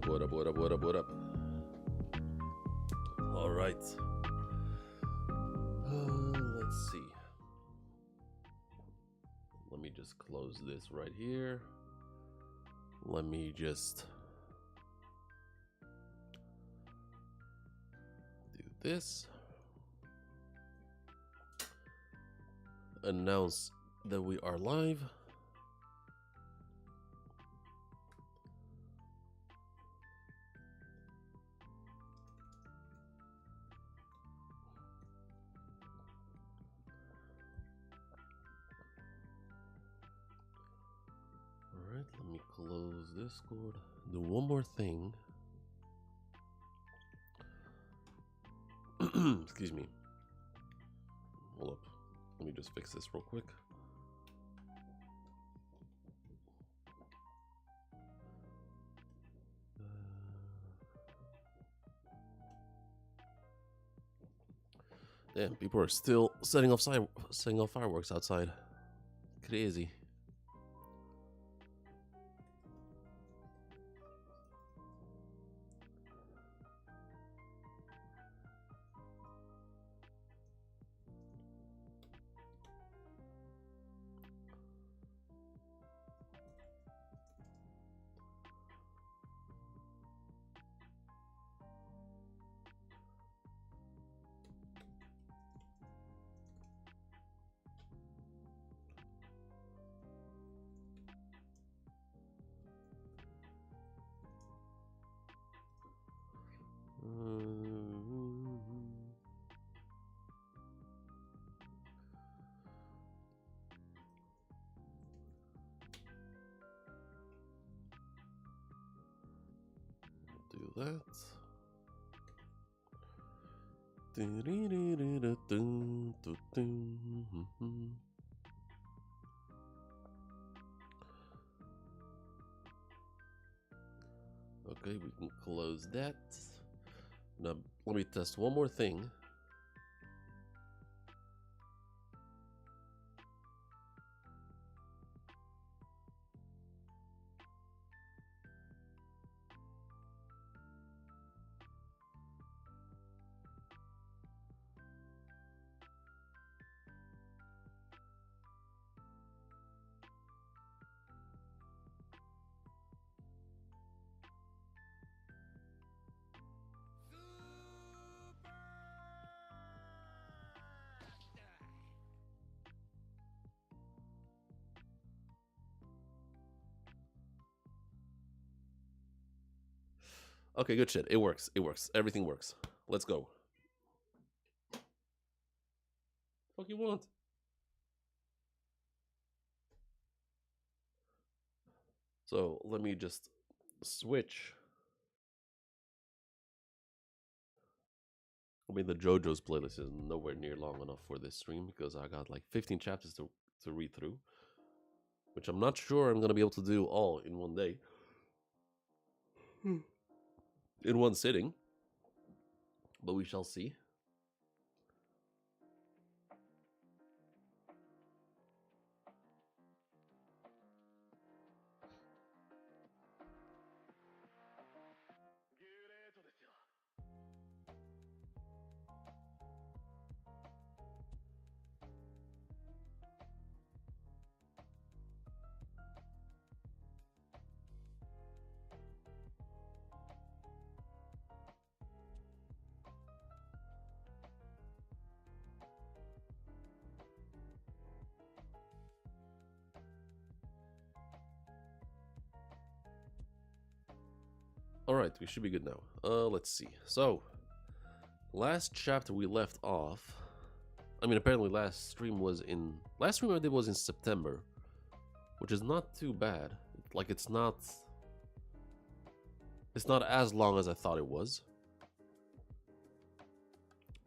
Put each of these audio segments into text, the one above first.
What up, what up, what up, what up? All right. Let's see. Let me just close this right here. Let me just do this. Announce that we are live. Alright, let me close Discord. Do one more thing. Excuse me. Hold up. Let me just fix this real quick. Damn, people are still setting off fireworks outside. Crazy. Do that. Okay, we can close that. Now, let me test one more thing. Okay, good shit. It works. It works. Everything works. Let's go. Fuck you want? So let me just switch. I mean, the JoJo's playlist is nowhere near long enough for this stream because I got like 15 chapters to read through, which I'm not sure I'm gonna be able to do all in one day. In one sitting, but we shall see. Alright, we should be good now. Let's see. So, last chapter we left off. I mean, apparently last stream I did was in September, which is not too bad. Like, it's not as long as I thought it was.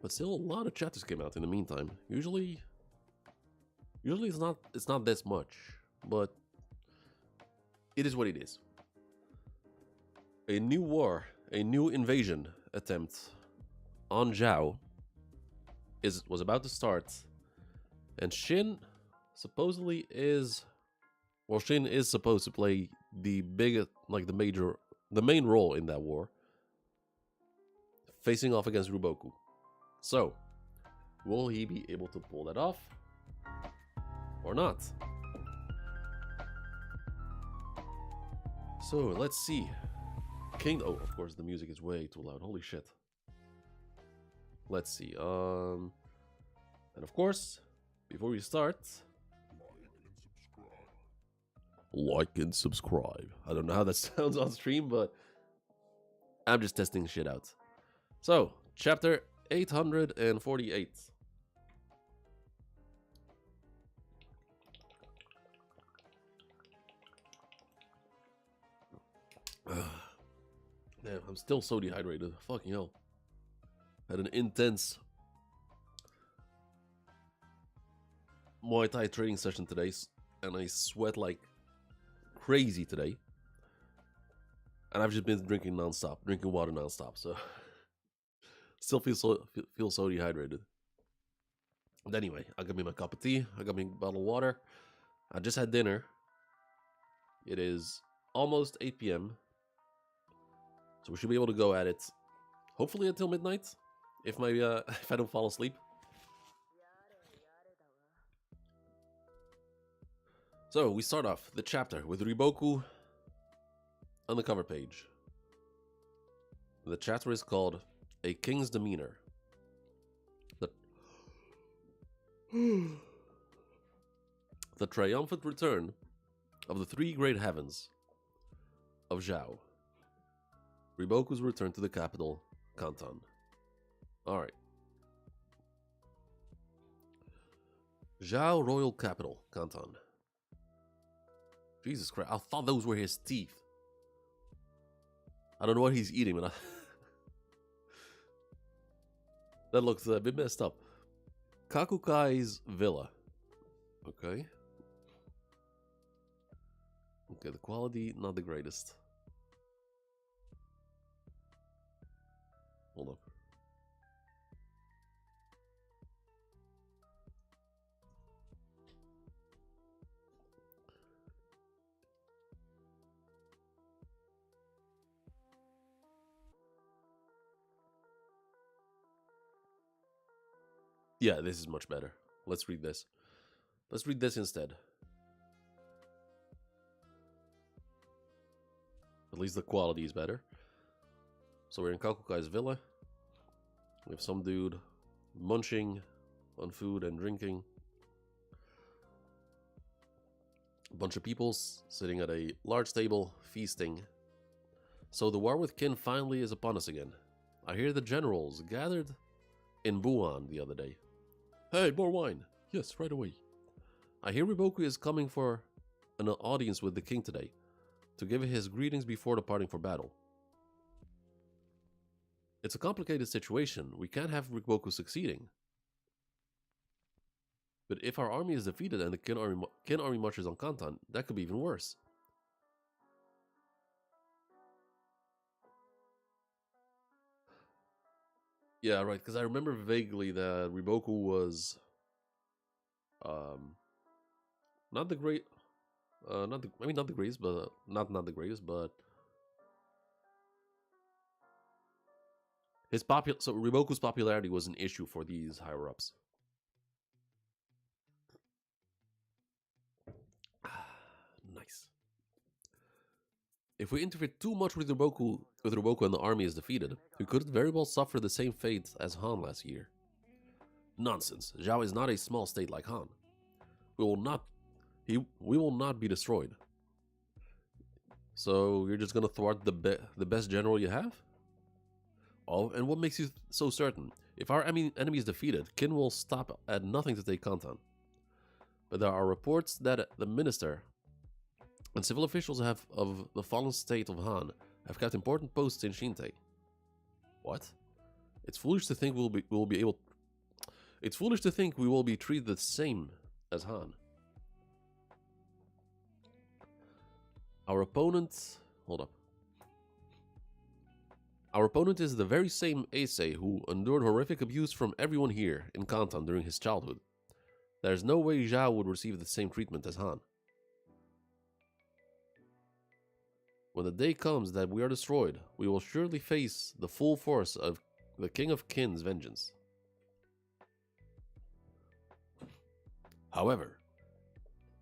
But still, a lot of chapters came out in the meantime. Usually it's not this much, but it is what it is. A new war, a new invasion attempt on Zhao was about to start, and Shin supposedly is, well, Shin is supposed to play the biggest, like the major the main role in that war, facing off against Ruboku. So, will he be able to pull that off or not? So, let's see. King. Oh, of course, the music is way too loud. Holy shit. Let's see. And of course, before we start, like and subscribe. I don't know how that sounds on stream, but I'm just testing shit out. So, chapter 848. Damn, I'm still so dehydrated. Fucking hell. Had an intense Muay Thai training session today, and I sweat like crazy today. And I've just been drinking water nonstop, so still feel so dehydrated. But anyway, I got me my cup of tea, I got me a bottle of water. I just had dinner. It is almost 8 p.m. So we should be able to go at it, hopefully until midnight, if I don't fall asleep. So we start off the chapter with Riboku on the cover page. The chapter is called A King's Demeanor. The triumphant return of the three great heavens of Zhao. Riboku's return to the capital, Kanton. Alright. Zhao Royal Capital, Kanton. Jesus Christ, I thought those were his teeth. I don't know what he's eating, but that looks a bit messed up. Kakukai's villa. Okay. Okay, the quality, not the greatest. Hold up. Yeah, this is much better. Let's read this. Let's read this instead. At least the quality is better. So we're in Kakukai's villa. We have some dude munching on food and drinking. A bunch of people sitting at a large table, feasting. So the war with Qin finally is upon us again. I hear the generals gathered in Buan the other day. Hey, more wine. Yes, right away. I hear Riboku is coming for an audience with the king today, to give his greetings before departing for battle. It's a complicated situation. We can't have Riboku succeeding. But if our army is defeated and the Qin army marches on Kanton, that could be even worse. Yeah, right, because I remember vaguely that Riboku was not the great not the greatest, but not the greatest, but his so Riboku's popularity was an issue for these higher ups. Nice. If we interfere too much with Riboku and the army is defeated, we could very well suffer the same fate as Han last year. Nonsense. Zhao is not a small state like Han. We will not be destroyed. So you're just gonna thwart the best general you have? Oh, and what makes you so certain? If our enemy is defeated, Qin will stop at nothing to take Kanton. But there are reports that the minister and civil officials of the fallen state of Han have kept important posts in Shinte. What? It's foolish to think It's foolish to think we will be treated the same as Han. Our opponent... Hold up. Our opponent is the very same Eisei who endured horrific abuse from everyone here in Kanton during his childhood. There's no way Zhao would receive the same treatment as Han. When the day comes that we are destroyed, we will surely face the full force of the King of Kin's vengeance. However,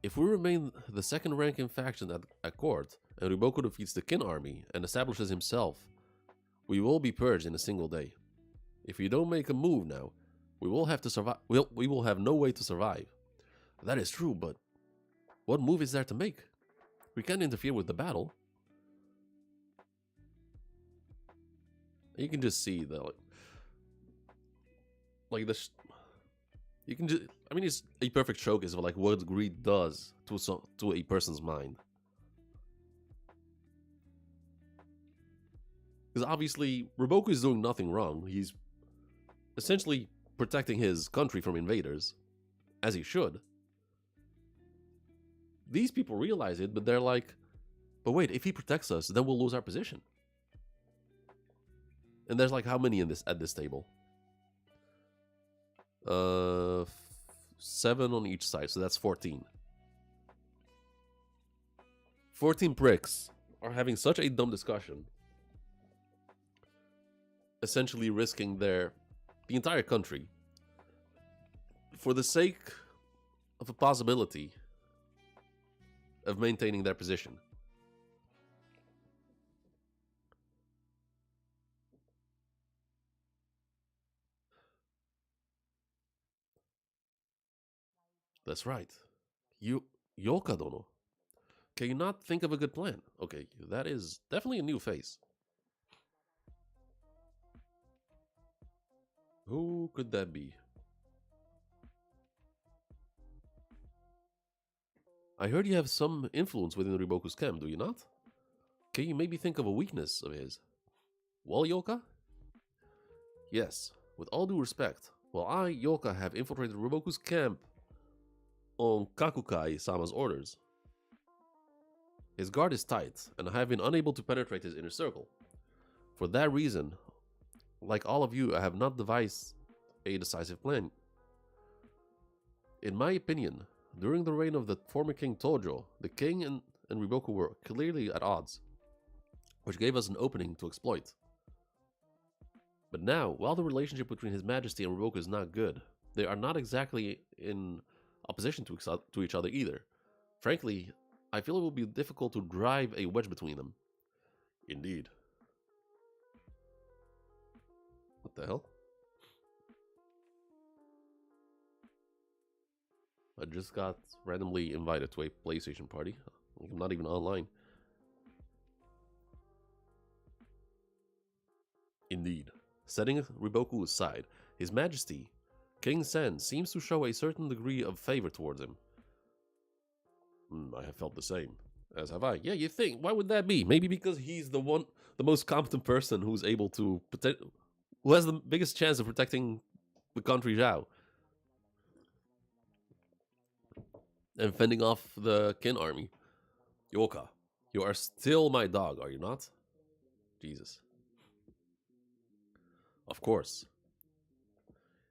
if we remain the second-ranking faction at court, and Riboku defeats the Kin army and establishes himself, we will be purged in a single day. If we don't make a move now, we will have to survive. We will have no way to survive. That is true, but what move is there to make? We can't interfere with the battle. You can just see the like this. You can just. I mean, it's a perfect showcase of like what greed does to a person's mind. Because obviously, Riboku is doing nothing wrong. He's essentially protecting his country from invaders, as he should. These people realize it, but they're like, but wait, if he protects us, then we'll lose our position. And there's like how many in at this table? 7 on each side, so that's 14. 14 pricks are having such a dumb discussion, essentially risking the entire country for the sake of a possibility of maintaining their position. That's right. Yoka Dono. Can you not think of a good plan? Okay, that is definitely a new face. Who could that be? I heard you have some influence within Riboku's camp, do you not? Can you maybe think of a weakness of his? Well, Yoka? Yes, with all due respect. Well, I, Yoka, have infiltrated Riboku's camp on Kakukai-sama's orders. His guard is tight, and I have been unable to penetrate his inner circle. For that reason, like all of you, I have not devised a decisive plan. In my opinion, during the reign of the former King Tojo, the king and Riboku were clearly at odds, which gave us an opening to exploit. But now, while the relationship between His Majesty and Riboku is not good, they are not exactly in opposition to each other either. Frankly, I feel it will be difficult to drive a wedge between them. Indeed. What the hell? I just got randomly invited to a PlayStation party. I'm not even online. Indeed. Setting Riboku aside, His Majesty, King Sen, seems to show a certain degree of favor towards him. I have felt the same. As have I. Yeah, you think? Why would that be? Maybe because he's the most competent person who's able to who has the biggest chance of protecting the country Zhao and fending off the Kin army. Yoka, you are still my dog, are you not? Jesus. Of course.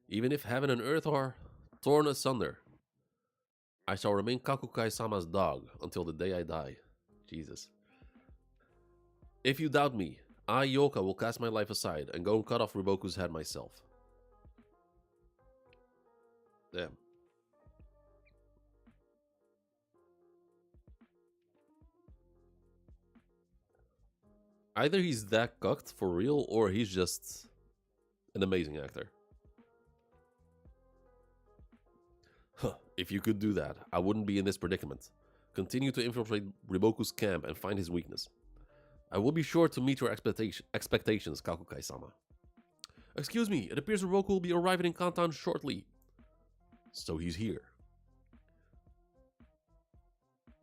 Even if heaven and earth are torn asunder, I shall remain Kakukai-sama's dog until the day I die. Jesus. If you doubt me, I, Yoka, will cast my life aside and go and cut off Riboku's head myself. Damn. Either he's that cucked for real, or he's just an amazing actor. Huh, if you could do that, I wouldn't be in this predicament. Continue to infiltrate Riboku's camp and find his weakness. I will be sure to meet your expectations, Kakukai-sama. Excuse me, it appears Riboku will be arriving in Kantan shortly. So he's here.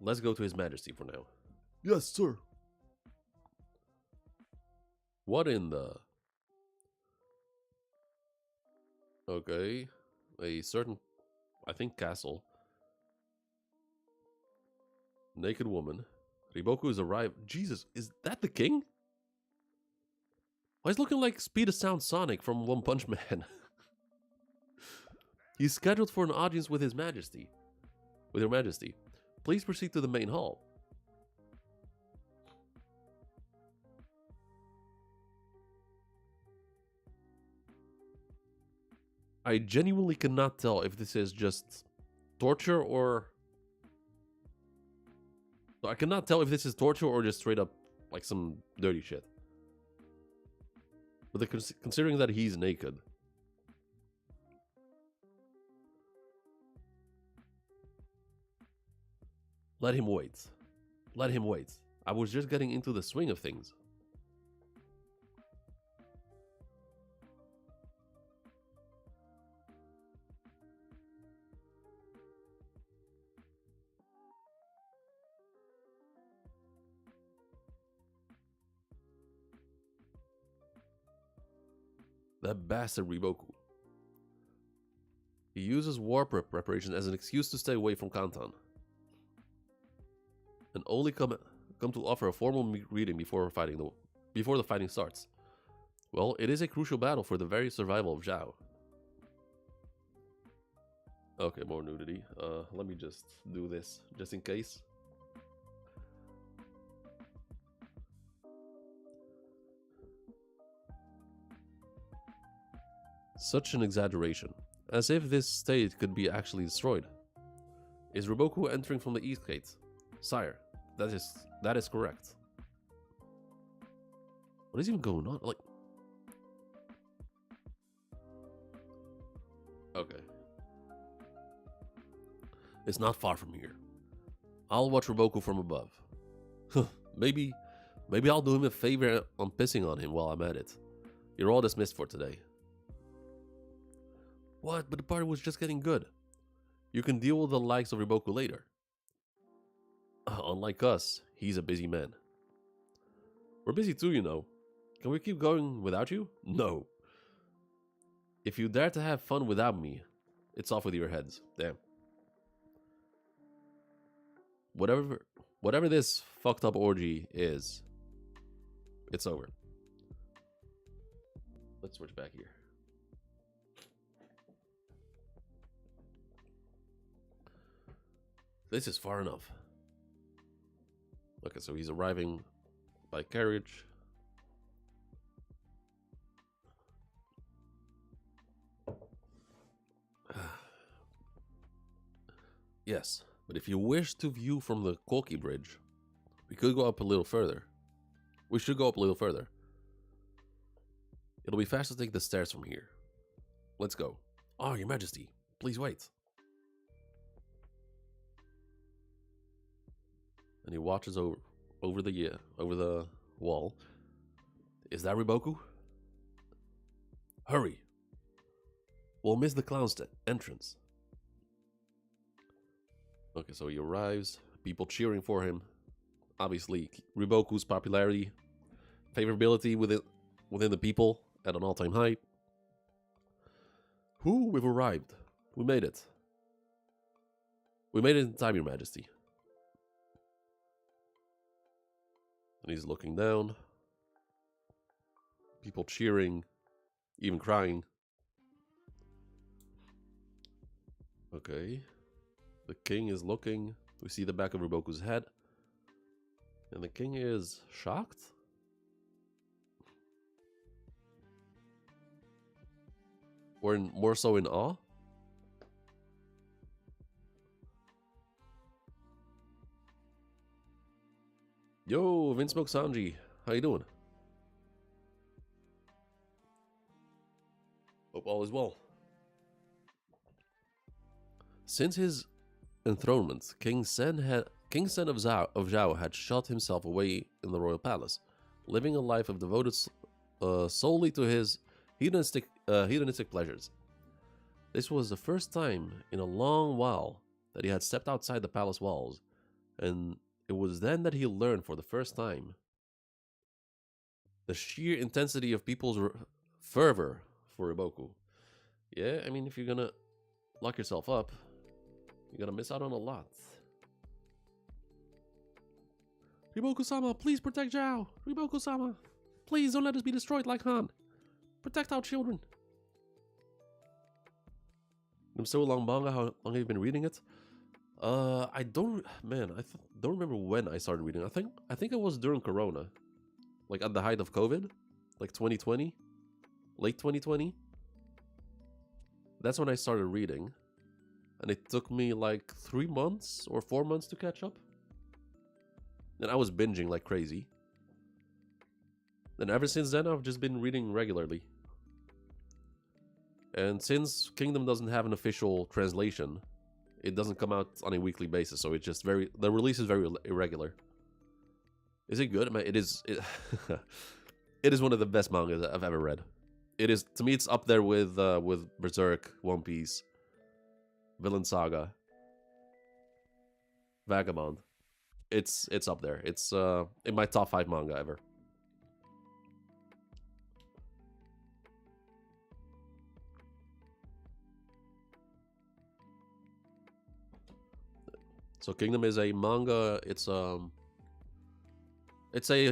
Let's go to His Majesty for now. Yes, sir. What in the... Okay. A certain, I think, castle. Naked woman. Riboku is arrived. Jesus, is that the king? Why is looking like Speed of Sound Sonic from One Punch Man? He's scheduled for an audience with His Majesty. With Your Majesty. Please proceed to the main hall. I genuinely cannot tell if this is just torture or... I cannot tell if this is torture or just straight up like some dirty shit. But considering that he's naked. Let him wait. Let him wait. I was just getting into the swing of things. That bastard Riboku. He uses war preparation as an excuse to stay away from Kantan. And only come to offer a formal greeting before the fighting starts. Well, it is a crucial battle for the very survival of Zhao. Okay, more nudity. Let me just do this, just in case. Such an exaggeration, as if this state could be actually destroyed. Is Riboku entering from the east gate? Sire, that is correct. What is even going on? Like, okay, it's not far from here. I'll watch Riboku from above. maybe I'll do him a favor on pissing on him while I'm at it. You're all dismissed for today. What? But the party was just getting good. You can deal with the likes of Riboku later. Unlike us, he's a busy man. We're busy too, you know. Can we keep going without you? No. If you dare to have fun without me, it's off with your heads. Damn. Whatever this fucked up orgy is, it's over. Let's switch back here. This is far enough. Okay, so he's arriving by carriage. Yes, but if you wish to view from the Koki Bridge, we could go up a little further. We should go up a little further. It'll be fast to take the stairs from here. Let's go. Oh, Your Majesty, please wait. And he watches over the wall. Is that Riboku? Hurry! We'll miss the clown's entrance. Okay, so he arrives. People cheering for him. Obviously, Riboku's popularity, favorability within the people at an all-time high. We've arrived. We made it. We made it in time, Your Majesty. And he's looking down. People cheering, even crying. Okay. The king is looking. We see the back of Riboku's head. And the king is shocked? Or more so in awe? Yo, Vince Smoke Sanji, how you doing? Hope all is well. Since his enthronement, King Sen of Zhao had shut himself away in the royal palace, living a life of devoted solely to his hedonistic pleasures. This was the first time in a long while that he had stepped outside the palace walls, and it was then that he learned for the first time the sheer intensity of people's fervor for Riboku. Yeah, I mean, if you're gonna lock yourself up, you're gonna miss out on a lot. Riboku-sama, please protect Zhao! Riboku-sama, please don't let us be destroyed like Han. Protect our children. I'm so long manga, how long have you been reading it? I don't remember when I started reading. I think it was during Corona, like at the height of COVID, like 2020, late 2020. That's when I started reading. And it took me like 3 months or 4 months to catch up. And I was binging like crazy. And ever since then, I've just been reading regularly. And since Kingdom doesn't have an official translation, it doesn't come out on a weekly basis, so it's just the release is very irregular. Is it good? I mean, it is. It is one of the best mangas I've ever read. It is, to me, it's up there with Berserk, One Piece, Villain Saga, Vagabond. It's up there. It's in my top 5 manga ever. So Kingdom is a manga. It's a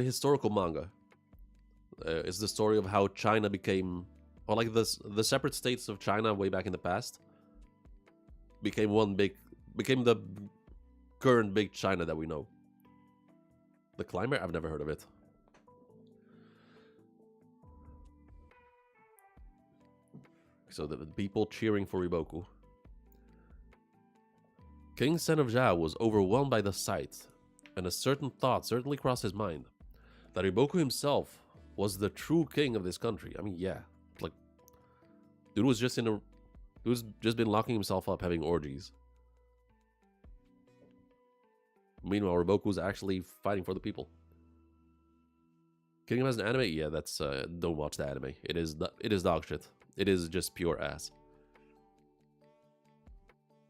historical manga. It's the story of how China became, or like the separate states of China way back in the past became the current big China that we know. The Climber? I've never heard of it. So the people cheering for Riboku. King Sen of Zhao was overwhelmed by the sight, and a certain thought certainly crossed his mind, that Riboku himself was the true king of this country. I mean, yeah, like, dude was just been locking himself up having orgies. Meanwhile, Riboku was actually fighting for the people. Kingdom has an anime? Yeah, that's don't watch the anime. It is dog shit. It is just pure ass.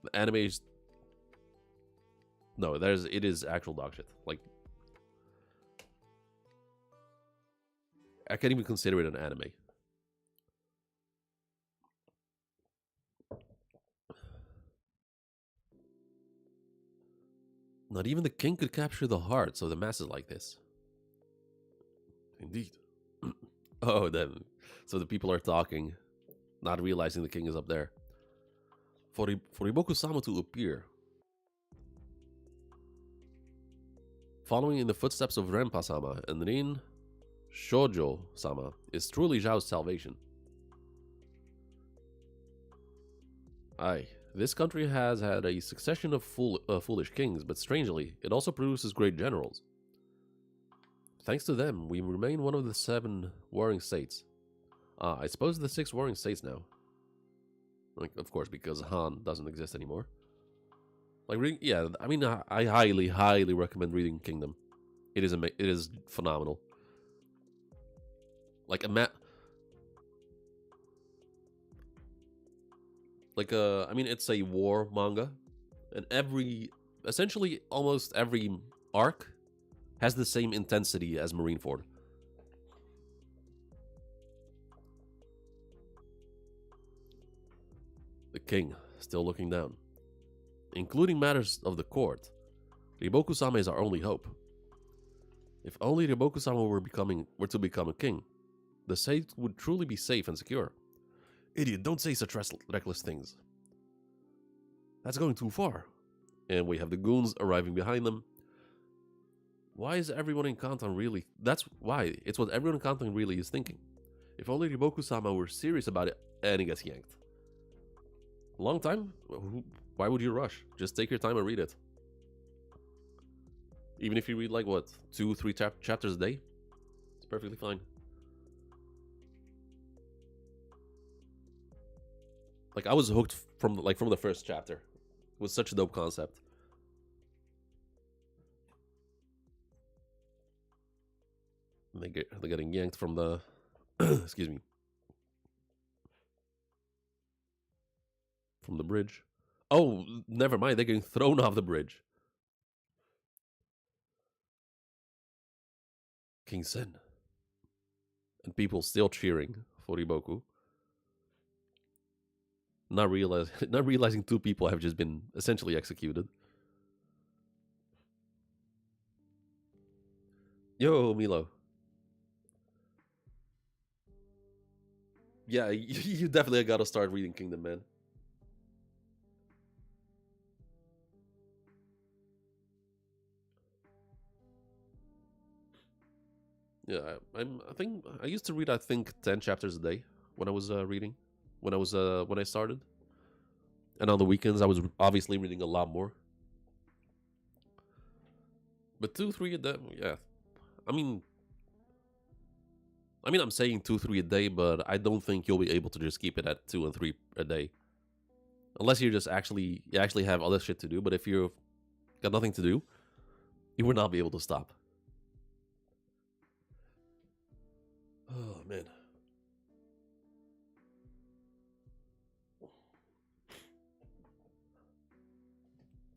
The anime is, no, it is actual dog shit. Like, I can't even consider it an anime. Not even the king could capture the hearts of the masses like this. Indeed. Oh, then. So the people are talking, not realizing the king is up there. For Riboku-sama to appear, following in the footsteps of Renpa-sama and Rin Shoujo-sama, is truly Zhao's salvation. Aye, this country has had a succession of foolish kings, but strangely, it also produces great generals. Thanks to them, we remain one of the 7 warring states. I suppose the 6 warring states now. Like, of course, because Han doesn't exist anymore. Like, yeah, I mean, I highly, highly recommend reading Kingdom. It is phenomenal. Like I mean, it's a war manga, and essentially almost every arc has the same intensity as Marineford. The king, still looking down. Including matters of the court, Riboku-sama is our only hope. If only Riboku-sama were to become a king, the state would truly be safe and secure. Idiot, don't say such reckless things. That's going too far. And we have the goons arriving behind them. Why is everyone in Kantan really... That's why. It's what everyone in Kantan really is thinking. If only Riboku-sama were serious about it, and he gets yanked. Long time? Why would you rush? Just take your time and read it. Even if you read, like, what, 2-3 chapters a day? It's perfectly fine. Like, I was hooked from the first chapter. It was such a dope concept. They're getting yanked from the... excuse me. From the bridge. Oh, never mind. They're getting thrown off the bridge. King Sen. And people still cheering for Riboku. Not realizing 2 people have just been essentially executed. Yo, Milo. Yeah, you definitely gotta start reading Kingdom, man. Yeah, I think I used to read 10 chapters a day when I was reading, when I started. And on the weekends, I was obviously reading a lot more. But 2, 3 a day, yeah. I mean, I'm saying 2, 3 a day, but I don't think you'll be able to just keep it at 2 and 3 a day, unless you actually have other shit to do. But if you've got nothing to do, you would not be able to stop. Oh man.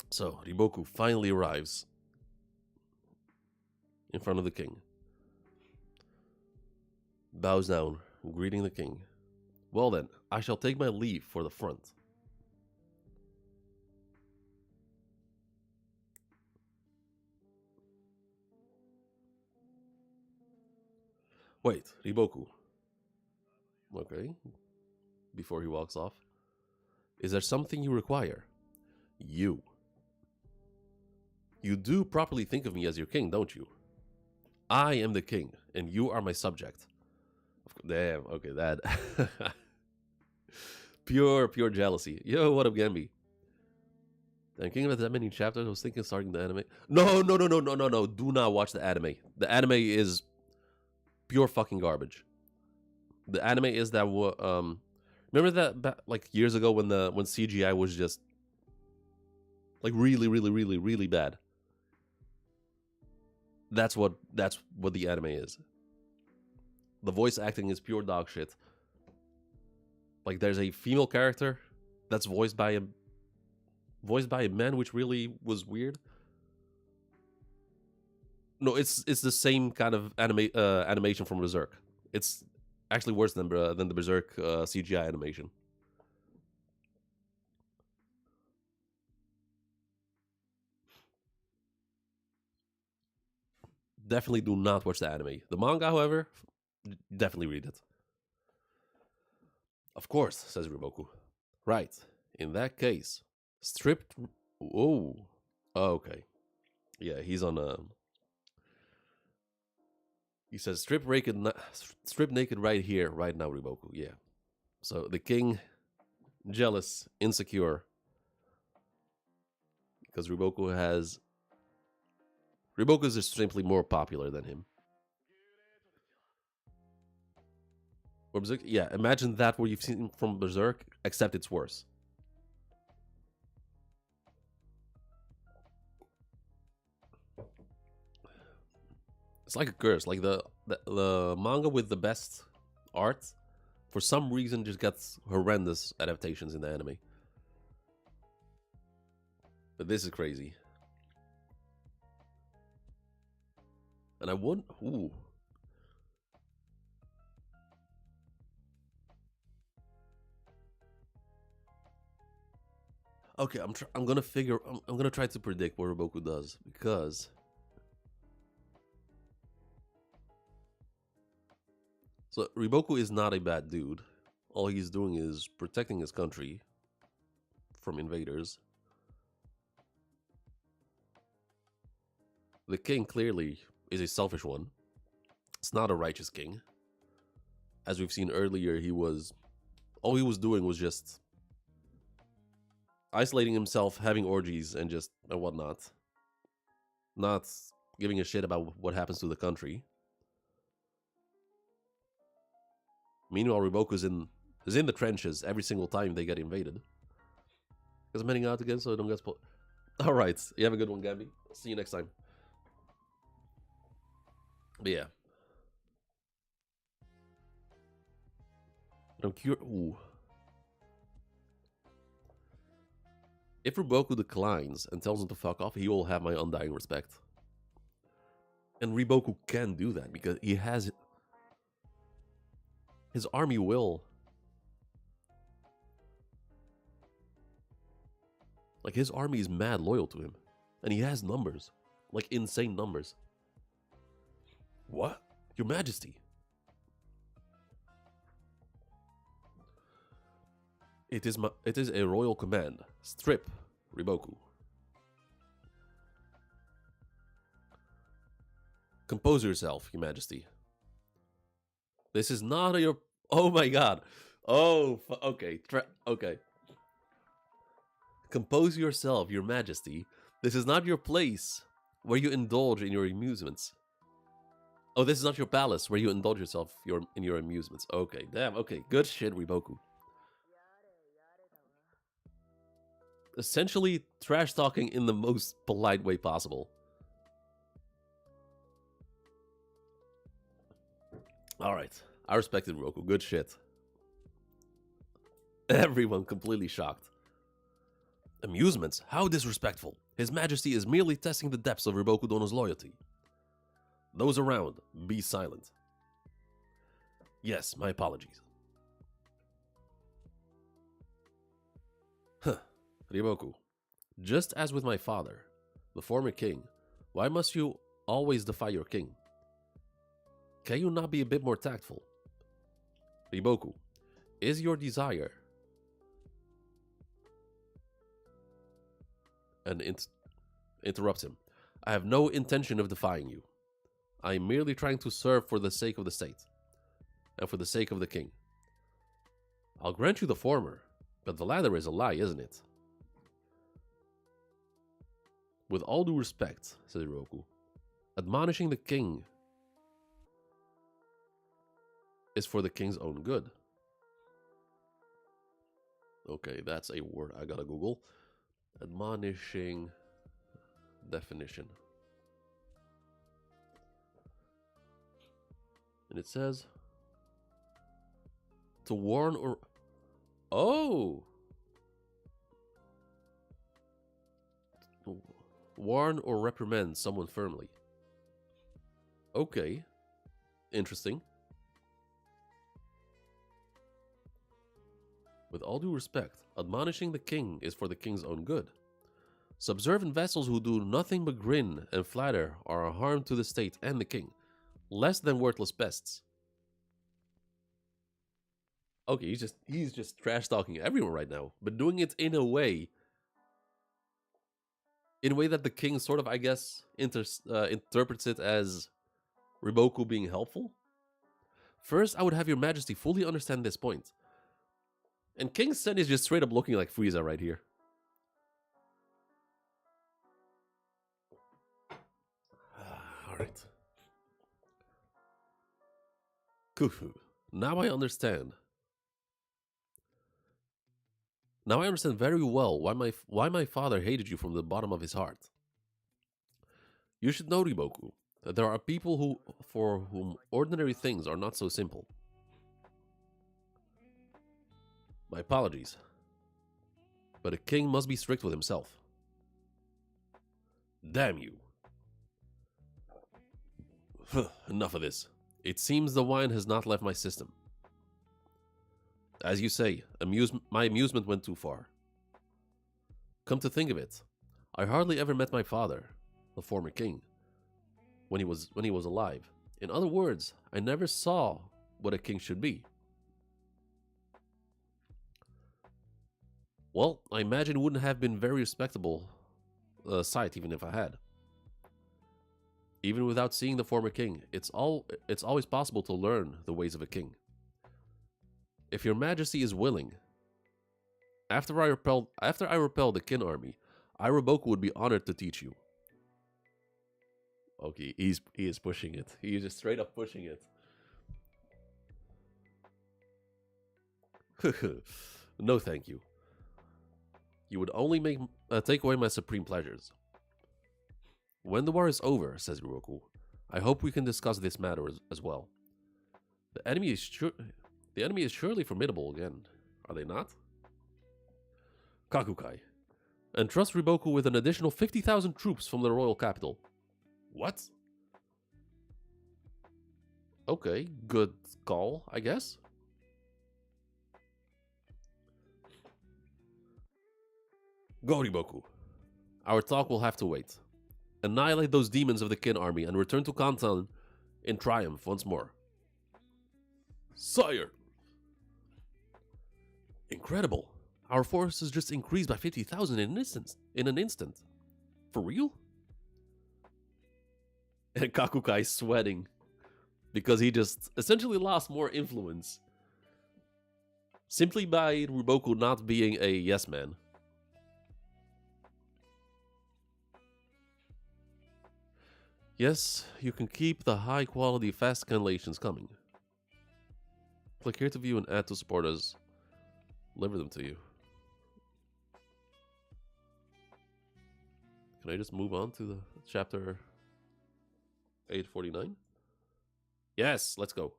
So Riboku finally arrives in front of the king. Bows down, greeting the king. Well then, I shall take my leave for the front. Wait, Riboku. Okay. Before he walks off. Is there something you require? You. You do properly think of me as your king, don't you? I am the king, and you are my subject. Damn, okay, that. pure jealousy. Yo, what up, Gambi? I'm thinking about that many chapters. I was thinking of starting the anime. No. Do not watch the anime. The anime is pure fucking garbage. The anime is that remember that like years ago when CGI was just like really bad. That's what the anime is. The voice acting is pure dog shit. Like there's a female character that's voiced by a man, which really was weird. No, it's the same kind of animation from Berserk. It's actually worse than the Berserk CGI animation. Definitely do not watch the anime. The manga, however, definitely read it. Of course, says Riboku. Right. In that case, stripped. Oh, okay. Yeah, he's on a. He says strip naked right here, right now, Riboku. Yeah. So the king, jealous, insecure, because Riboku is just simply more popular than him. Or Berserk, yeah, imagine that what you've seen from Berserk, except it's worse. It's like a curse. Like the manga with the best art, for some reason, just gets horrendous adaptations in the anime. But this is crazy. And I wouldn't. Ooh. Okay, I'm gonna figure. I'm gonna try to predict what Riboku does, because so Riboku is not a bad dude. All he's doing is protecting his country from invaders. The king clearly is a selfish one. It's not a righteous king. As we've seen earlier, all he was doing was just isolating himself, having orgies, and whatnot. Not giving a shit about what happens to the country. Meanwhile, Riboku is in the trenches every single time they get invaded. Because I'm heading out again, so I don't get spoiled. Alright, you have a good one, Gabby. See you next time. But yeah. But I'm curious. Ooh. If Riboku declines and tells him to fuck off, he will have my undying respect. And Riboku can do that because he has his army will. Like, his army is mad loyal to him. And he has numbers. Like, insane numbers. What? Your Majesty. It is a royal command. Strip Riboku. Compose yourself, Your Majesty. This is not your. Oh my god. Oh, okay. Okay. Compose yourself, your majesty. This is not your place where you indulge in your amusements. Oh, this is not your palace where you indulge yourself in your amusements. Okay, damn, okay. Good shit, Riboku. Essentially, trash talking in the most polite way possible. Alright, I respected Riboku. Good shit. Everyone completely shocked. Amusements? How disrespectful. His Majesty is merely testing the depths of Riboku Dono's loyalty. Those around, be silent. Yes, my apologies. Huh. Riboku, just as with my father, the former king, why must you always defy your king? Can you not be a bit more tactful? Riboku, is your desire... And interrupts him. I have no intention of defying you. I am merely trying to serve for the sake of the state, and for the sake of the king. I'll grant you the former, but the latter is a lie, isn't it? With all due respect, says Riboku, admonishing the king is for the king's own good. Okay, that's a word I gotta Google. Admonishing definition. And it says to warn or... Oh! Warn or reprimand someone firmly. Okay. Interesting. With all due respect, admonishing the king is for the king's own good. Subservient vassals who do nothing but grin and flatter are a harm to the state and the king, less than worthless pests. Okay, he's just trash talking everyone right now, but doing it in a way that the king sort of, I guess, interprets it as Riboku being helpful. First, I would have your majesty fully understand this point. And King Sen is just straight up looking like Frieza right here. Alright. Khufu. Now I understand. Now I understand very well why my father hated you from the bottom of his heart. You should know, Riboku, that there are people for whom ordinary things are not so simple. My apologies, but a king must be strict with himself. Damn you. Enough of this. It seems the wine has not left my system. As you say, my amusement went too far. Come to think of it, I hardly ever met my father, the former king, when he was alive. In other words, I never saw what a king should be. Well, I imagine it wouldn't have been very respectable sight even if I had. Even without seeing the former king, it's always possible to learn the ways of a king. If your majesty is willing, after I repel the Kin army, Riboku would be honored to teach you. Okay, he is pushing it. He is just straight up pushing it. No, thank you. You would only take away my supreme pleasures. When the war is over, says Riboku, I hope we can discuss this matter as well. The enemy is surely formidable again, are they not? Kakukai. Entrust Riboku with an additional 50,000 troops from the royal capital. What? Okay, good call, I guess. Go, Riboku. Our talk will have to wait. Annihilate those demons of the Kin army and return to Kantan in triumph once more. Sire! Incredible. Our forces just increased by 50,000 in an instant. For real? And Kakukai is sweating because he just essentially lost more influence simply by Riboku not being a yes man. Yes, you can keep the high quality fast scanlations coming. Click here to view and add to support us. Deliver them to you. Can I just move on to the chapter 849? Yes, let's go.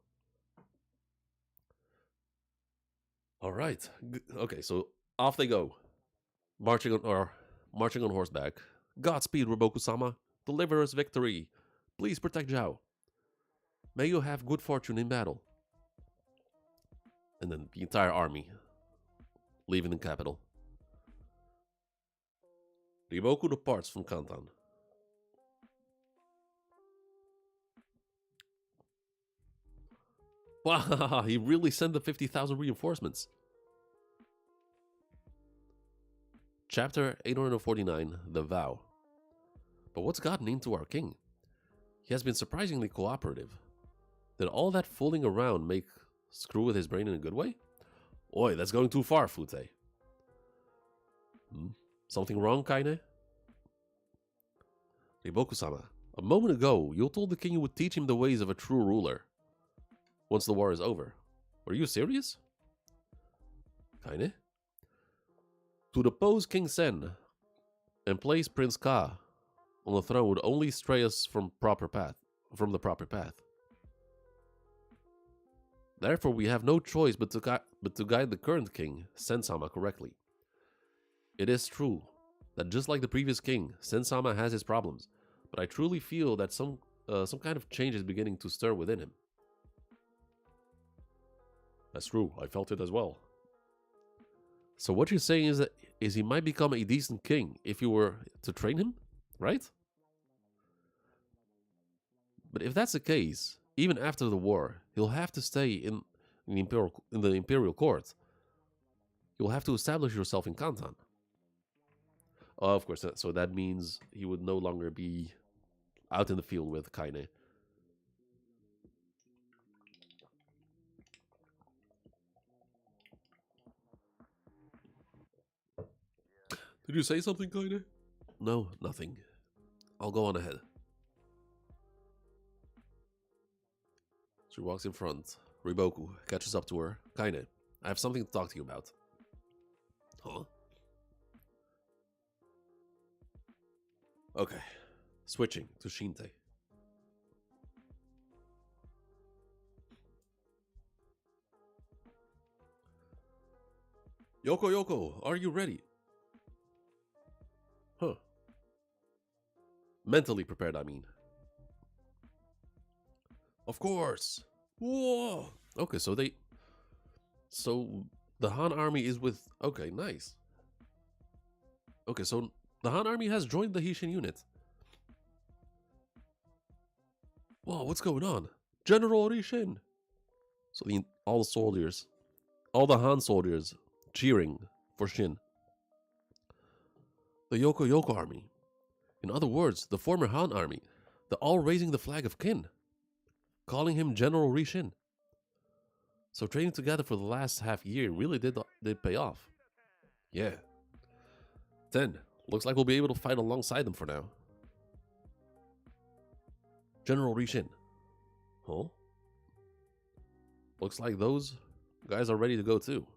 All right. Okay, so off they go. Marching on horseback. Godspeed, Roboku-sama. Deliver us victory. Please protect Zhao. May you have good fortune in battle. And then the entire army leaving the capital. Riboku departs from Kantan. Wow, he really sent the 50,000 reinforcements. Chapter 849, The Vow. But what's gotten into our king? He has been surprisingly cooperative. Did all that fooling around make screw with his brain in a good way? Oi, that's going too far, Fute. Something wrong, Kaine? Riboku-sama, a moment ago, you told the king you would teach him the ways of a true ruler. Once the war is over. Are you serious? Kaine? To depose King Sen and place Prince Ka on the throne would only stray us from the proper path. Therefore, we have no choice but to guide the current king, Sen-sama, correctly. It is true that just like the previous king, Sen-sama has his problems, but I truly feel that some kind of change is beginning to stir within him. That's true. I felt it as well. So what you're saying is he might become a decent king if you were to train him, right? But if that's the case, even after the war, he'll have to stay in the imperial court. You'll have to establish yourself in Kantan. Oh, of course. So that means he would no longer be out in the field with Kaine. Did you say something, Kaine? No, nothing. I'll go on ahead. She walks in front. Riboku catches up to her. Kaine, I have something to talk to you about. Huh? Okay. Switching to Shinte. Yoko, are you ready? Huh. Mentally prepared, I mean. Of course. Whoa. Okay, so the Han army is with... Okay, nice. Okay, so the Han army has joined the Hishin unit. Whoa, what's going on? General Rishin. So all the Han soldiers cheering for Shin. The Yoko army. In other words, the former Han army. They're all raising the flag of Kin, calling him General Rishin. So training together for the last half year really did pay off. Yeah. Then, looks like we'll be able to fight alongside them for now. General Rishin. Huh? Looks like those guys are ready to go too.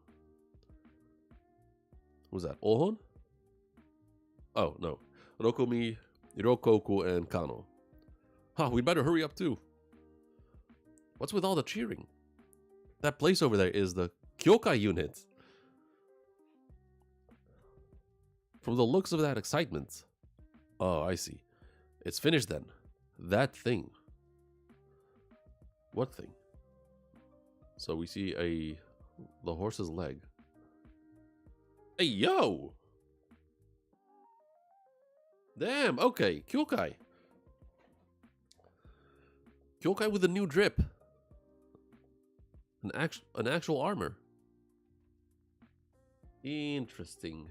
Who's that? Ohon? Oh, no. Rokumi, Hirokoku, and Kano. We'd better hurry up too. What's with all the cheering? That place over there is the Kyokai unit. From the looks of that excitement. Oh, I see. It's finished then. That thing. What thing? So we see the horse's leg. Hey, yo! Damn, okay. Kyokai. Kyokai with a new drip. An actual armor. Interesting.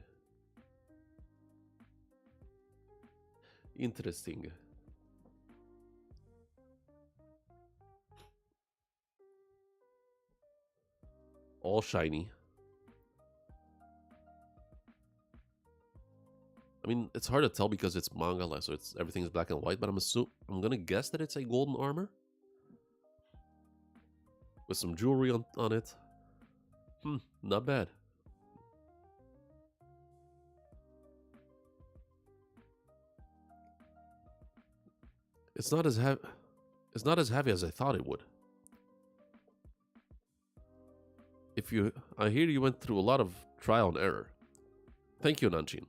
All shiny. I mean, it's hard to tell because it's manga, like, so everything's black and white. But I'm gonna guess that it's a golden armor with some jewelry on it. Not bad. It's not as heavy. It's not as heavy as I thought it would. I hear you went through a lot of trial and error. Thank you, Nanshin.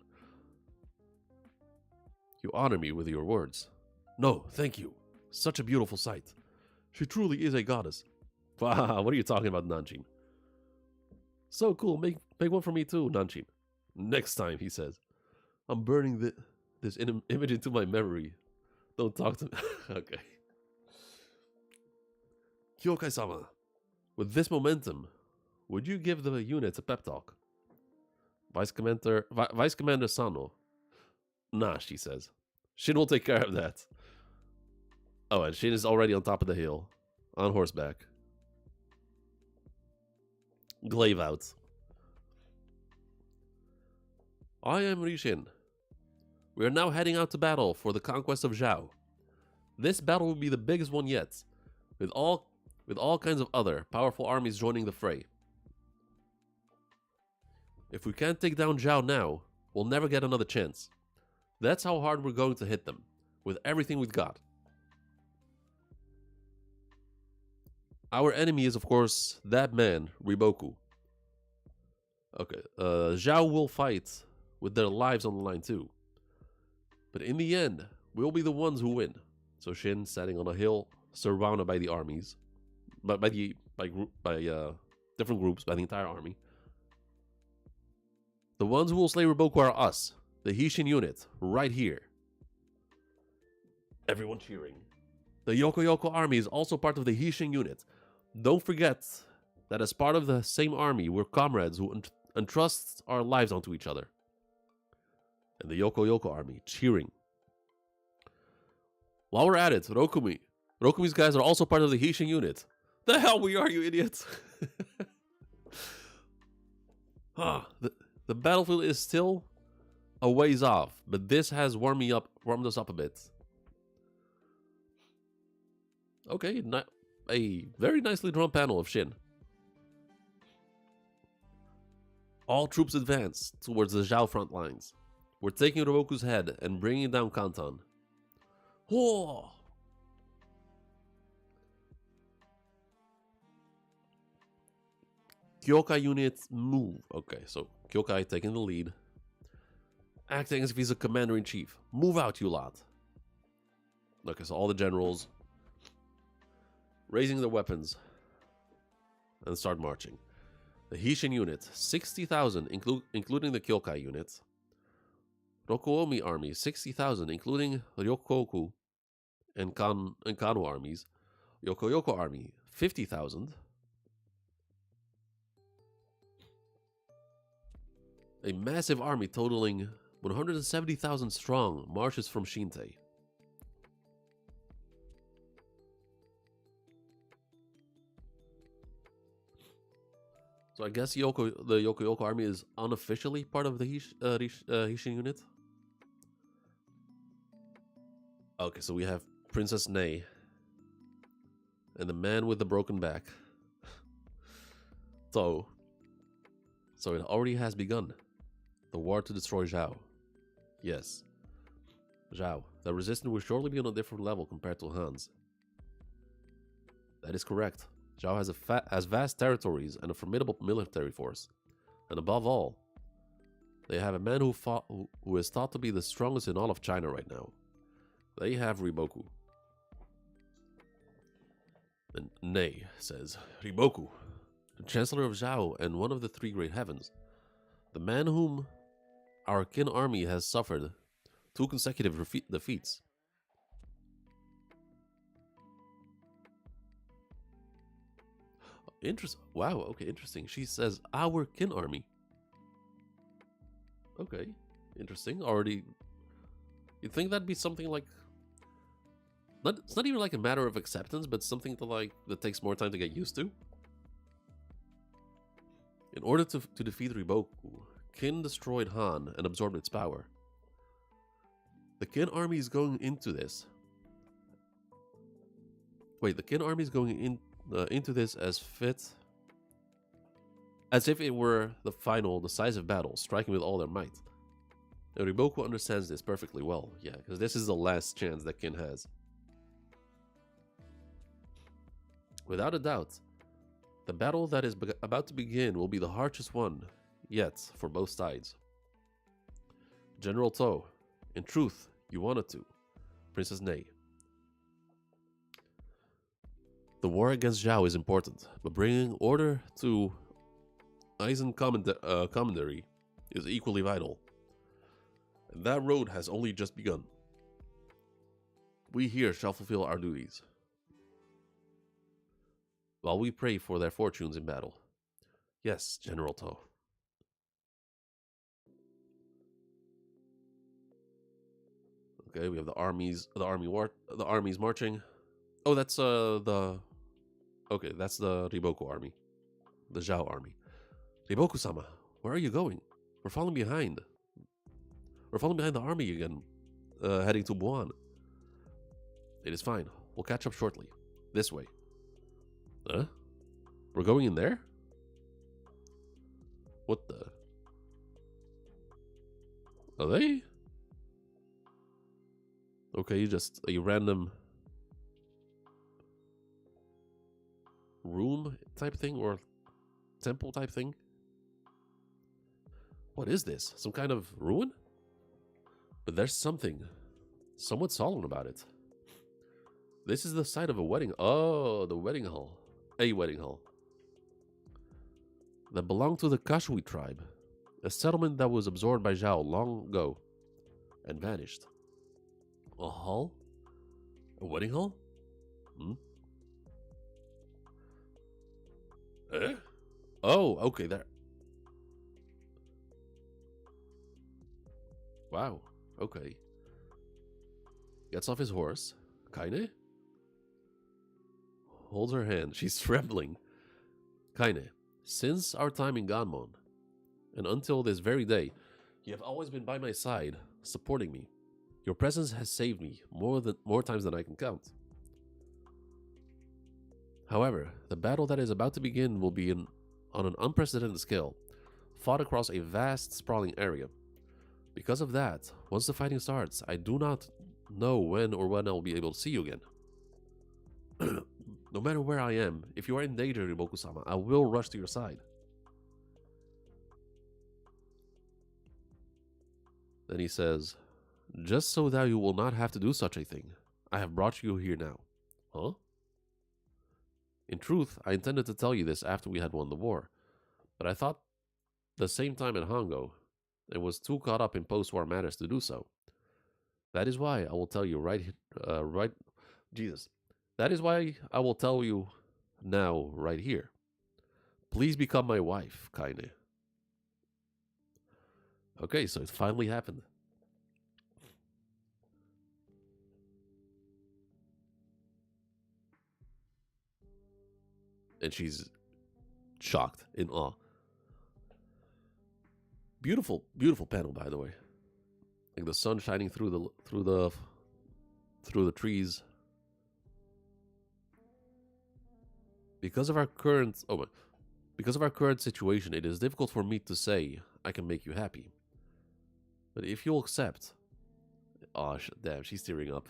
You honor me with your words. No, thank you. Such a beautiful sight. She truly is a goddess. Wow, what are you talking about, Nanshin? So cool, make one for me too, Nanshin. Next time, he says. I'm burning this image into my memory. Don't talk to me. Okay. Kyokai-sama, with this momentum, would you give the units a pep talk? Vice Commander Sano. Nah, she says. Shin will take care of that. Oh, and Shin is already on top of the hill. On horseback. Glaive out. I am Rishin. We are now heading out to battle for the conquest of Zhao. This battle will be the biggest one yet, with all kinds of other powerful armies joining the fray. If we can't take down Zhao now, we'll never get another chance. That's how hard we're going to hit them, with everything we've got. Our enemy is, of course, that man, Riboku. Okay, Zhao will fight with their lives on the line too. But in the end, we'll be the ones who win. So Shin, standing on a hill, surrounded by the armies, by different groups, by the entire army. The ones who will slay Riboku are us, the Hishin unit, right here. Everyone cheering. The Yoko army is also part of the Hishin unit. Don't forget that as part of the same army, we're comrades who entrust our lives onto each other. And the Yoko army, cheering. While we're at it, Rokumi's guys are also part of the Hishin unit. The hell we are, you idiots! The battlefield is still a ways off, but this has warmed us up a bit. Okay, a very nicely drawn panel of Shin. All troops advance towards the Zhao front lines. We're taking Riboku's head and bringing down Kantan. Whoa! Kyokai units move. Okay, so Kyokai taking the lead. Acting as if he's a commander-in-chief. Move out, you lot. Okay, so all the generals raising their weapons and start marching. The Hishin unit, 60,000, including the Kyokai unit. Rokuomi army, 60,000, including Ryokoku and Kano armies. Yoko army, 50,000. A massive army totaling 170,000 strong marches from Shintei. So I guess the Yoko army is unofficially part of the Hishin unit. Okay, so we have Princess Nei and the man with the broken back. So it already has begun. The war to destroy Zhao. Yes. Zhao. The resistance will surely be on a different level compared to Han's. That is correct. Zhao has vast territories and a formidable military force. And above all, they have a man who is thought to be the strongest in all of China right now. They have Riboku. And Nei says, Riboku, the Chancellor of Zhao and one of the three great heavens. The man whom our kin army has suffered 2 consecutive defeats. Wow, okay, interesting. She says, our kin army. Okay, interesting. Already, you'd think that'd be something like... It's not even like a matter of acceptance, but something that takes more time to get used to. In order to defeat Riboku, Qin destroyed Han and absorbed its power. The Qin army is going into this. Wait, the Qin army is going into this as if it were the final, decisive battle, striking with all their might. And Riboku understands this perfectly well, yeah, because this is the last chance that Qin has. Without a doubt, the battle that is about to begin will be the harshest one yet for both sides. General To, in truth, you wanted to. Princess Nei. The war against Zhao is important, but bringing order to Aizen Commandery is equally vital. And that road has only just begun. We here shall fulfill our duties, while we pray for their fortunes in battle. Yes, General To. Okay, we have the armies marching. Oh, that's that's the Riboku army. The Zhao army. Riboku-sama, where are you going? We're falling behind. We're falling behind the army again, heading to Buan. It is fine. We'll catch up shortly. This way. Huh? We're going in there? What the? Are they? Okay, just a random room type thing or temple type thing? What is this? Some kind of ruin? But there's something somewhat solemn about it. This is the site of a wedding. Oh, the wedding hall. A wedding hall. That belonged to the Kashui tribe. A settlement that was absorbed by Zhao long ago and vanished. A hall? A wedding hall? Hmm? Eh? Oh, okay, there. Wow, okay. Gets off his horse. Kaine? Holds her hand. She's trembling. Kaine, since our time in Ganmon, and until this very day, you have always been by my side, supporting me. Your presence has saved me more times than I can count. However, the battle that is about to begin will be on an unprecedented scale, fought across a vast, sprawling area. Because of that, once the fighting starts, I do not know when I'll be able to see you again. No matter where I am, if you are in danger, Riboku-sama, I will rush to your side. Then he says, just so that you will not have to do such a thing, I have brought you here now. Huh? In truth, I intended to tell you this after we had won the war, but I thought the same time at Hongo, and was too caught up in post-war matters to do so. That is why I will tell you That is why I will tell you now, right here. Please become my wife, Kaine. Okay, so it finally happened. And she's shocked, in awe. Beautiful, beautiful panel, by the way. Like the sun shining through the trees. Because of our current situation, it is difficult for me to say I can make you happy. But if you'll accept, damn, she's tearing up.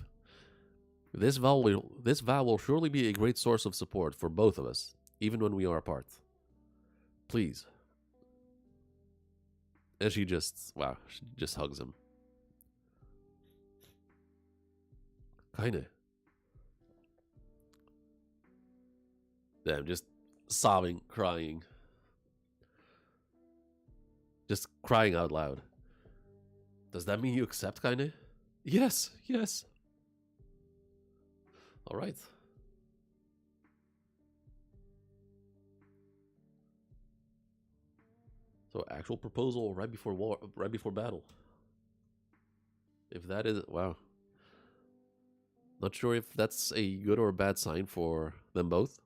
This vow will surely be a great source of support for both of us, even when we are apart. Please. And she just hugs him. Kaine. Damn, just sobbing, crying. Just crying out loud. Does that mean you accept, Kaine? Yes, yes. Alright. So actual proposal right before battle. If that is, wow. Not sure if that's a good or a bad sign for them both.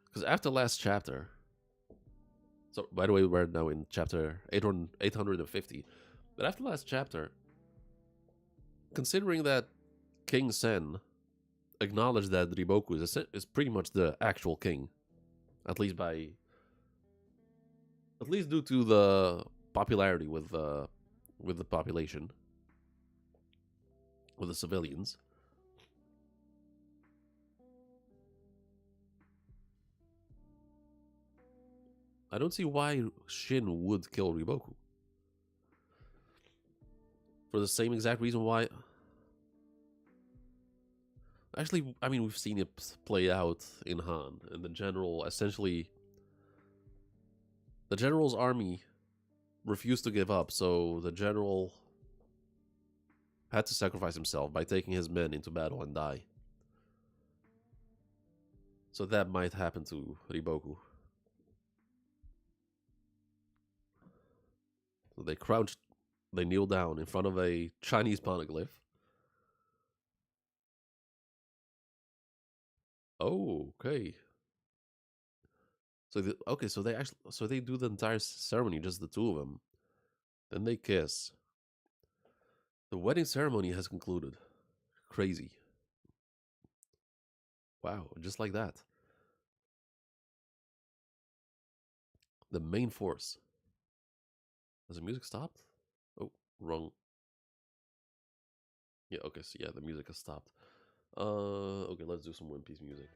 Because after last chapter, so by the way, we're now in chapter 850. But after the last chapter, considering that King Sen acknowledged that Riboku is pretty much the actual king, at least due to the popularity with the population, with the civilians. I don't see why Shin would kill Riboku. For the same exact reason why. Actually, I mean, we've seen it play out in Han, and the general essentially. The general's army refused to give up, so the general had to sacrifice himself by taking his men into battle and die. So that might happen to Riboku. So they kneel down in front of a Chinese poneglyph. Oh, okay. So so they do the entire ceremony, just the two of them. Then they kiss. The wedding ceremony has concluded. Crazy. Wow, just like that. The main force. Has the music stopped? Oh, wrong. Yeah, okay, so yeah, the music has stopped. Okay, let's do some One Piece music.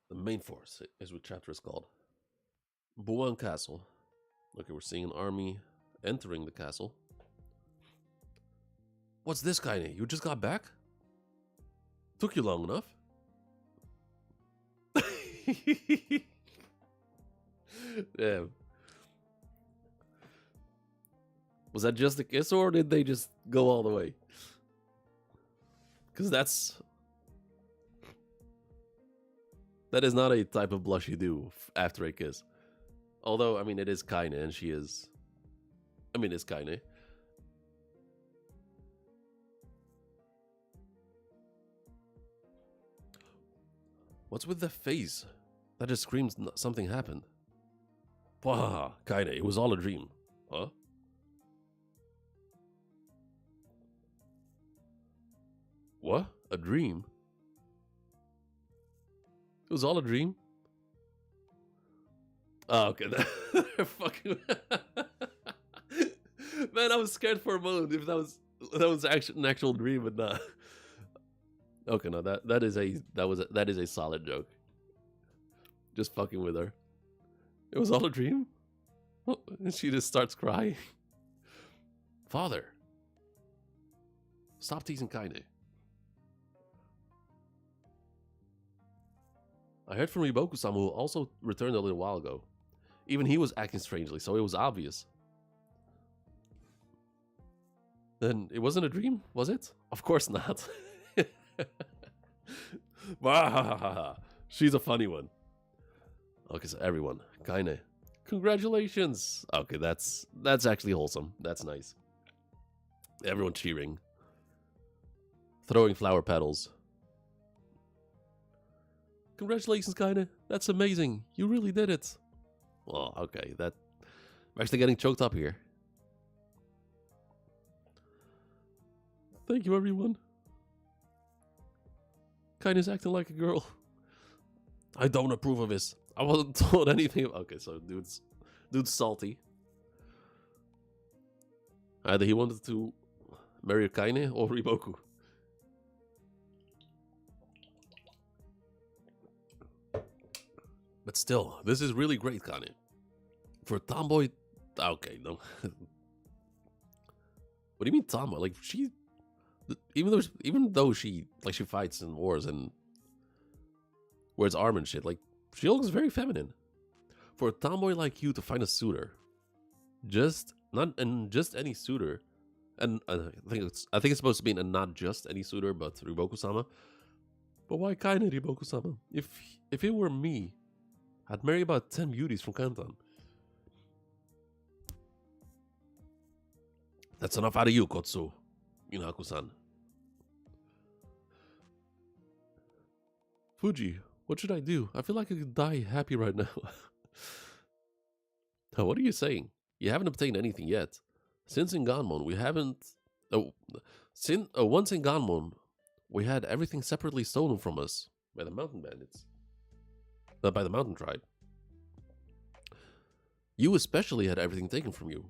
The main force is what chapter is called. Buan Castle. Okay, we're seeing an army entering the castle. What's this, Kaine? You just got back? Took you long enough? Damn. Was that just a kiss, or did they just go all the way? Because that is not a type of blush you do after a kiss. Although, I mean, it is Kaine, and she is... I mean, it's Kaine. What's with the face? That just screams something happened. Wah, Kaine, it was all a dream. Huh? What? A dream? It was all a dream? Oh, okay. Fucking... Man, I was scared for a moment if that was an actual dream, but not. Okay, no, that is a solid joke. Just fucking with her. It was all a dream? And she just starts crying. Father, stop teasing Kaine. I heard from Riboku-sama, who also returned a little while ago. Even he was acting strangely, so it was obvious. Then it wasn't a dream, was it? Of course not. She's a funny one. Okay, so everyone, Kaine, congratulations. Okay, that's actually wholesome. That's nice. Everyone cheering, throwing flower petals. Congratulations, Kaine. That's amazing. You really did it. Well, okay, I'm actually getting choked up here. Thank you, everyone. Kaine's acting like a girl. I don't approve of this. I wasn't told anything. Okay, so dude's salty. Either he wanted to marry Kaine or Riboku. But still, this is really great, Kaine. For a tomboy, okay, no. What do you mean tomboy? Like even though she fights in wars and wears armor and shit, like she looks very feminine. For a tomboy like you to find a suitor, just any suitor, and I think it's supposed to be a not just any suitor, but Riboku-sama. But why Kaine, Riboku-sama? If it were me, I'd marry about 10 beauties from Kantan. That's enough out of you, Kotsu. Inaku-san. Fuji, what should I do? I feel like I could die happy right now. What are you saying? You haven't obtained anything yet. Since in Ganmon, we haven't... once in Ganmon, we had everything separately stolen from us by the mountain bandits. By the mountain tribe. You especially had everything taken from you.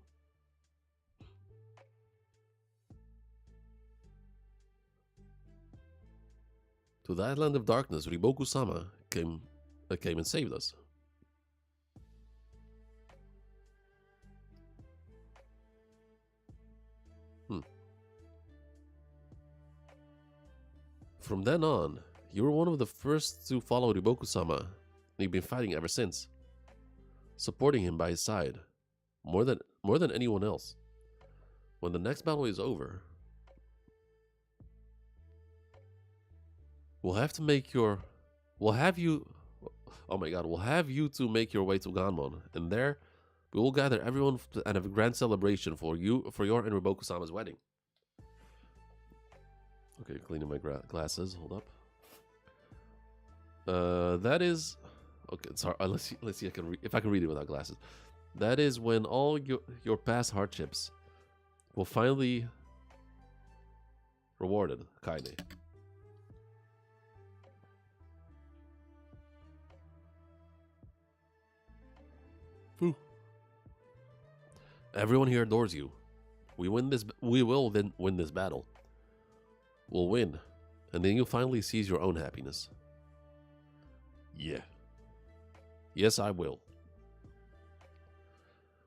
To that land of darkness, Riboku-sama came and saved us. From then on, you were one of the first to follow Riboku-sama, and you've been fighting ever since, supporting him by his side, more than anyone else. When the next battle is over, we'll have you to make your way to Ganmon, and there we will gather everyone and have a grand celebration for your and Riboku-sama's wedding. Okay, cleaning my glasses. Hold up. That is okay. Sorry. Let's see. If I can read it without glasses. That is when all your past hardships will finally rewarded. Kaine. Whew. Everyone here adores you. We will then win this battle. We'll win, and then you'll finally seize your own happiness. Yeah. Yes, I will.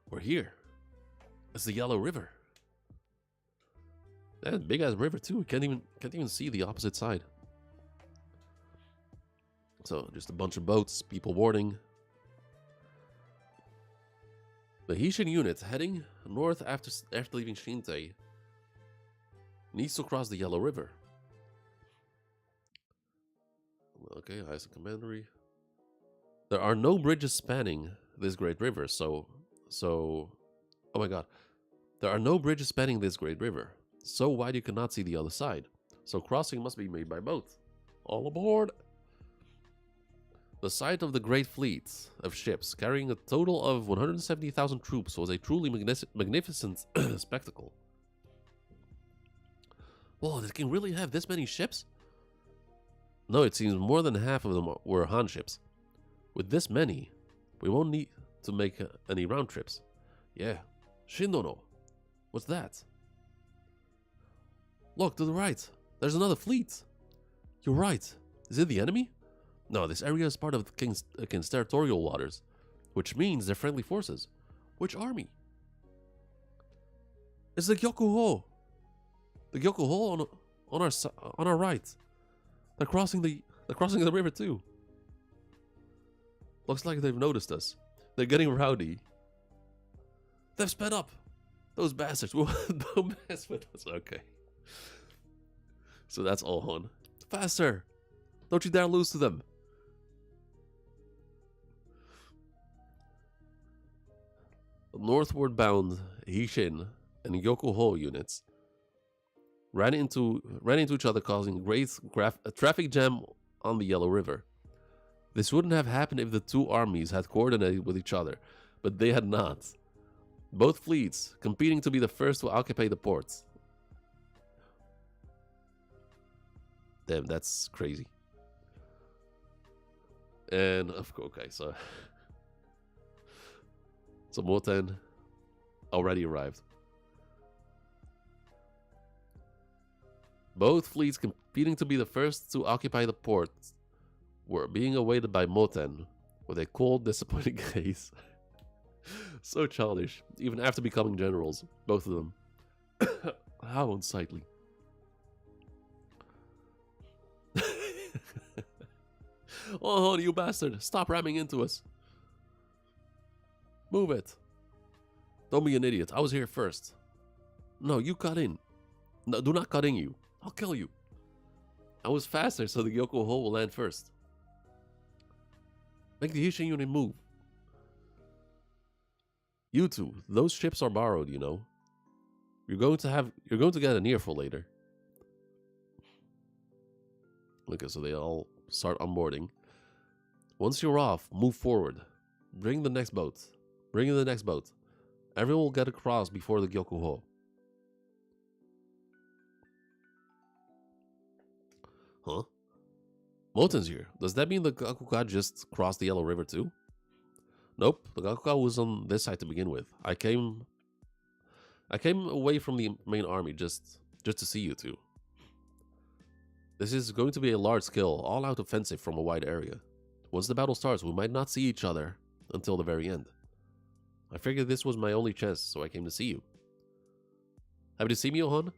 We're here. It's the Yellow River. That's a big ass river too. Can't even see the opposite side. So just a bunch of boats, people boarding. The Hishin unit heading north after leaving Shintei needs to cross the Yellow River. Okay, Ice Commandery. There are no bridges spanning this great river, so oh my god. There are no bridges spanning this great river, so wide you cannot see the other side. So crossing must be made by boat. All aboard! The sight of the great fleet of ships carrying a total of 170,000 troops was a truly magnificent spectacle. Whoa, did King really have this many ships? No, it seems more than half of them were Han ships. With this many, we won't need to make any round trips. Yeah. Shindono. What's that? Look, to the right. There's another fleet. You're right. Is it the enemy? No, this area is part of the King's territorial waters, which means they're friendly forces. Which army? It's the Gyokuho. The Gyokuho on our right. They're crossing the river too. Looks like they've noticed us. They're getting rowdy. They've sped up. Those bastards. Don't mess with us. Okay. So that's Ohon. Faster! Don't you dare lose to them. Northward bound Hishin and Yokoho units ran into each other, causing a traffic jam on the Yellow River. This wouldn't have happened if the two armies had coordinated with each other, but they had not. Both fleets competing to be the first to occupy the ports. Damn, that's crazy. And okay, so Moten already arrived. Both fleets competing to be the first to occupy the port were being awaited by Moten with a cold, disappointed gaze. So childish, even after becoming generals, both of them. How unsightly. Oh, you bastard, stop ramming into us. Move it. Don't be an idiot, I was here first. No, you cut in. No, do not cut in, you. I'll kill you. I was faster, so the Yokoho will land first. Make the Hishin unit move. You two, those ships are borrowed, you know. You're going to get an earful later. Okay, so they all start onboarding. Once you're off, move forward. Bring the next boat. Bring in the next boat. Everyone will get across before the Gyokuho. Huh? Moten's here. Does that mean the Gakuka just crossed the Yellow River too? Nope, the Gakuka was on this side to begin with. I came away from the main army just to see you two. This is going to be a large-scale, all-out offensive from a wide area. Once the battle starts, we might not see each other until the very end. I figured this was my only chance, so I came to see you. Happy to see me, Ohon?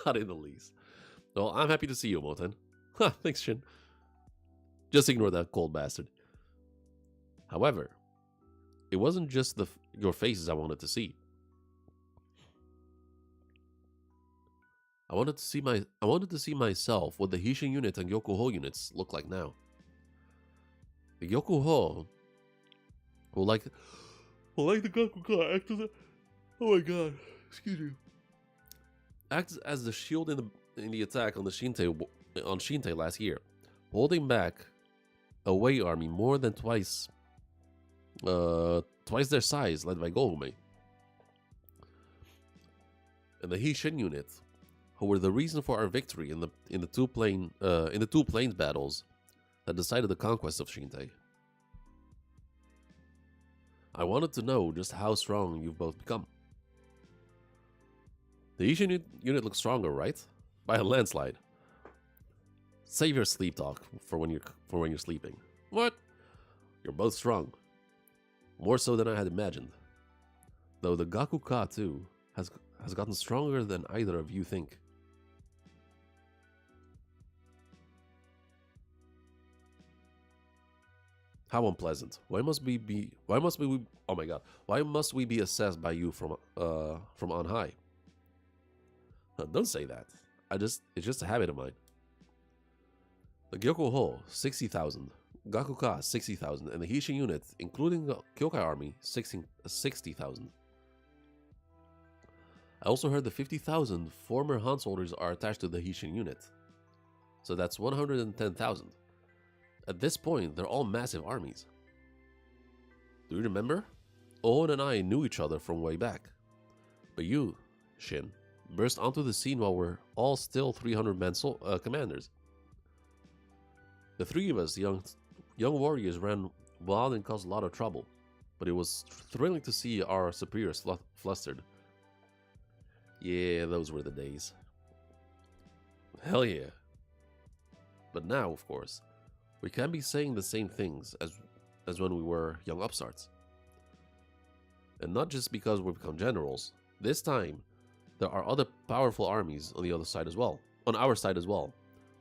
Not in the least. Well, I'm happy to see you, Moten. Ha, thanks, Shin. Just ignore that cold bastard. However, it wasn't just your faces I wanted to see. I wanted to see myself what the Hishin unit and Gyokuho units look like now. The Gyokuho will like the Gakuka act as a, oh my god, excuse me. Acts as the shield in the attack on Shinte last year, holding back a Wei army more than twice their size, led by Gohume. And the Hishin unit, who were the reason for our victory in the two plains battles that decided the conquest of Shinte. I wanted to know just how strong you've both become. The Hishin unit looks stronger, right? By a landslide. Save your sleep talk for when you're sleeping. What? You're both strong. More so than I had imagined. Though the Gakuka too has gotten stronger than either of you think. How unpleasant. Why must we be assessed by you from on high? Don't say that. It's just a habit of mine. The Gyokuho, 60,000. Gakuka, 60,000. And the Hishin unit, including the Kyokai army, 60,000. I also heard the 50,000 former Han soldiers are attached to the Hishin unit. So that's 110,000. At this point, they're all massive armies. Do you remember? Owen and I knew each other from way back. But you, Shin, burst onto the scene while we're all still 300-man commanders. The three of us, young warriors, ran wild and caused a lot of trouble, but it was thrilling to see our superiors flustered. Yeah, those were the days. Hell yeah. But now, of course, we can't be saying the same things as when we were young upstarts. And not just because we've become generals. This time, there are other powerful armies on the other side as well. On our side as well.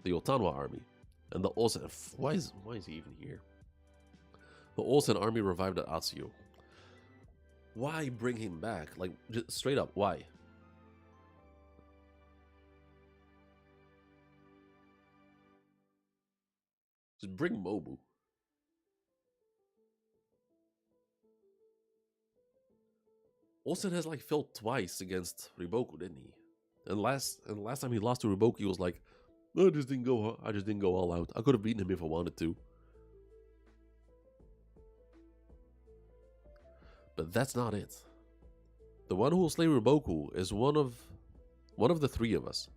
The Otanwa army. And the Olsen... Why is he even here? The Olsen army revived at Atsuyo. Why bring him back? Like, just straight up, why? Just bring Mobu. Olsen has like fought twice against Riboku, didn't he? And last time he lost to Riboku, he was like, I just didn't go all out. I could have beaten him if I wanted to. But that's not it. The one who will slay Riboku is one of the three of us.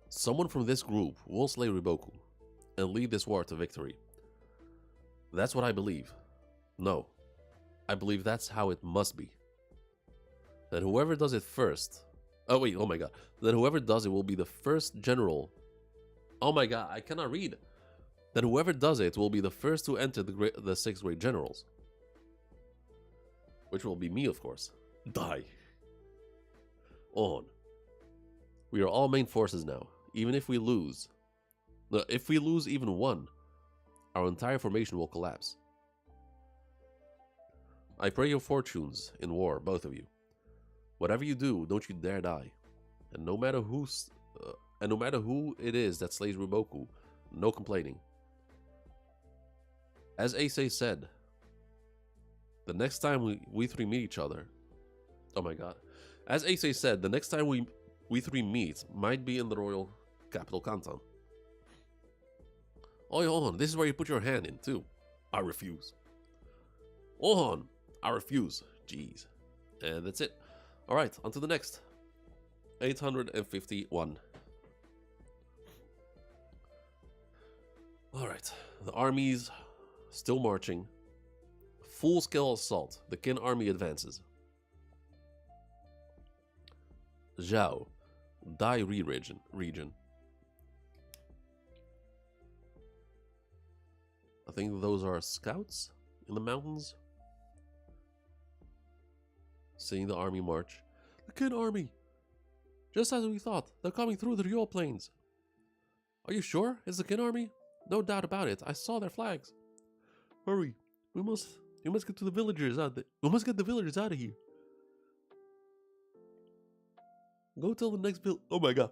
Someone from this group will slay Riboku and lead this war to victory. That's what I believe. No, I believe that's how it must be. Then whoever does it first... Oh wait, oh my god. Then whoever does it will be the first general... Oh my god, I cannot read. Then whoever does it will be the first to enter the 6 great generals. Which will be me, of course. Die. On. We are all main forces now. Even if we lose... If we lose even one, our entire formation will collapse. I pray your fortunes in war, both of you. Whatever you do, don't you dare die. And no matter who it is that slays Riboku, no complaining. As Ace said, The next time we three meet each other. Oh my god. As Ace said, the next time we three meet might be in the royal capital Kantan. Oh, hold on. This is where you put your hand in, too. I refuse. Hold on. I refuse. Jeez. And that's it. Alright, on to the next. 851. Alright. The army's still marching. Full-scale assault. The Qin army advances. Zhao. Dai region. I think those are scouts in the mountains. Seeing the army march. The Qin army! Just as we thought, they're coming through the Ryol plains. Are you sure? It's the Qin army? No doubt about it. I saw their flags. Hurry! We must get to the villagers out there. We must get the villagers out of here. Go tell the next Oh my god.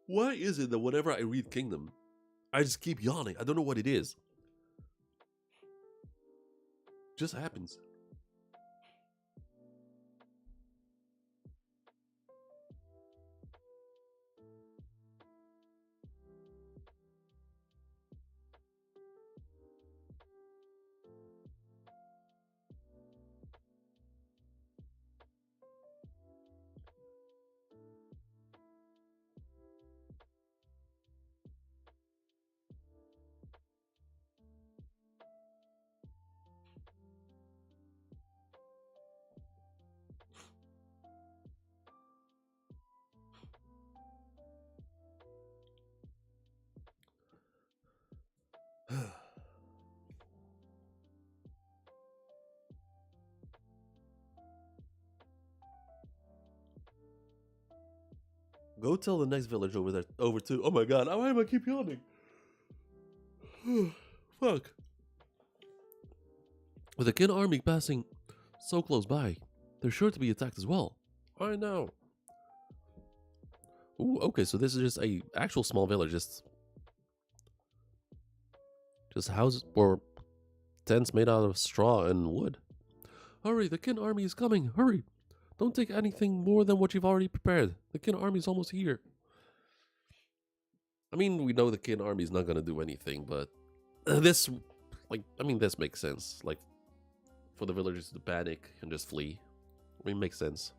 Why is it that whenever I read Kingdom, I just keep yawning? I don't know what it is. Just happens. Go tell the next village over too. Oh my god, why am I keep yawning? Fuck. With the Qin army passing so close by, they're sure to be attacked as well. I know. Ooh, okay, so this is just a actual small village, just houses or tents made out of straw and wood. Hurry, the Qin army is coming. Hurry. Don't take anything more than what you've already prepared. The Qin army is almost here. I mean, we know the Qin army is not going to do anything, but this makes sense. Like, for the villagers to panic and just flee. I mean, makes sense.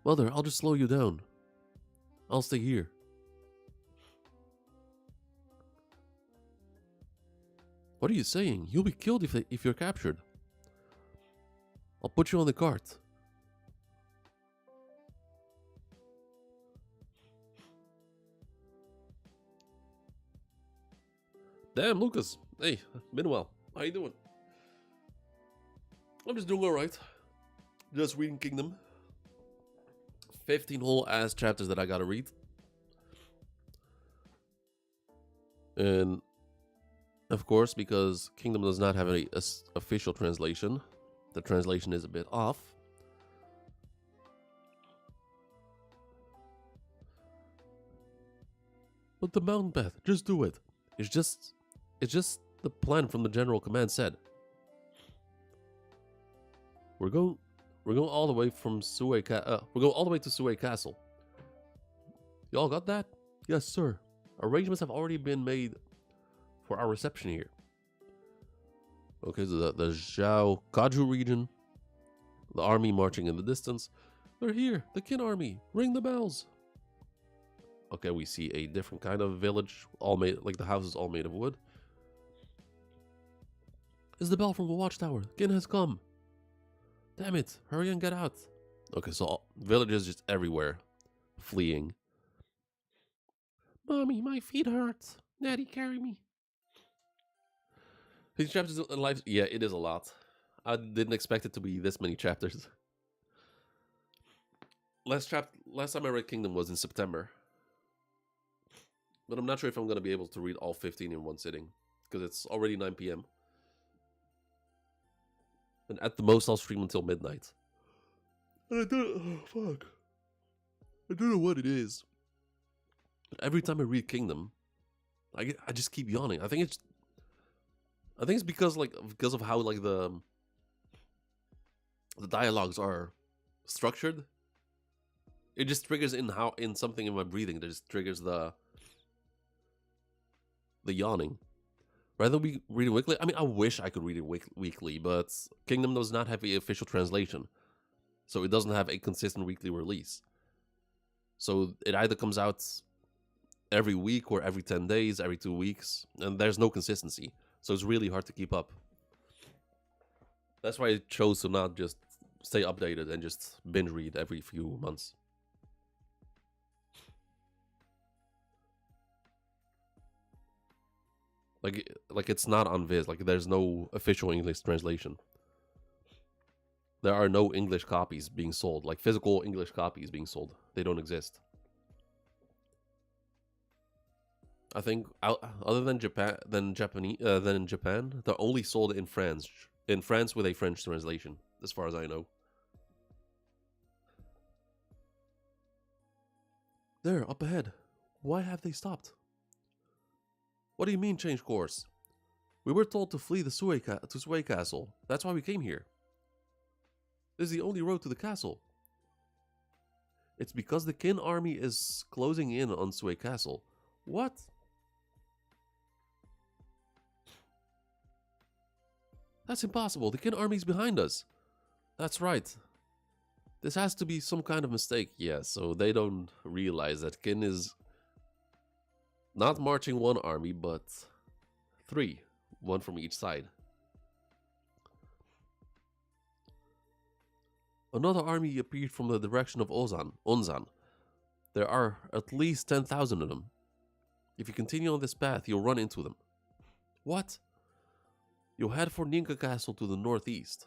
Mother, I'll just slow you down. I'll stay here. What are you saying? You'll be killed if you're captured. I'll put you on the cart. Damn, Lucas. Hey, been a while. How you doing? I'm just doing alright. Just reading Kingdom. 15 whole ass chapters that I gotta read. And of course, because Kingdom does not have a official translation, the translation is a bit off. But the mountain path, just do it. It's just the plan from the general command said. We're going all the way from we're going all the way to Sui Castle. Y'all got that? Yes, sir. Arrangements have already been made for our reception here. Okay, so the Zhao Kaju region, the army marching in the distance. They're here, the Qin army. Ring the bells. Okay, we see a different kind of village, all made like the houses all made of wood. It's the bell from the watchtower. Qin has come. Damn it! Hurry and get out. Okay, so villages just everywhere, fleeing. Mommy, my feet hurt. Daddy, carry me. These chapters in life, yeah, it is a lot. I didn't expect it to be this many chapters. Last time I read Kingdom was in September. But I'm not sure if I'm going to be able to read all 15 in one sitting. Because it's already 9 p.m. And at the most, I'll stream until midnight. And I don't... Oh, fuck. I don't know what it is. But every time I read Kingdom, I just keep yawning. I think it's because of how like the dialogues are structured. It just triggers in something in my breathing that just triggers the yawning. Rather we read it weekly. I mean, I wish I could read it weekly, but Kingdom does not have the official translation, so it doesn't have a consistent weekly release. So it either comes out every week or every 10 days, every 2 weeks, and there's no consistency. So it's really hard to keep up. That's why I chose to not just stay updated and just binge read every few months. Like it's not on Viz. Like there's no official English translation. There are no English copies being sold, like physical English copies being sold. They don't exist. I think other than Japan, they're only sold in France. In France with a French translation, as far as I know. There, up ahead. Why have they stopped? What do you mean change course? We were told to flee to Sway Castle. That's why we came here. This is the only road to the castle. It's because the Qin army is closing in on Sway Castle. What? That's impossible. The Qin army's behind us. That's right. This has to be some kind of mistake. Yeah, so they don't realize that Qin is not marching one army, but three. One from each side. Another army appeared from the direction of Onzan. There are at least 10,000 of them. If you continue on this path, you'll run into them. What? You'll head for Ninka Castle to the northeast.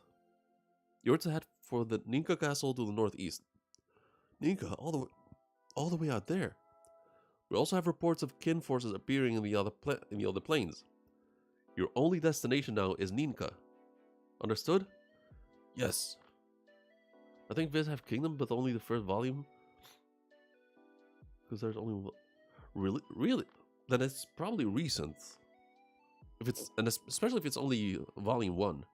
You're to head for the Ninka Castle to the northeast. Ninka, all the way out there. We also have reports of Qin forces appearing in the other plains. Your only destination now is Ninka. Understood? Yes. I think Viz have Kingdom, but only the first volume. Because there's only really. Then it's probably recent. Especially if it's only volume 1.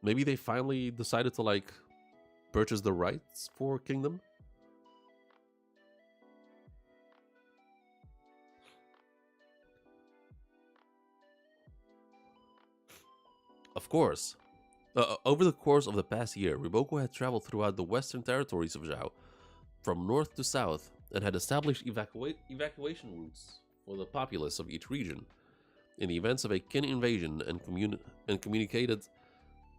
Maybe they finally decided to like purchase the rights for Kingdom. Of course. Over the course of the past year, Riboko had traveled throughout the western territories of Zhao, from north to south, and had established evacuation routes for the populace of each region in the events of a Qin invasion, and communicated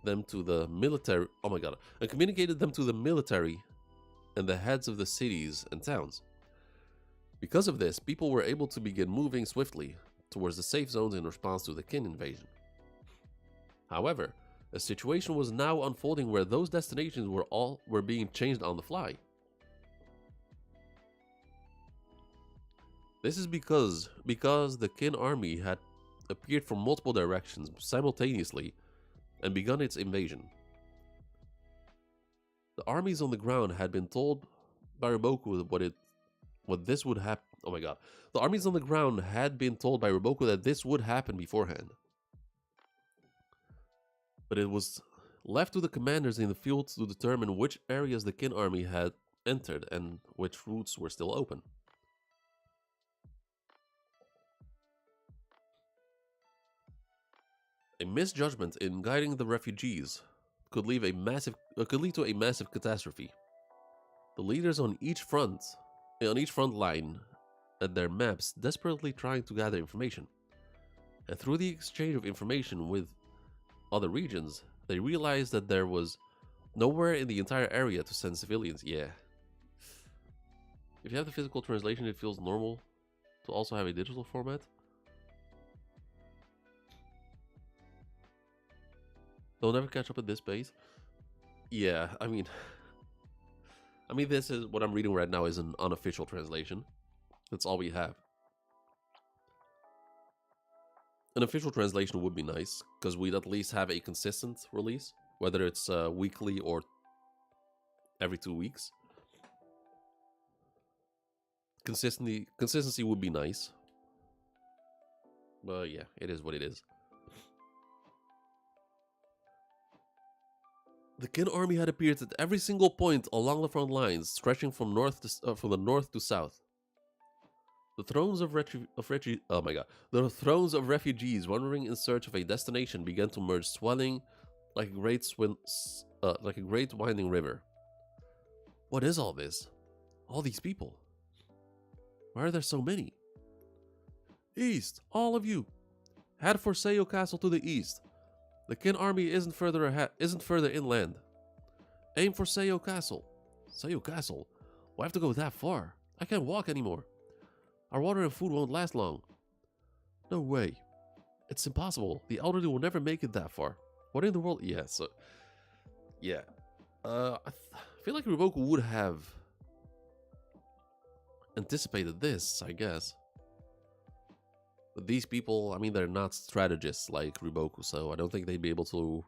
them to the military. Oh my god! And communicated them to the military and the heads of the cities and towns. Because of this, people were able to begin moving swiftly towards the safe zones in response to the Qin invasion. However, a situation was now unfolding where those destinations were being changed on the fly. This is because the Qin army had appeared from multiple directions simultaneously and begun its invasion. The armies on the ground had been told by Riboku what this would happen. Oh my god. The armies on the ground had been told by Riboku that this would happen beforehand. But it was left to the commanders in the field to determine which areas the Qin army had entered and which routes were still open. A misjudgment in guiding the refugees could lead to a massive catastrophe. The leaders on each front line had their maps desperately trying to gather information. And through the exchange of information with other regions, they realized that there was nowhere in the entire area to send civilians. Yeah. If you have the physical translation, it feels normal to also have a digital format. They'll never catch up at this pace. Yeah, I mean, this is what I'm reading right now is an unofficial translation. That's all we have. An official translation would be nice, because we'd at least have a consistent release, whether it's weekly or every 2 weeks. Consistency would be nice. But yeah, it is what it is. The Qin army had appeared at every single point along the front lines, stretching from from the north to south. The thrones of oh my god, the thrones of refugees wandering in search of a destination began to merge, swelling like like a great winding river. What is all this? All these people? Why are there so many? East, all of you! Head for Seiyo Castle to the east. The Qin army isn't further inland. Aim for Seiyo Castle. Seiyo Castle? Why have to go that far? I can't walk anymore. Our water and food won't last long. No way. It's impossible. The elderly will never make it that far. What in the world? Yeah, so... Yeah. I feel like Riboku would have anticipated this, I guess. But these people, I mean, they're not strategists like Riboku, so I don't think they'd be able to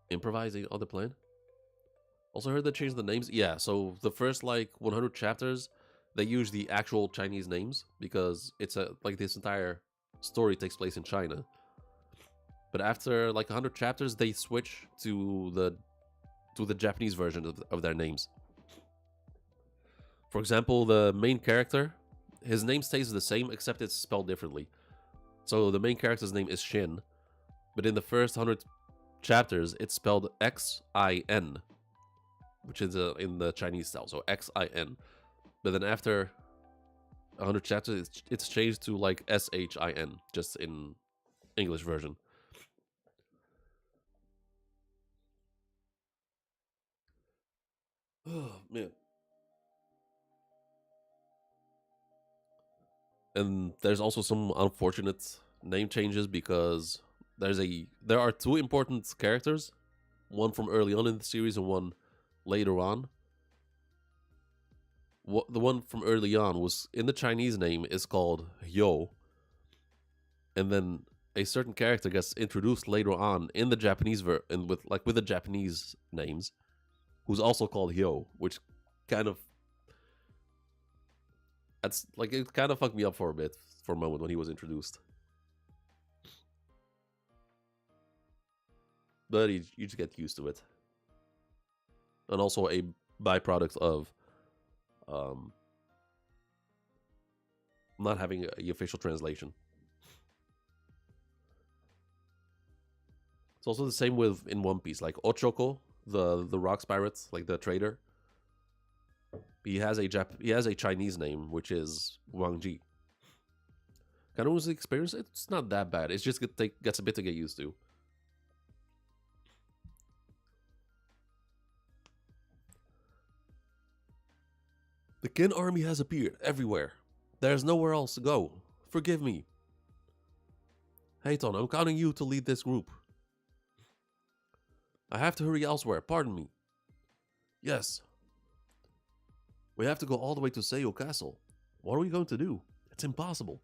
improvise on the plan. Also heard they changed the names. Yeah, so the first, like, 100 chapters, they use the actual Chinese names because it's like this entire story takes place in China. But after like 100 chapters, they switch to the Japanese version of their names. For example, the main character, his name stays the same except it's spelled differently. So the main character's name is Shin, but in the first 100 chapters, it's spelled Xin, which is in the Chinese style, so Xin. But then after 100 chapters, it's changed to like Shin, just in English version. Oh, man. And there's also some unfortunate name changes because there are two important characters, one from early on in the series and one later on. The one from early on was in the Chinese name is called Yo, and then a certain character gets introduced later on in the Japanese with the Japanese names, who's also called Hyo, which kind of it kind of fucked me up for a moment when he was introduced. But you just get used to it. And also a byproduct of not having the official translation. It's also the same with in One Piece, like Ochoko, the rocks pirate, like the trader. He has a Chinese name, which is Wang Ji. Kind of was the experience. It's not that bad. It's just gets a bit to get used to. The Qin army has appeared everywhere. There's nowhere else to go. Forgive me. Heiton, I'm counting you to lead this group. I have to hurry elsewhere. Pardon me. Yes. We have to go all the way to Seiyo Castle. What are we going to do? It's impossible.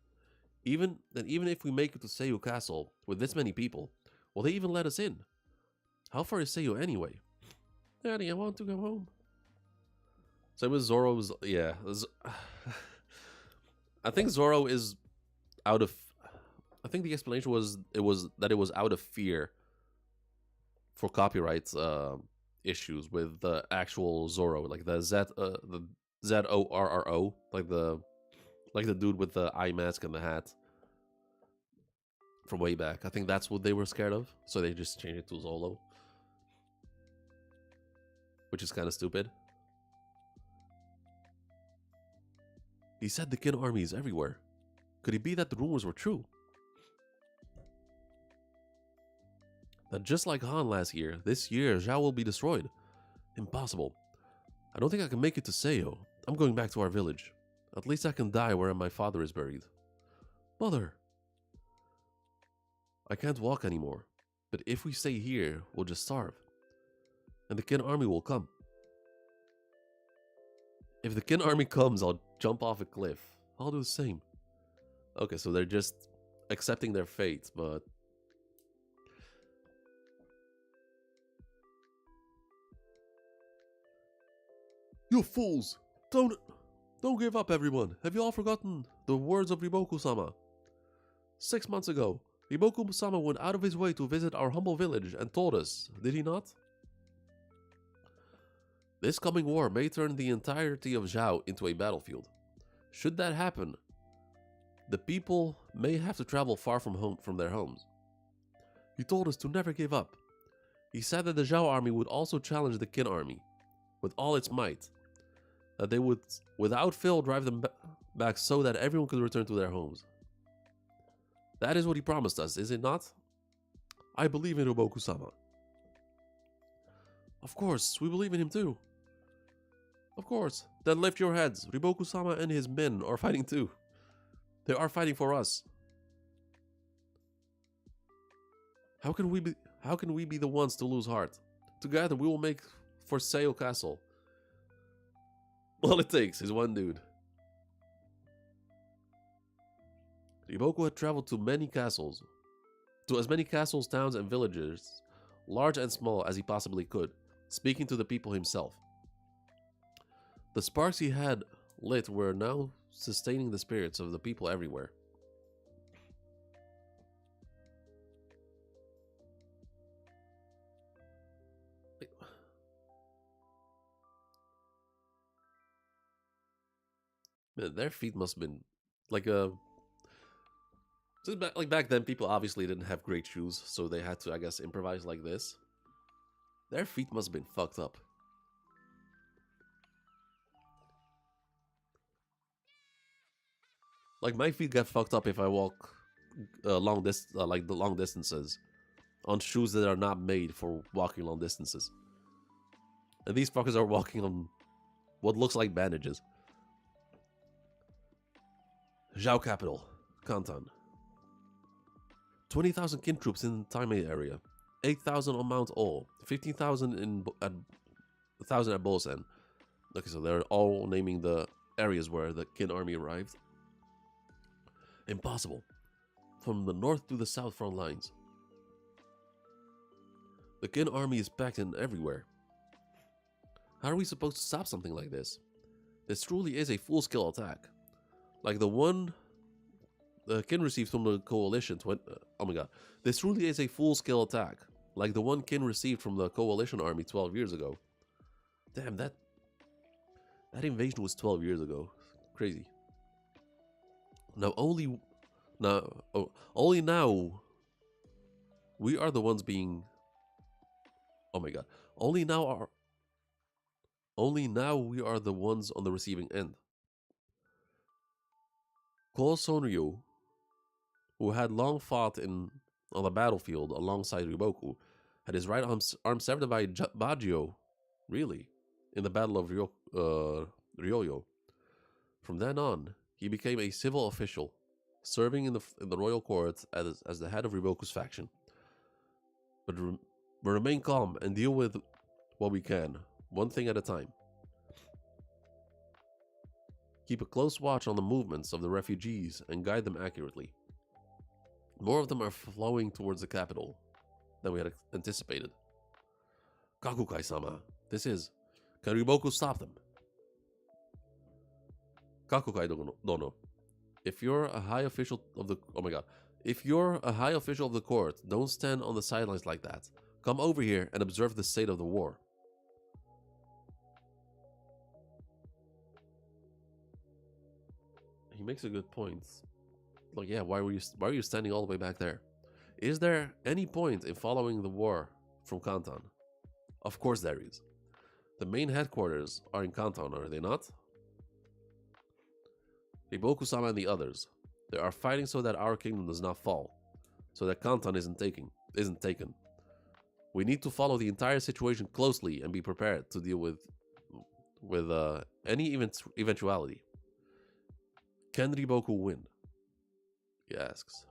Even if we make it to Seiyo Castle with this many people, will they even let us in? How far is Seiyo anyway? Daddy, I want to go home. Same with Zoro's. Yeah. I think Zoro is out of... I think the explanation was it was out of fear for copyright issues with the actual Zoro, like the Zorro, like the dude with the eye mask and the hat from way back. I think that's what they were scared of, so they just changed it to Zolo, which is kind of stupid. He said the Qin army is everywhere. Could it be that the rumors were true? That just like Han last year, this year Zhao will be destroyed. Impossible. I don't think I can make it to Seiyo. I'm going back to our village. At least I can die where my father is buried. Mother! I can't walk anymore, but if we stay here, we'll just starve. And the Qin army will come. If the Qin army comes, I'll jump off a cliff. I'll do the same. Okay, so they're just accepting their fate, but... You fools! Don't don't give up, everyone. Have you all forgotten the words of Riboku-sama? 6 months ago, Riboku-sama went out of his way to visit our humble village and told us, did he not? This coming war may turn the entirety of Zhao into a battlefield. Should that happen, the people may have to travel far from their homes. He told us to never give up. He said that the Zhao army would also challenge the Qin army with all its might, that they would without fail drive them back so that everyone could return to their homes. That is what he promised us, is it not? I believe in Riboku-sama. Of course, we believe in him too. Of course. Then lift your heads. Riboku-sama and his men are fighting too. They are fighting for us. How can we be the ones to lose heart? Together we will make for Seio Castle. All it takes is one dude. Riboku had traveled to as many castles, towns, and villages, large and small, as he possibly could, speaking to the people himself. The sparks he had lit were now sustaining the spirits of the people everywhere. Man, their feet must have been like back then, people obviously didn't have great shoes, so they had to, I guess, improvise like this. Their feet must have been fucked up. Like, my feet get fucked up if I walk the long distances on shoes that are not made for walking long distances. And these fuckers are walking on what looks like bandages. Zhao capital, Kantan. 20,000 Qin troops in the Taimei area, 8,000 on Mount Ol, 15,000 at 1,000 at Bosen. Okay, so they're all naming the areas where the Qin army arrived. Impossible. From the north to the south front lines. The Qin army is packed in everywhere. How are we supposed to stop something like this? This truly is a full-scale attack. Like the one the Qin received from the coalition. Oh my god. This truly is a full-scale attack. Like the one Qin received from the coalition army 12 years ago. Damn, that invasion was 12 years ago. Crazy. Only now we are the ones being. Oh my god. Only now we are the ones on the receiving end. Ko Sonryu, who had long fought on the battlefield alongside Riboku, had his right arm severed by Bajio, really, in the Battle of Ryoyo. From then on, he became a civil official, serving in the royal court as the head of Riboku's faction. But remain calm and deal with what we can, one thing at a time. Keep a close watch on the movements of the refugees and guide them accurately. More of them are flowing towards the capital than we had anticipated. Kakukai-sama, this is. Can Riboku stop them? Kakukai Dono, if you're a high official of the... Oh my god. If you're a high official of the court, don't stand on the sidelines like that. Come over here and observe the state of the war. He makes a good point. Like, yeah, why are you standing all the way back there? Is there any point in following the war from Kantan? Of course there is. The main headquarters are in Kantan, are they not? Riboku-sama and the others. They are fighting so that our kingdom does not fall, so that Kantan isn't taken. We need to follow the entire situation closely and be prepared to deal with any eventuality. Can Riboku win? He asks.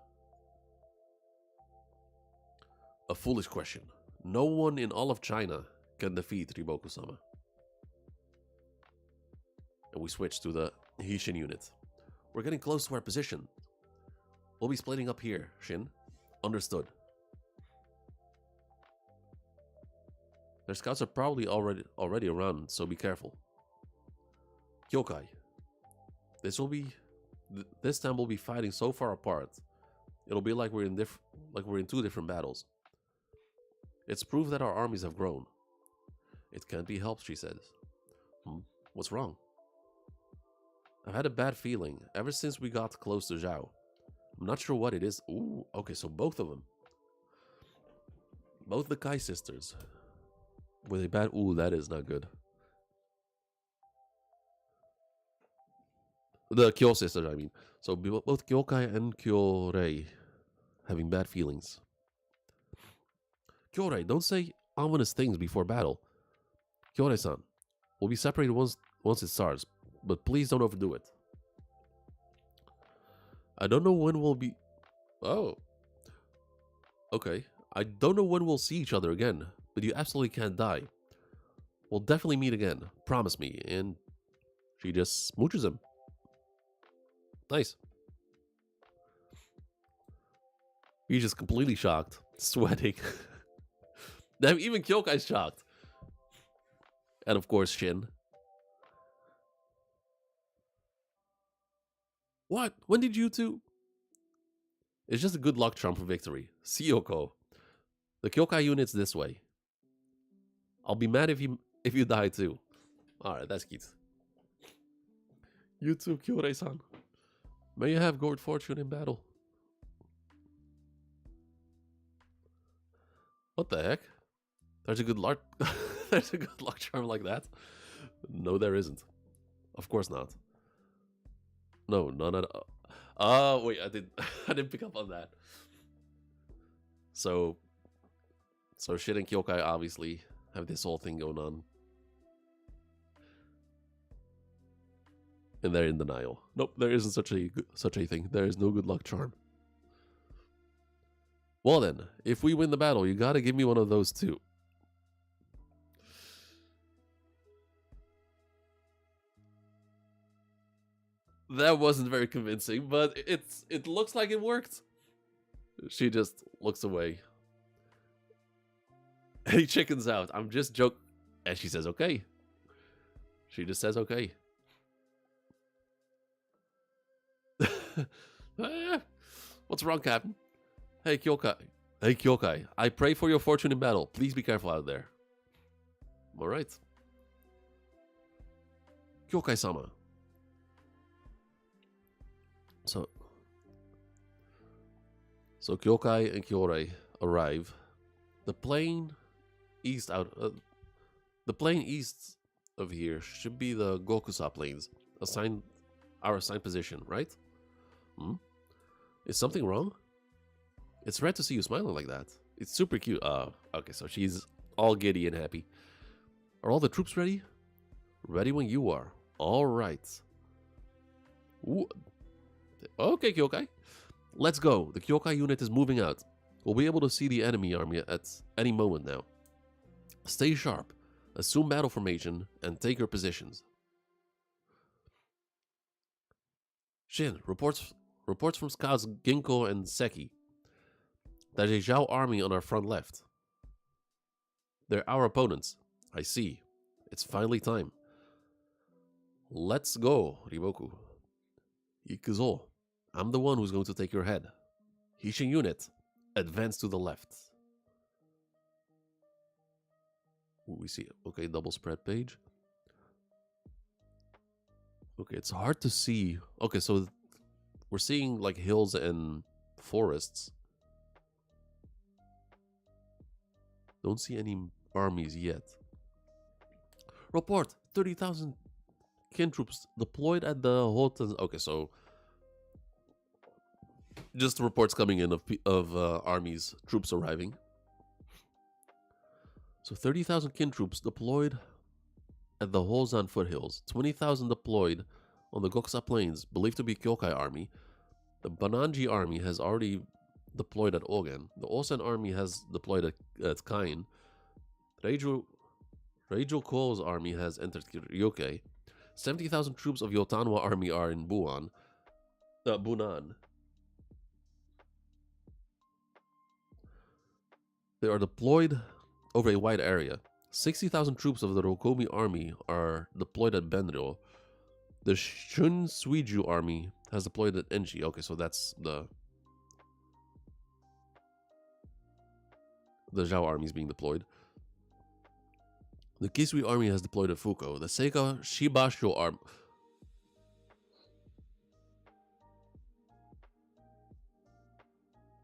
A foolish question. No one in all of China can defeat Riboku-sama. And we switch to the Hishin unit. We're getting close to our position. We'll be splitting up here, Shin. Understood. Their scouts are probably already around, so be careful. Kyokai. This time we'll be fighting so far apart. It'll be like we're in two different battles. It's proof that our armies have grown. It can't be helped, she says. What's wrong? I've had a bad feeling ever since we got close to Zhao. I'm not sure what it is. Ooh, okay, so both of them. Both the Kai sisters. Were they bad? Ooh, that is not good. The Kyo sisters, I mean. So both Kyokai and Kyorei having bad feelings. Kyorei, don't say ominous things before battle. Kyorei-san, we'll be separated once it starts, but please don't overdo it. I don't know when we'll be... Oh. Okay. I don't know when we'll see each other again, but you absolutely can't die. We'll definitely meet again. Promise me. And she just smooches him. Nice. He's just completely shocked. Sweating. Even Kyokai's shocked. And of course, Shin. What? When did you two? It's just a good luck charm for victory. Siyoko. The Kyokai unit's this way. I'll be mad if you die too. Alright, that's cute. You too, Kyorei-san. May you have good fortune in battle. What the heck? There's a good luck there's a good luck charm like that? No, there isn't. Of course not. No, none at all. Oh, wait, I didn't pick up on that. So Shin and Kyokai obviously have this whole thing going on. And they're in denial. Nope, there isn't such a thing. There is no good luck charm. Well then, if we win the battle, you gotta give me one of those too. That wasn't very convincing, but it looks like it worked. She just looks away. And he chickens out. I'm just joking. And she says, okay. She just says, okay. What's wrong, Captain? Hey, Kyokai. Hey, Kyokai. I pray for your fortune in battle. Please be careful out there. Alright. Kyokai-sama. So Kyokai and Kyorei arrive. The plain east of here should be the Gokusa plains. Our assigned position, right? Is something wrong? It's rare to see you smiling like that. It's super cute. Okay, so she's all giddy and happy. Are all the troops ready? Ready when you are. All right. Ooh. Okay, Kyokai. Let's go. The Kyokai unit is moving out. We'll be able to see the enemy army at any moment now. Stay sharp. Assume battle formation and take your positions. Shin, reports from scouts Ginko and Seki. There's a Zhao army on our front left. They're our opponents. I see. It's finally time. Let's go, Riboku. Ikuzo. I'm the one who's going to take your head. Hishin unit, advance to the left. Ooh, we see, okay, double spread page. Okay, it's hard to see. Okay, so we're seeing like hills and forests. Don't see any armies yet. Report, 30,000 kin troops deployed at the Hotens. Okay, so just reports coming in of armies, troops arriving. So 30,000 kin troops deployed at the Hozan foothills. 20,000 deployed on the Gokusa plains, believed to be Kyokai army. The Bananji army has already deployed at Ogen. The Osen army has deployed at Kain. Reijo Ko's army has entered Ryoke. 70,000 troops of Yotanwa army are in Bunan. They are deployed over a wide area. 60,000 troops of the Rokomi army are deployed at Benryo. The Shun Suiju army has deployed at Enji. Okay, so that's the Zhao army is being deployed. The Kisui army has deployed at Fuko. The Seika Shibasho army.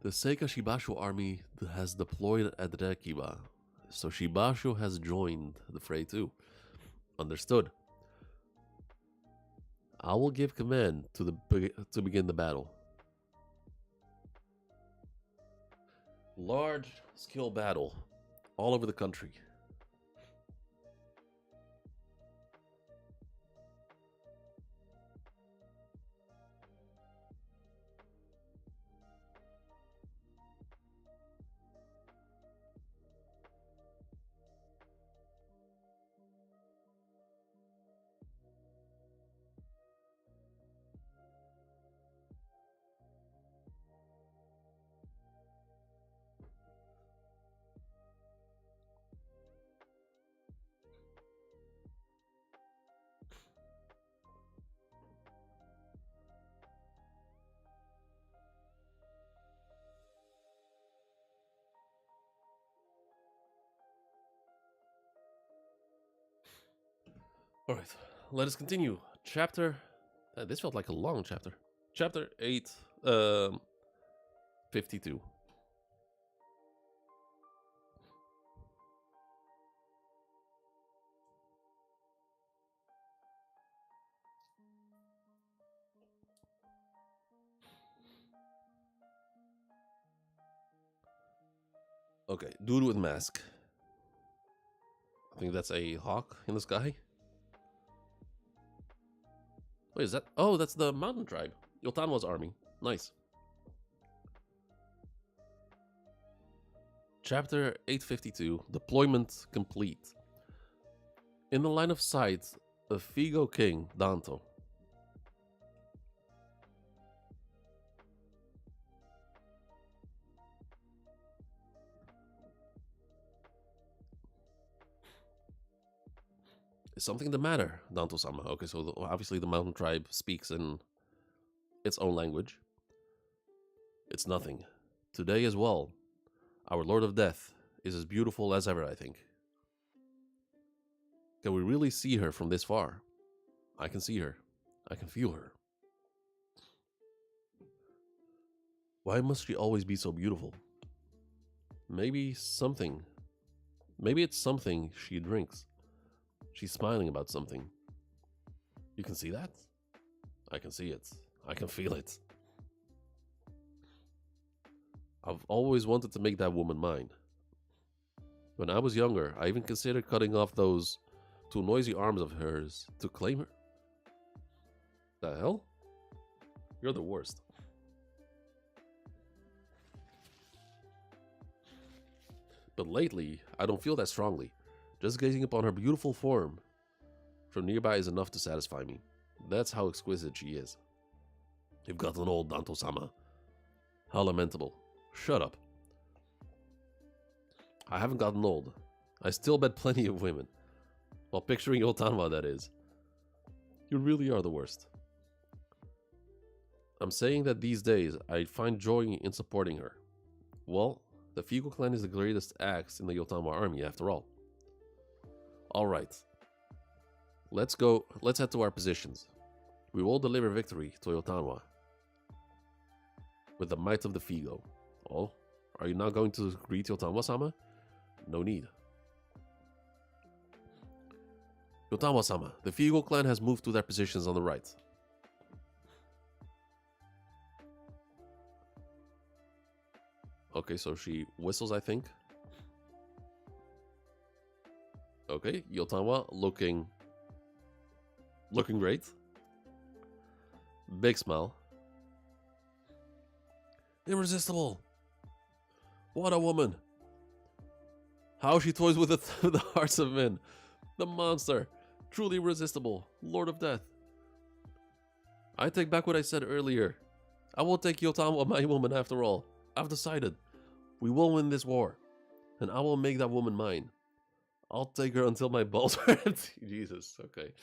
The Seika Shibasho army has deployed at Rekiba. So Shibasho has joined the fray too. Understood. I will give command to begin the battle. Large scale battle all over the country. All right, let us continue. Chapter. This felt like a long chapter. Chapter 8, 52. Okay, dude with mask. I think that's a hawk in the sky. Wait, is that? Oh, that's the mountain tribe. Yotanwa's army. Nice. Chapter 852. Deployment complete. In the line of sight of Figo King, Danto. Is something the matter, Danto-sama? Okay, so obviously the mountain tribe speaks in its own language. It's nothing. Today as well, our Lord of Death is as beautiful as ever, I think. Can we really see her from this far? I can see her. I can feel her. Why must she always be so beautiful? Maybe it's something she drinks. She's smiling about something. You can see that? I can see it. I can feel it. I've always wanted to make that woman mine. When I was younger, I even considered cutting off those two noisy arms of hers to claim her. The hell? You're the worst. But lately, I don't feel that strongly. Just gazing upon her beautiful form from nearby is enough to satisfy me. That's how exquisite she is. You've gotten old, Danto-sama. How lamentable. Shut up. I haven't gotten old. I still bet plenty of women. While picturing Yotanwa, that is. You really are the worst. I'm saying that these days I find joy in supporting her. Well, the Figo clan is the greatest axe in the Yotanwa army, after all. Alright. Let's head to our positions. We will deliver victory to Yotanwa. With the might of the Figo. Oh, are you not going to greet Yotanwa-sama? No need. Yotanwa-sama, the Figo clan has moved to their positions on the right. Okay, so she whistles, I think. Okay, Yotanwa looking great. Big smile. Irresistible. What a woman. How she toys with the hearts of men. The monster. Truly irresistible. Lord of Death. I take back what I said earlier. I will take Yotanwa, my woman, after all. I've decided. We will win this war. And I will make that woman mine. I'll take her until my balls are empty. Jesus, okay.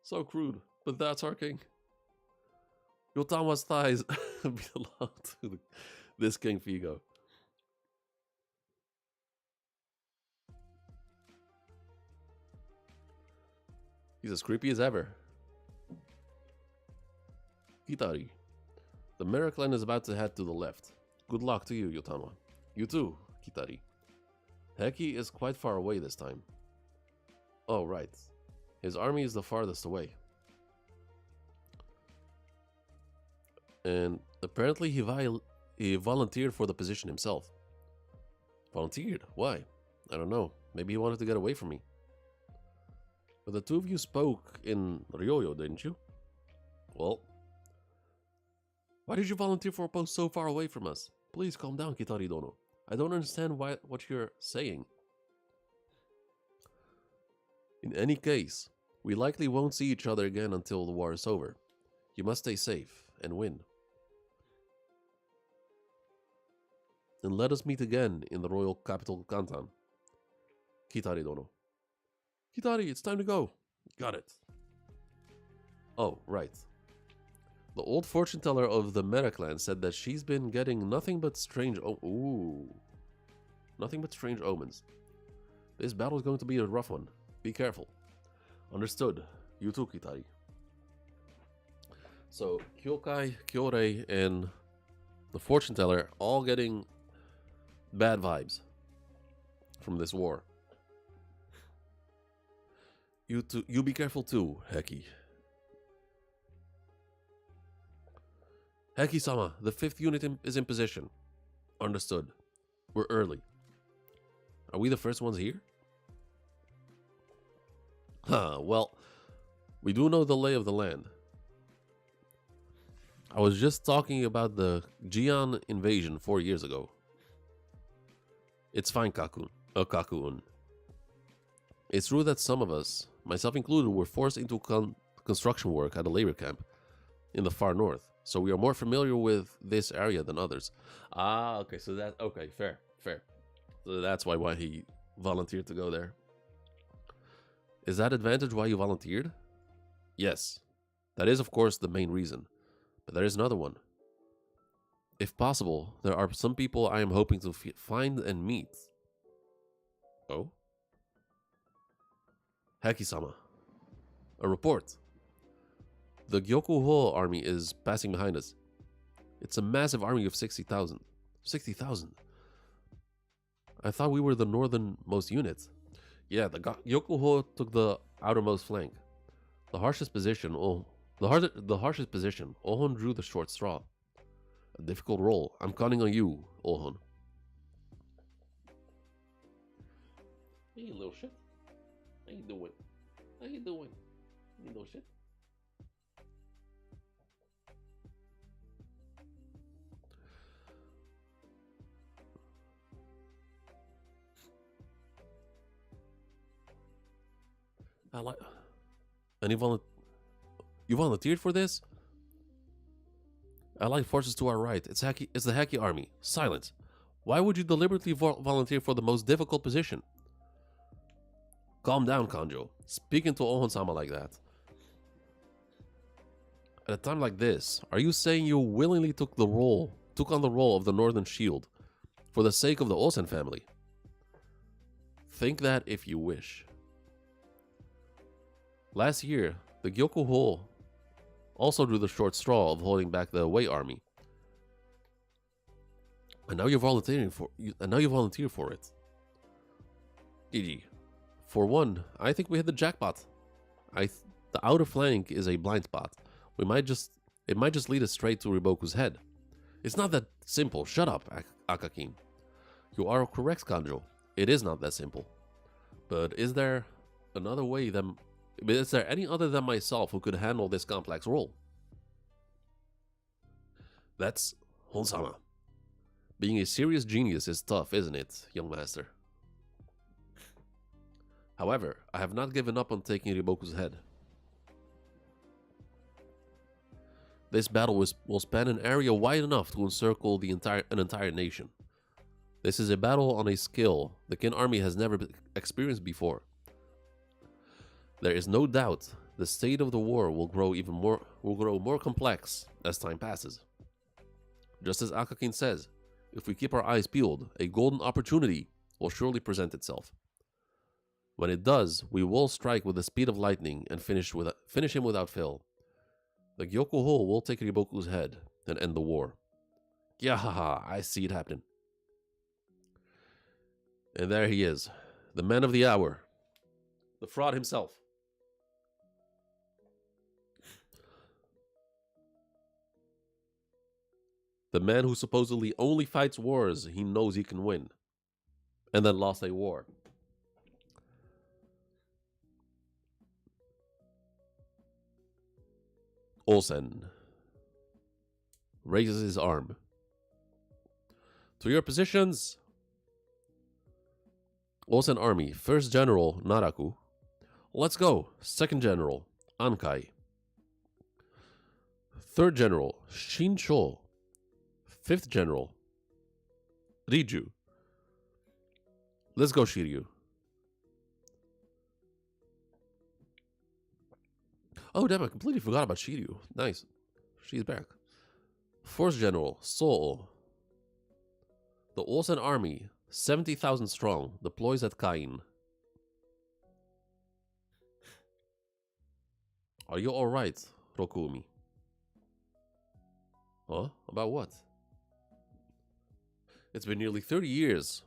So crude, but that's our king. Yotama's thighs belong to this King Figo. He's as creepy as ever. Kitari. The Miraclan is about to head to the left. Good luck to you, Yotama. You too, Kitari. Heki is quite far away this time. Oh, right. His army is the farthest away. And apparently he volunteered for the position himself. Volunteered? Why? I don't know. Maybe he wanted to get away from me. But the two of you spoke in Ryoyo, didn't you? Well, why did you volunteer for a post so far away from us? Please calm down, Kitari-dono. I don't understand what you're saying. In any case, we likely won't see each other again until the war is over. You must stay safe and win. And let us meet again in the royal capital Kantan. Kitari-dono. Kitari, it's time to go. Got it. Oh, right. The old fortune teller of the Miraclan said that she's been getting nothing but strange nothing but strange omens. This battle is going to be a rough one. Be careful. Understood. You too, Kitari. So, Kyokai, Kyorei, and the fortune teller all getting bad vibes from this war. You be careful too, Heki. Heki-sama, the 5th unit is in position. Understood. We're early. Are we the first ones here? Well, we do know the lay of the land. I was just talking about the Jian invasion 4 years ago. It's fine, Kakun. It's true that some of us, myself included, were forced into construction work at a labor camp in the far north, so we are more familiar with this area than others. Ah, okay, so that... Okay, fair. So that's why he volunteered to go there. Is that advantage why you volunteered? Yes. That is, of course, the main reason. But there is another one. If possible, there are some people I am hoping to find and meet. Oh? Heki-sama. A report. The Gyokuho army is passing behind us. It's a massive army of 60,000. 60,000? I thought we were the northernmost unit. Yeah, the Gyokuho took the outermost flank. The harshest position, Ohon drew the short straw. A difficult role. I'm counting on you, Ohon. Hey, little shit. How you doing? You little shit. I like... And you volunteered for this? Allied forces to our right. It's the Heki army. Silence. Why would you deliberately volunteer for the most difficult position? Calm down, Kanjo. Speaking to Ohon-sama like that. At a time like this, are you saying you willingly took on the role of the Northern Shield for the sake of the Osen family? Think that if you wish. Last year, the Gyokuho also drew the short straw of holding back the Wei army. And now you're volunteering for it. GG. For one, I think we hit the jackpot. The outer flank is a blind spot. It might just lead us straight to Riboku's head. It's not that simple. Shut up, Akakin. You are correct, Kanjo. It is not that simple. But is there another way than... Is there any other than myself who could handle this complex role? That's Honsama. Being a serious genius is tough, isn't it, young master? However, I have not given up on taking Riboku's head. This battle will span an area wide enough to encircle an entire nation. This is a battle on a scale the Kin army has never experienced before. There is no doubt The state of the war will grow more complex as time passes. Just as Akakin says, if we keep our eyes peeled, a golden opportunity will surely present itself. When it does, we will strike with the speed of lightning and finish him without fail. The Gyokuho will take Riboku's head and end the war. Yahaha, I see it happening. And there he is, the man of the hour, the fraud himself. The man who supposedly only fights wars he knows he can win, and then lost a war. Olsen raises his arm. To your positions! Olsen Army, 1st General Naraku. Let's go! 2nd General Ankai. 3rd General Shincho. 5th General Riju. Let's go, Shiryu. Oh, damn, I completely forgot about Shiryu. Nice. She's back. 4th General Soul. The Olsen Army, 70,000 strong, deploys at Kain. Are you alright, Rokumi? Huh? About what? It's been nearly 30 years.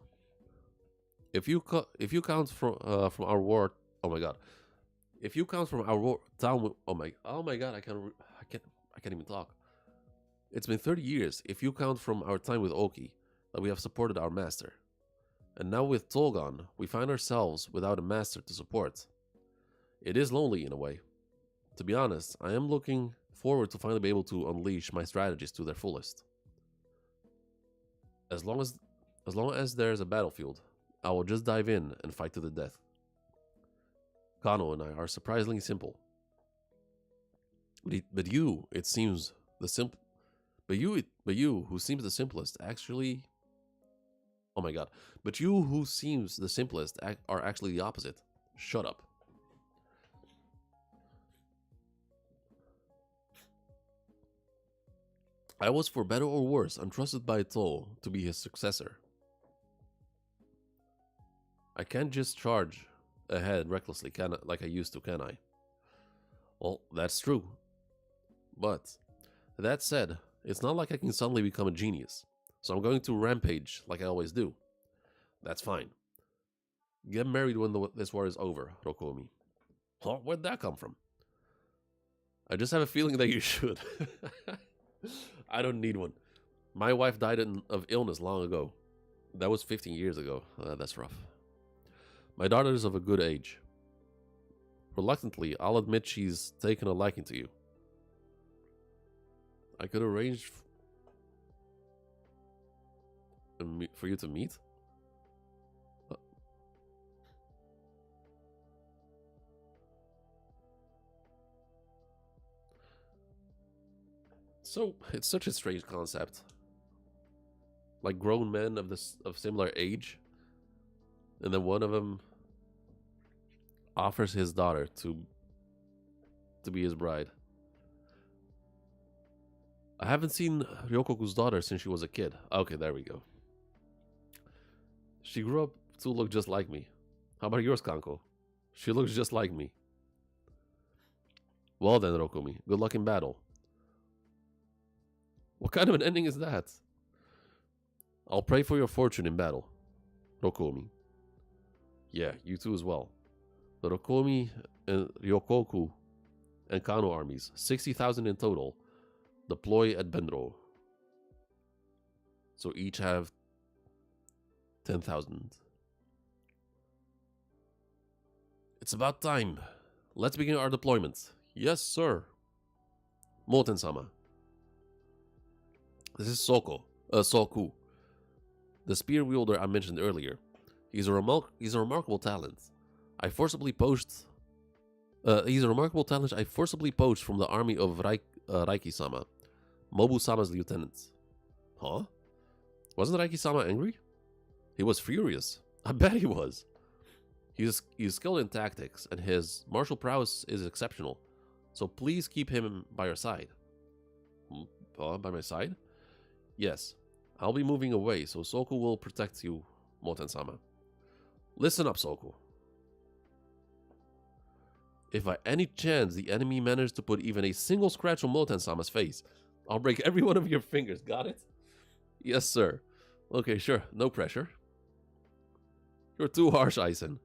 If you count from our war, oh my god. If you count from our war down, oh my god, I can't even talk. It's been 30 years if you count from our time with Oki that we have supported our master. And now with Tolgon, we find ourselves without a master to support. It is lonely in a way. To be honest, I am looking forward to finally be able to unleash my strategies to their fullest. As long as there's a battlefield, I will just dive in and fight to the death. Kano and I are surprisingly simple. But you, it seems the simple. But you, who seems the simplest, actually. Oh my god! But you, who seems the simplest, are actually the opposite. Shut up. I was, for better or worse, entrusted by Toll to be his successor. I can't just charge ahead recklessly, like I used to, can I? Well, that's true. But, that said, it's not like I can suddenly become a genius, so I'm going to rampage like I always do. That's fine. Get married when this war is over, Rokumi. Huh? Where'd that come from? I just have a feeling that you should. I don't need one. My wife died of illness long ago. That was 15 years ago. That's rough. My daughter is of a good age. Reluctantly, I'll admit she's taken a liking to you. I could arrange for you to meet? So, it's such a strange concept. Like grown men of similar age, and then one of them offers his daughter to be his bride. I haven't seen Ryokoku's daughter since she was a kid. Okay, there we go. She grew up to look just like me. How about yours, Kanko? She looks just like me. Well then, Rokumi, good luck in battle. What kind of an ending is that? I'll pray for your fortune in battle, Rokumi. Yeah, you too as well. The Rokumi and Ryokoku and Kano armies, 60,000 in total, deploy at Benro. So each have 10,000. It's about time. Let's begin our deployment. Yes, sir. Moten-sama. This is Soku, the spear wielder I mentioned earlier. He's a remarkable talent. I forcibly poached from the army of Raiki-sama, Mobu-sama's lieutenant. Huh? Wasn't Raiki-sama angry? He was furious. I bet he was. He's skilled in tactics, and his martial prowess is exceptional. So please keep him by your side. By my side? Yes. I'll be moving away, so Soku will protect you, Moten-sama. Listen up, Soku. If by any chance the enemy managed to put even a single scratch on Moten-sama's face, I'll break every one of your fingers, got it? Yes, sir. Okay, sure, no pressure. You're too harsh, Aizen.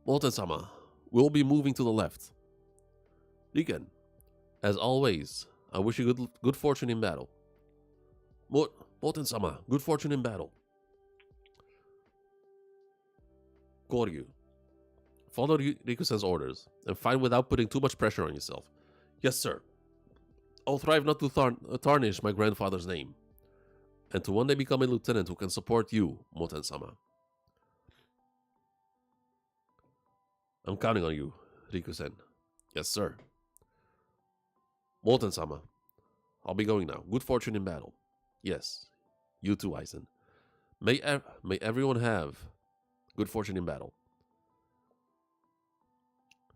Moten-sama, we'll be moving to the left. Riken, as always, I wish you good fortune in battle. Moten-sama, good fortune in battle. Koryu, follow Rikusen's orders, and fight without putting too much pressure on yourself. Yes, sir. I'll thrive not to tarnish my grandfather's name, and to one day become a lieutenant who can support you, Moten-sama. I'm counting on you, Rikusen. Yes, sir. Moten-sama, I'll be going now. Good fortune in battle. Yes, you too, Aizen. May everyone have good fortune in battle.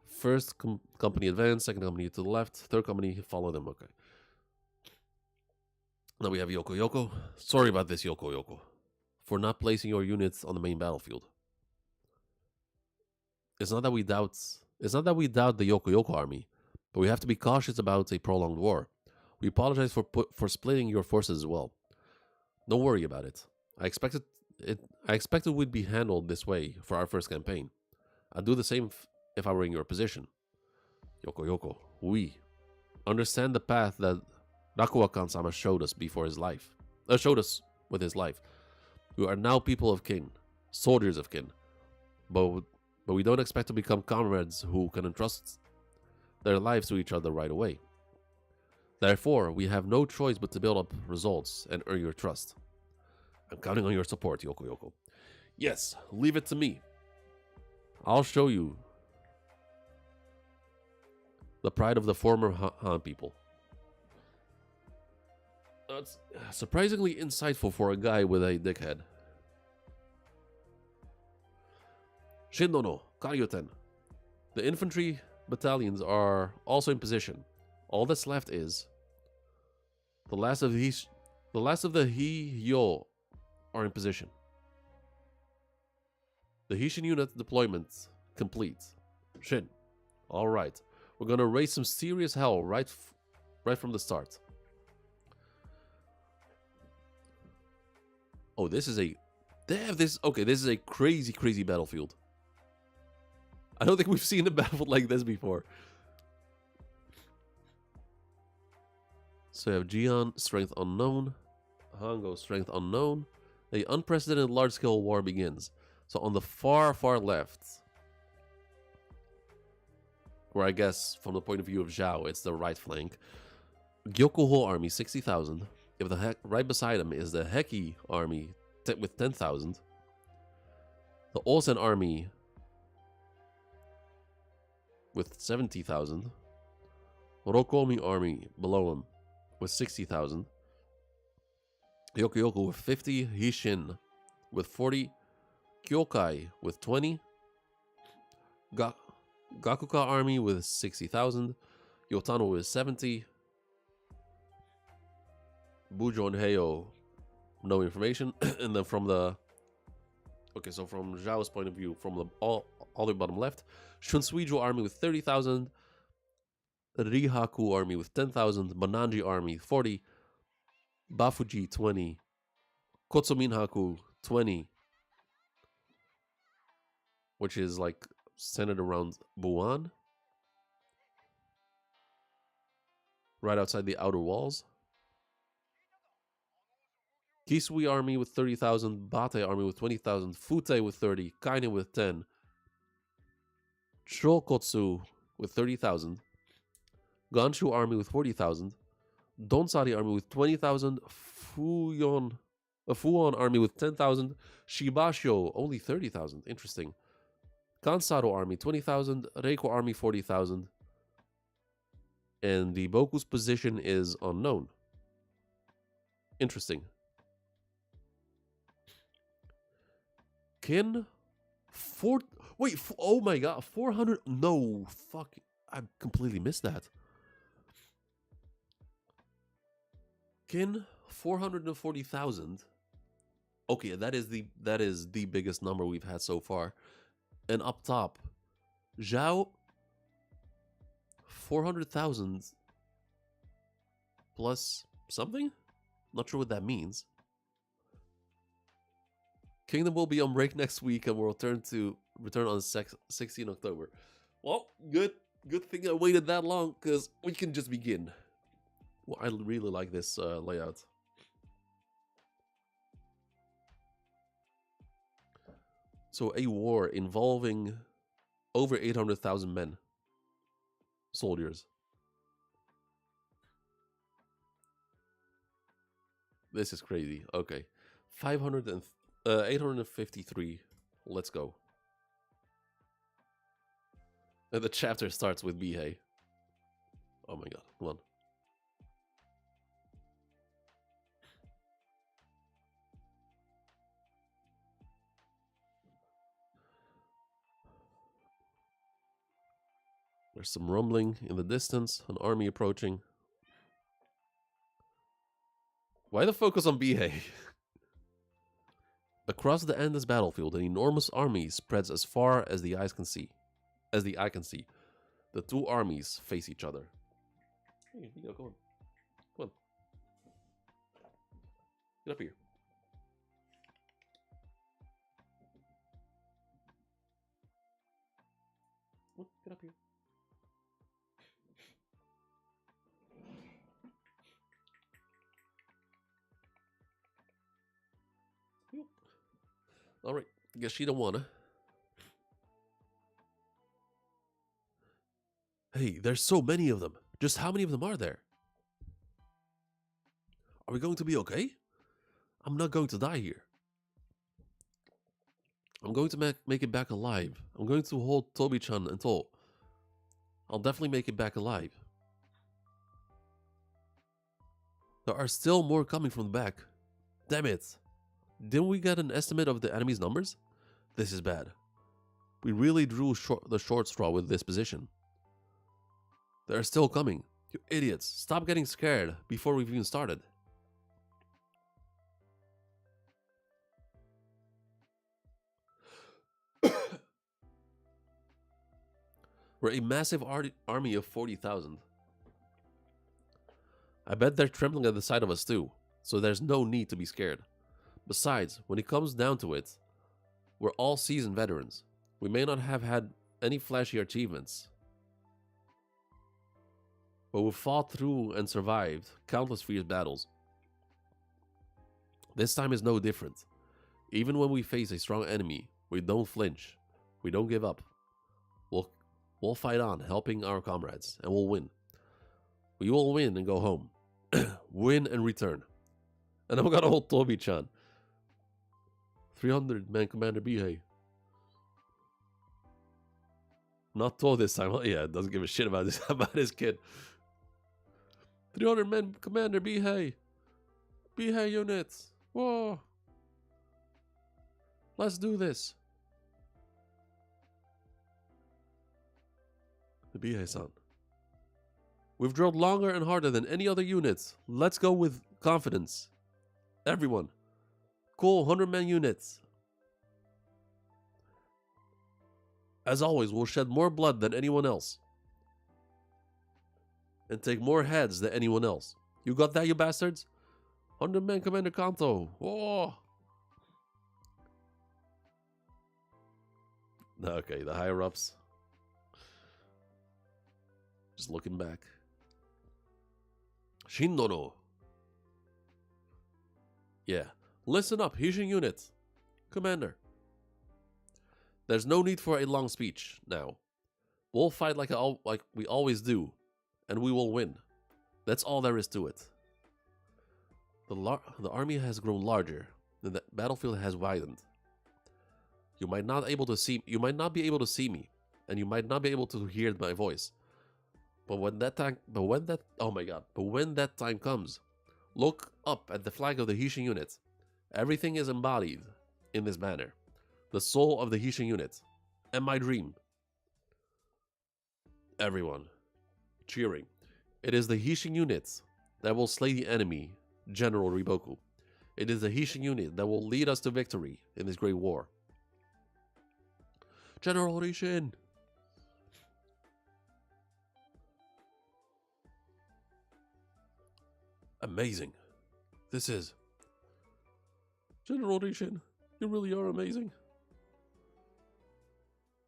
First company advance, second company to the left, third company follow them. Okay. Now we have Yoko Yoko. Sorry about this, Yoko Yoko, for not placing your units on the main battlefield. It's not that we doubt the Yoko Yoko army, but we have to be cautious about a prolonged war. We apologize for splitting your forces as well. Don't worry about it. I expected we'd be handled this way for our first campaign. I'd do the same if I were in your position. Yoko Yoko, we understand the path that Rakuakan-sama showed us with his life. We are now people of kin, soldiers of kin, but we don't expect to become comrades who can entrust their lives to each other right away. Therefore, we have no choice but to build up results and earn your trust. I'm counting on your support, Yoko Yoko. Yes, leave it to me. I'll show you the pride of the former Han people. That's surprisingly insightful for a guy with a dickhead. Shindono, Karyuten. The infantry battalions are also in position. All that's left is the last of the Hi-Yo are in position. The Hishin unit deployment complete. Shin. Alright. We're gonna raise some serious hell right from the start. Oh, this is a... this is a crazy battlefield. I don't think we've seen a battlefield like this before. So you have Jian, strength unknown. Hango, strength unknown. The unprecedented large-scale war begins. So on the far left, where I guess from the point of view of Zhao, it's the right flank. Gyokuho army, 60,000. If the right beside him is the Heki army with 10,000. The Osen army with 70,000. Rokomi army below him with 60,000. Yoko with 50. Hishin with 40. Kyokai with 20. Gakuka army with 60,000. Yotano with 70. Bujo and Heio, no information. And then from the... Okay, so from Zhao's point of view, from the all the bottom left, Shunsuijo army with 30,000. Rihaku army with 10,000. Bananji army 40. Bafuji 20. Kotsuminhaku 20. Which is like centered around Buan. Right outside the outer walls. Kisui army with 30,000, Bate army with 20,000, Fute with 30, Kaine with 10, Chokotsu with 30,000, Ganshu army with 40,000, Donsari army with 20,000, Fuon army with 10,000, Shibashio only 30,000, interesting. Kansaro army 20,000, Reiko army 40,000, and the Boku's position is unknown. Interesting. Kin? Four... Wait, oh my god, 400... No, fuck. I completely missed that. Kin, 440,000. Okay, that is the biggest number we've had so far. And up top, Zhao, 400,000 plus something? Not sure what that means. Kingdom will be on break next week and will return on 16 October. Well, good thing I waited that long, because we can just begin. Well, I really like this layout. So a war involving over 800,000 men. Soldiers. This is crazy. Okay. 853. Let's go. And the chapter starts with Bihei. Oh my god, come on. There's some rumbling in the distance, an army approaching. Why the focus on Bihei? Across the endless battlefield, an enormous army spreads as far as the eye can see. The two armies face each other. Hey, Bihei, come on. Come on. Get up here. Get up here. Alright, guess she don't wanna. Hey, there's so many of them. Just how many of them are there? Are we going to be okay? I'm not going to die here. I'm going to make it back alive. I'm going to hold Tobi-chan and Toll. I'll definitely make it back alive. There are still more coming from the back. Damn it. Didn't we get an estimate of the enemy's numbers? This is bad. We really drew the short straw with this position. They're still coming. You idiots. Stop getting scared before we've even started. We're a massive army of 40,000. I bet they're trembling at the sight of us too, so there's no need to be scared. Besides, when it comes down to it, we're all seasoned veterans. We may not have had any flashy achievements, but we've fought through and survived countless fierce battles. This time is no different. Even when we face a strong enemy, we don't flinch. We don't give up. We'll fight on, helping our comrades, and we'll win. We will win and go home. Win and return. And I'm gonna hold Tobi-chan. 300 man, Commander Bihei. Not told this time. Yeah, doesn't give a shit about this about his kid. 300 men, Commander Bihei. Bihei units. Whoa. Let's do this. The Bihei-san. We've drilled longer and harder than any other units. Let's go with confidence. Everyone. Cool 100-man units. As always, we'll shed more blood than anyone else. And take more heads than anyone else. You got that, you bastards? 100-man Commander Kanto. Whoa. Okay, the higher-ups. Just looking back. Shindono. Yeah. Listen up, Hishin units. Commander. There's no need for a long speech now. We'll fight like we always do, and we will win. That's all there is to it. The army has grown larger, and the battlefield has widened. You might not be able to see me, and you might not be able to hear my voice. But when that time comes, look up at the flag of the Hishin unit. Everything is embodied in this banner. the soul of the Hishin unit, and my dream. Everyone, cheering. It is the Hishin unit that will slay the enemy, General Riboku. It is the Hishin unit that will lead us to victory in this great war. General Rishin! Amazing. This is... General Rishin, you really are amazing.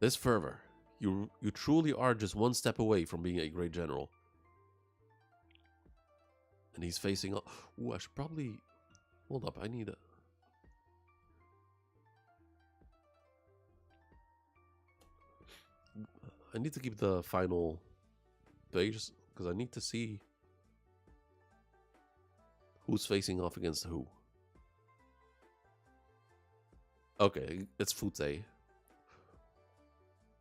This fervor, you truly are just one step away from being a great general. And he's facing up. Ooh, I should probably... Hold up, I need a... I need to keep the final page, because I need to see who's facing off against who. Okay, it's Fute.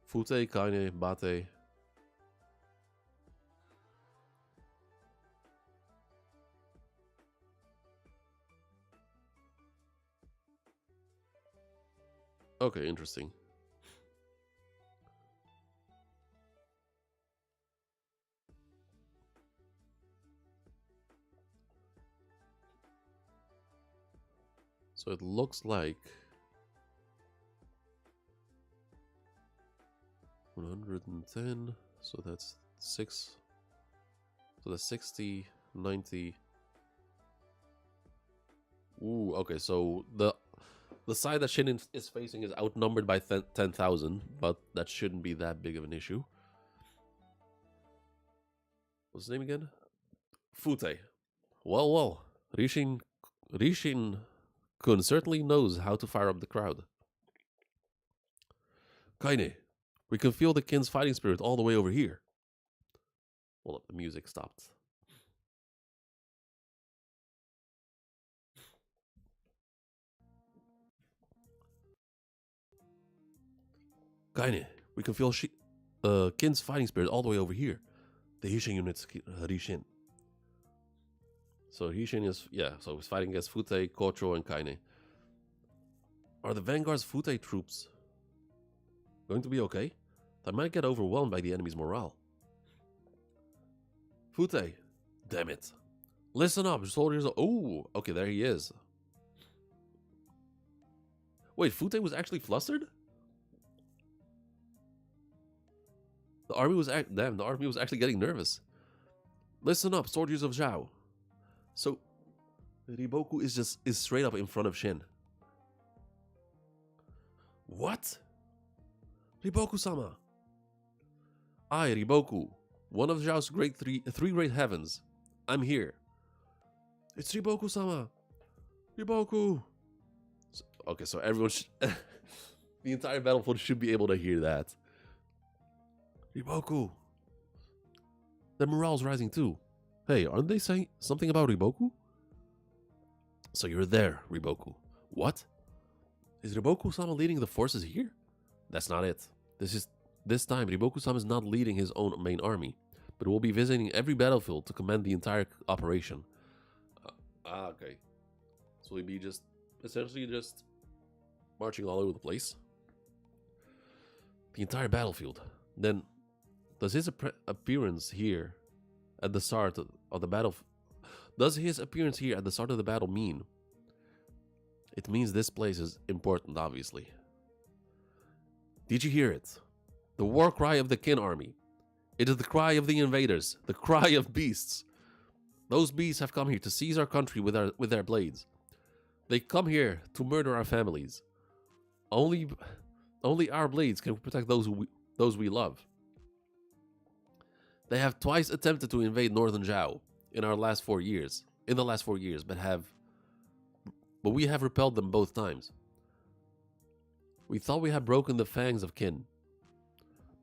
Fute, Kaine, Bate. Okay, interesting. So it looks like 110, so that's 6. So that's 60, 90. Ooh, okay, so the side that Shin is facing is outnumbered by 10,000, but that shouldn't be that big of an issue. What's his name again? Fute. Well, Rishin-kun certainly knows how to fire up the crowd. Kaine, we can feel the kin's fighting spirit all the way over here. Hold up, the music stopped. Kaine, we can feel kin's fighting spirit all the way over here. The Hishin unit's Rishin. So Hishin is, so he's fighting against Fute, Kocho, and Kaine. Are the Vanguard's Fute troops going to be okay? They might get overwhelmed by the enemy's morale. Fute, damn it. Listen up, soldiers. Oh, okay, there he is. Wait, Fute was actually flustered? The army was actually getting nervous. Listen up, soldiers of Zhao. So, Riboku is straight up in front of Shin. What? Riboku-sama. I, Riboku, one of Zhao's three great heavens. I'm here. It's Riboku-sama. Riboku. Okay, so everyone the entire battlefield should be able to hear that. Riboku. The morale's rising too. Hey, aren't they saying something about Riboku? So you're there, Riboku. What? Is Riboku-sama leading the forces here? That's not it. This time, Riboku-sama is not leading his own main army, but will be visiting every battlefield to command the entire operation. Okay. So he'll be essentially just marching all over the place. The entire battlefield. Then, does his appearance here at the start of the battle... Does his appearance here at the start of the battle mean... It means this place is important, obviously. Did you hear it? The war cry of the Kin army. It is the cry of the invaders, the cry of beasts. Those beasts have come here to seize our country with their blades. They come here to murder our families. Only our blades can protect those we love. They have twice attempted to invade northern Zhao in the last 4 years, but we have repelled them both times. We thought we had broken the fangs of Qin,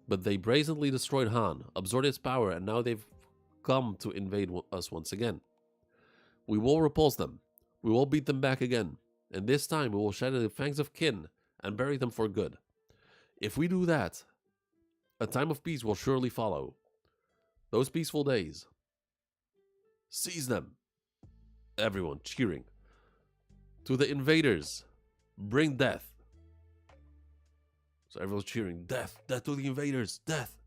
but they brazenly destroyed Han, absorbed its power, and now they've come to invade us once again. We will repulse them. We will beat them back again, and this time we will shatter the fangs of Qin and bury them for good. If we do that, a time of peace will surely follow. Those peaceful days. Seize them. Everyone cheering. To the invaders, bring death. So everyone's cheering, death, death to the invaders, death.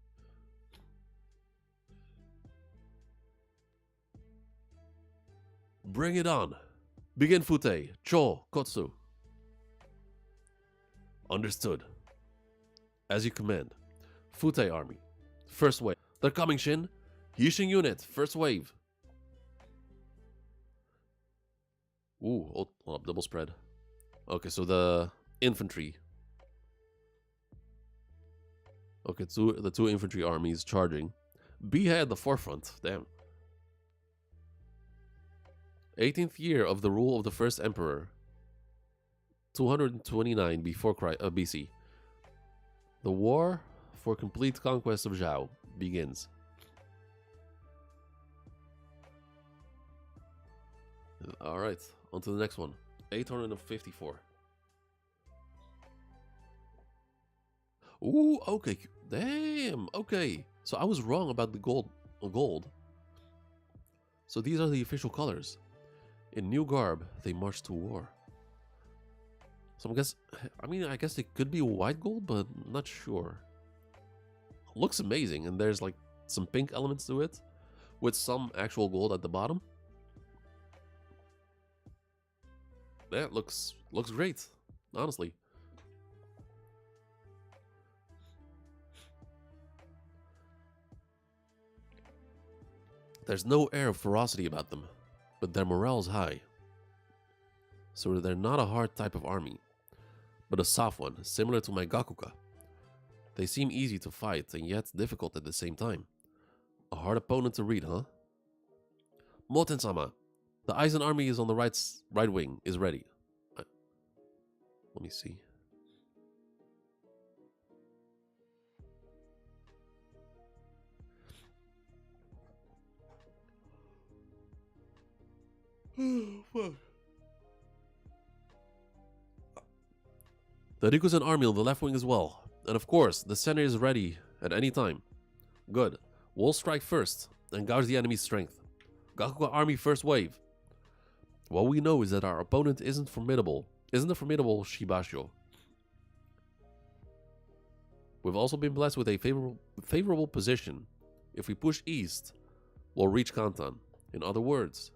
Bring it on. Begin Fute, Cho, Kotsu. Understood. As you command. Fute army. First wave. They're coming, Shin. Yishin unit. First wave. Ooh, hold up, double spread. Okay, so the infantry. Okay, the two infantry armies charging. Biha at the forefront. Damn. 18th year of the rule of the first emperor. 229 before BC. The war for complete conquest of Zhao begins. Alright, on to the next one. 854. Ooh, okay. Damn, okay. So I was wrong about the gold. So these are the official colors. In new garb, they march to war. So I guess it could be white gold, but not sure. Looks amazing, and there's like some pink elements to it, with some actual gold at the bottom. That looks great, honestly. There's no air of ferocity about them, but their morale's high. So they're not a hard type of army, but a soft one, similar to my Gakuka. They seem easy to fight and yet difficult at the same time. A hard opponent to read, huh? Moten-sama, the Aizen army is on the right wing, is ready. Let me see. Fuck. The Rikuzen army on the left wing as well. And of course, the center is ready at any time. Good. We'll strike first and gouge the enemy's strength. Gakuka army first wave. What we know is that our opponent isn't a formidable Shibasho. We've also been blessed with a favorable position. If we push east, we'll reach Kantan. In other words,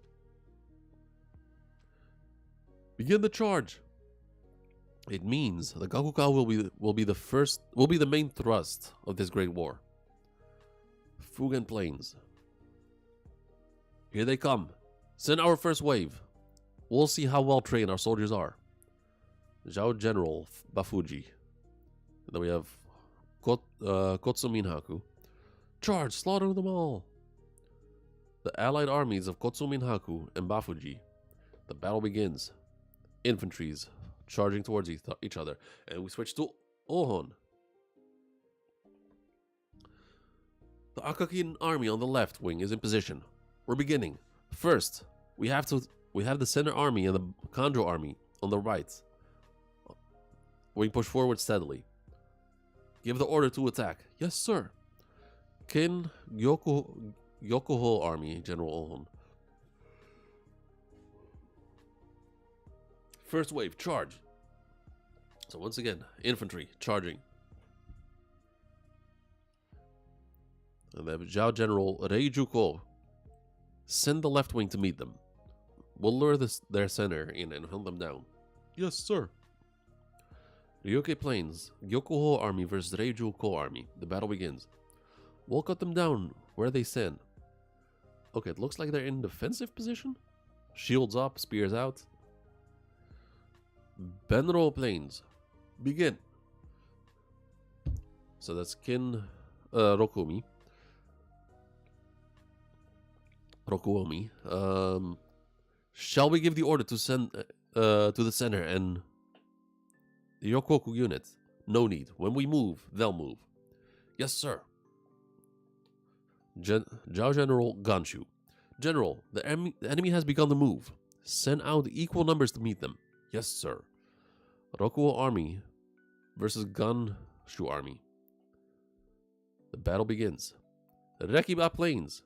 begin the charge. It means the Gakuka will be the main thrust of this great war. Fugen Plains. Here they come. Send our first wave. We'll see how well trained our soldiers are. Zhao General Bafuji. And then we have Kotsu Minhaku. Charge! Slaughter them all! The allied armies of Kotsu Minhaku and Bafuji. The battle begins. Infantries charging towards each other. And we switch to Ohon. The Akakin army on the left wing is in position. We're beginning. First, we have the center army and the Kanjo army on the right. We push forward steadily. Give the order to attack. Yes, sir. Kin Yokoho army, General Ohon. First wave, charge. So once again, infantry, charging. And then Zhao General Reijuko. Send the left wing to meet them. We'll lure their center in and hunt them down. Yes, sir. Ryuke Plains, Yokoho army versus Reijuko army. The battle begins. We'll cut them down where they stand. Okay, it looks like they're in defensive position. Shields up, spears out. Benro Plains. Begin. So that's Kin Rokuomi. Shall we give the order to send to the center and the Yokoku unit? No need. When we move, they'll move. Yes, sir. Zhao General Ganshu. General, the enemy has begun to move. Send out equal numbers to meet them. Yes, sir. Rokuo army versus Ganshu army. The battle begins. Rekiba Plains.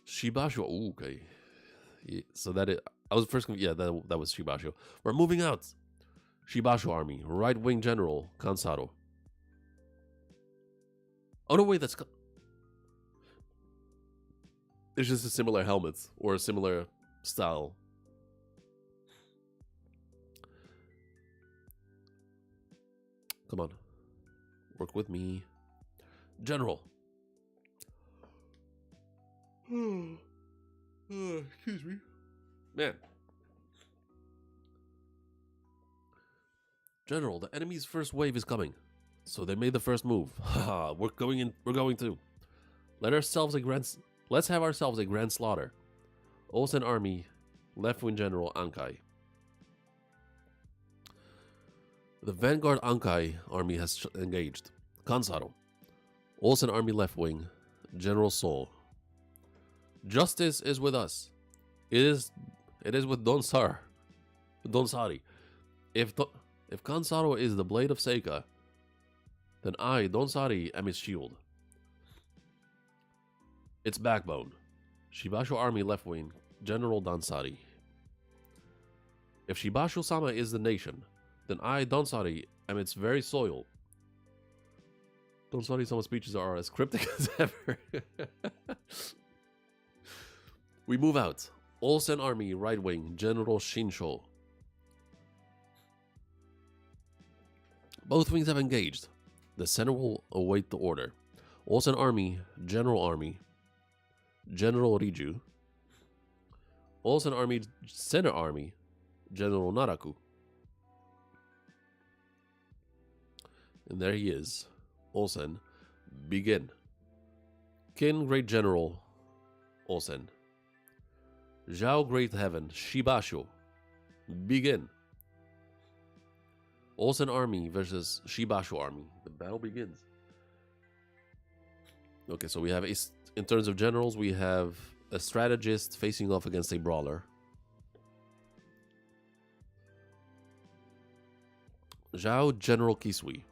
Shibasho. Ooh, okay. Yeah, so I was first. Yeah, that was Shibasho. We're moving out. Shibashu Army, Right Wing General Kansaro. Oh no, wait, it's just a similar helmet or a similar style. Come on, work with me, General. Excuse me, man. General, the enemy's first wave is coming, so they made the first move. Haha, we're going in. We're going too. Let's have ourselves a grand slaughter. Olsen Army, Left Wing General Ankai. The Vanguard Ankai Army has engaged. Kansaro. Olsen Army Left Wing, General Sol. Justice is with us. It is with Donsari. If Kansaro is the blade of Seika, then I, Donsari, am its shield. Its backbone. Shibashu Army Left Wing, General Donsari. If Shibashu-sama is the nation, then I, Donsari, am its very soil. Donsari-sama's speeches are as cryptic as ever. We move out. Olsen Army Right Wing, General Shinsho. Both wings have engaged. The center will await the order. Olsen Army, General Riju. Olsen Army, Center Army, General Naraku. And there he is. Olsen, begin. Kin, Great General, Olsen. Zhao, Great Heaven, Shibashu, begin. Olsen Army versus Shibashu Army. The battle begins. Okay, so we have, in terms of generals, we have a strategist facing off against a brawler. Zhao, General Kisui.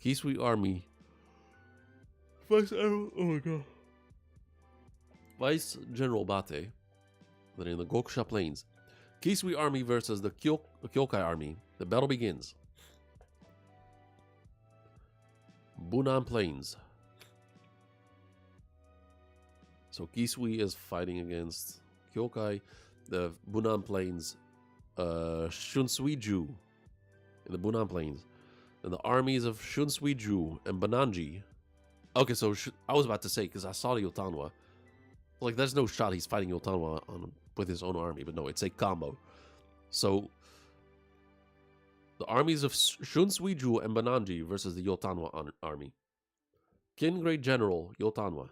Kisui Army. Oh my god. Vice General Bate. Then in the Gokusha Plains. Kisui Army versus the Kyokai Army. The battle begins. Bunan Plains. So Kisui is fighting against Kyokai. The Bunan Plains. Shunsuiju in the Bunan Plains. And the armies of Shunsuiju and Bananji. Okay, so I was about to say, because I saw the Yotanwa. Like, there's no shot he's fighting Yotanwa with his own army, but no, it's a combo. So, the armies of Shunsuiju and Bananji versus the Yotanwa army. Kin Great General Yotanwa.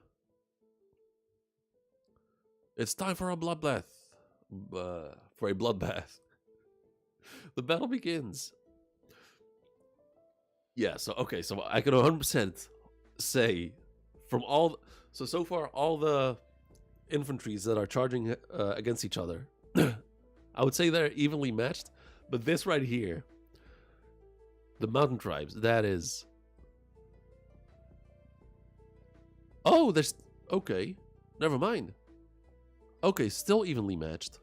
It's time for a bloodbath. For a bloodbath. The battle begins. Yeah, so I can 100% say from all... So far, all the infantries that are charging against each other, I would say they're evenly matched. But this right here, the mountain tribes, that is... Oh, there's... Okay, never mind. Okay, still evenly matched.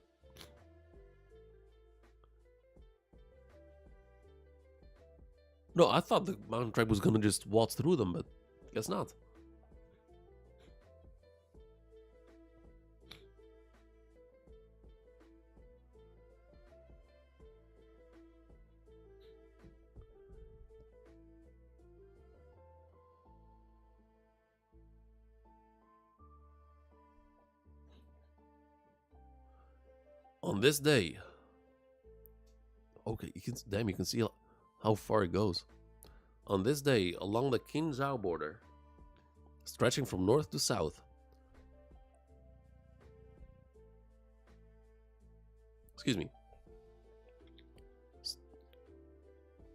No, I thought the mountain tribe was gonna just waltz through them, but guess not. On this day, okay, you can see how far it goes. On this day, along the Qinzhou border, stretching from north to south,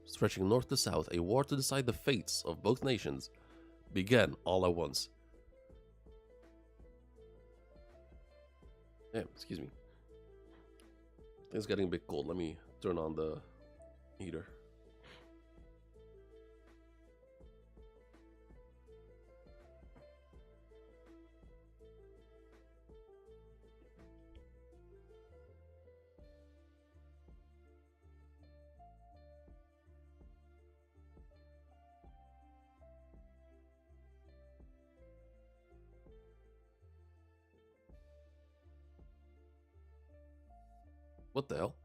stretching north to south, a war to decide the fates of both nations began all at once. Damn, excuse me. It's getting a bit cold. Let me turn on the heater. What the hell?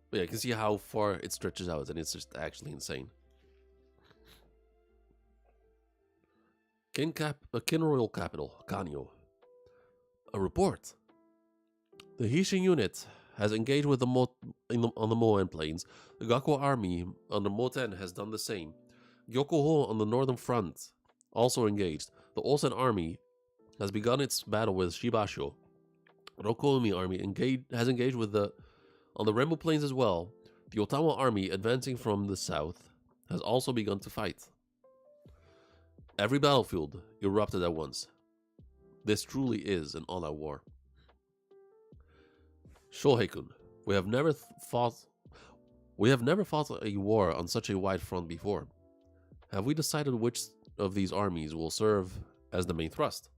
But yeah, you can see how far it stretches out, and it's just actually insane. Kin Royal Capital, Kanyo. A report. The Hishin unit has engaged with on the Moen plains. The Gakko army under Moten has done the same. Gyokuho on the northern front also engaged. The Osen army has begun its battle with Shibasho. Rokoumi army has engaged with on the Rembu plains as well. The Otawa army advancing from the south has also begun to fight. Every battlefield erupted at once. This truly is an all-out war. Shohei-kun, we have never fought a war on such a wide front before. Have we decided which of these armies will serve as the main thrust?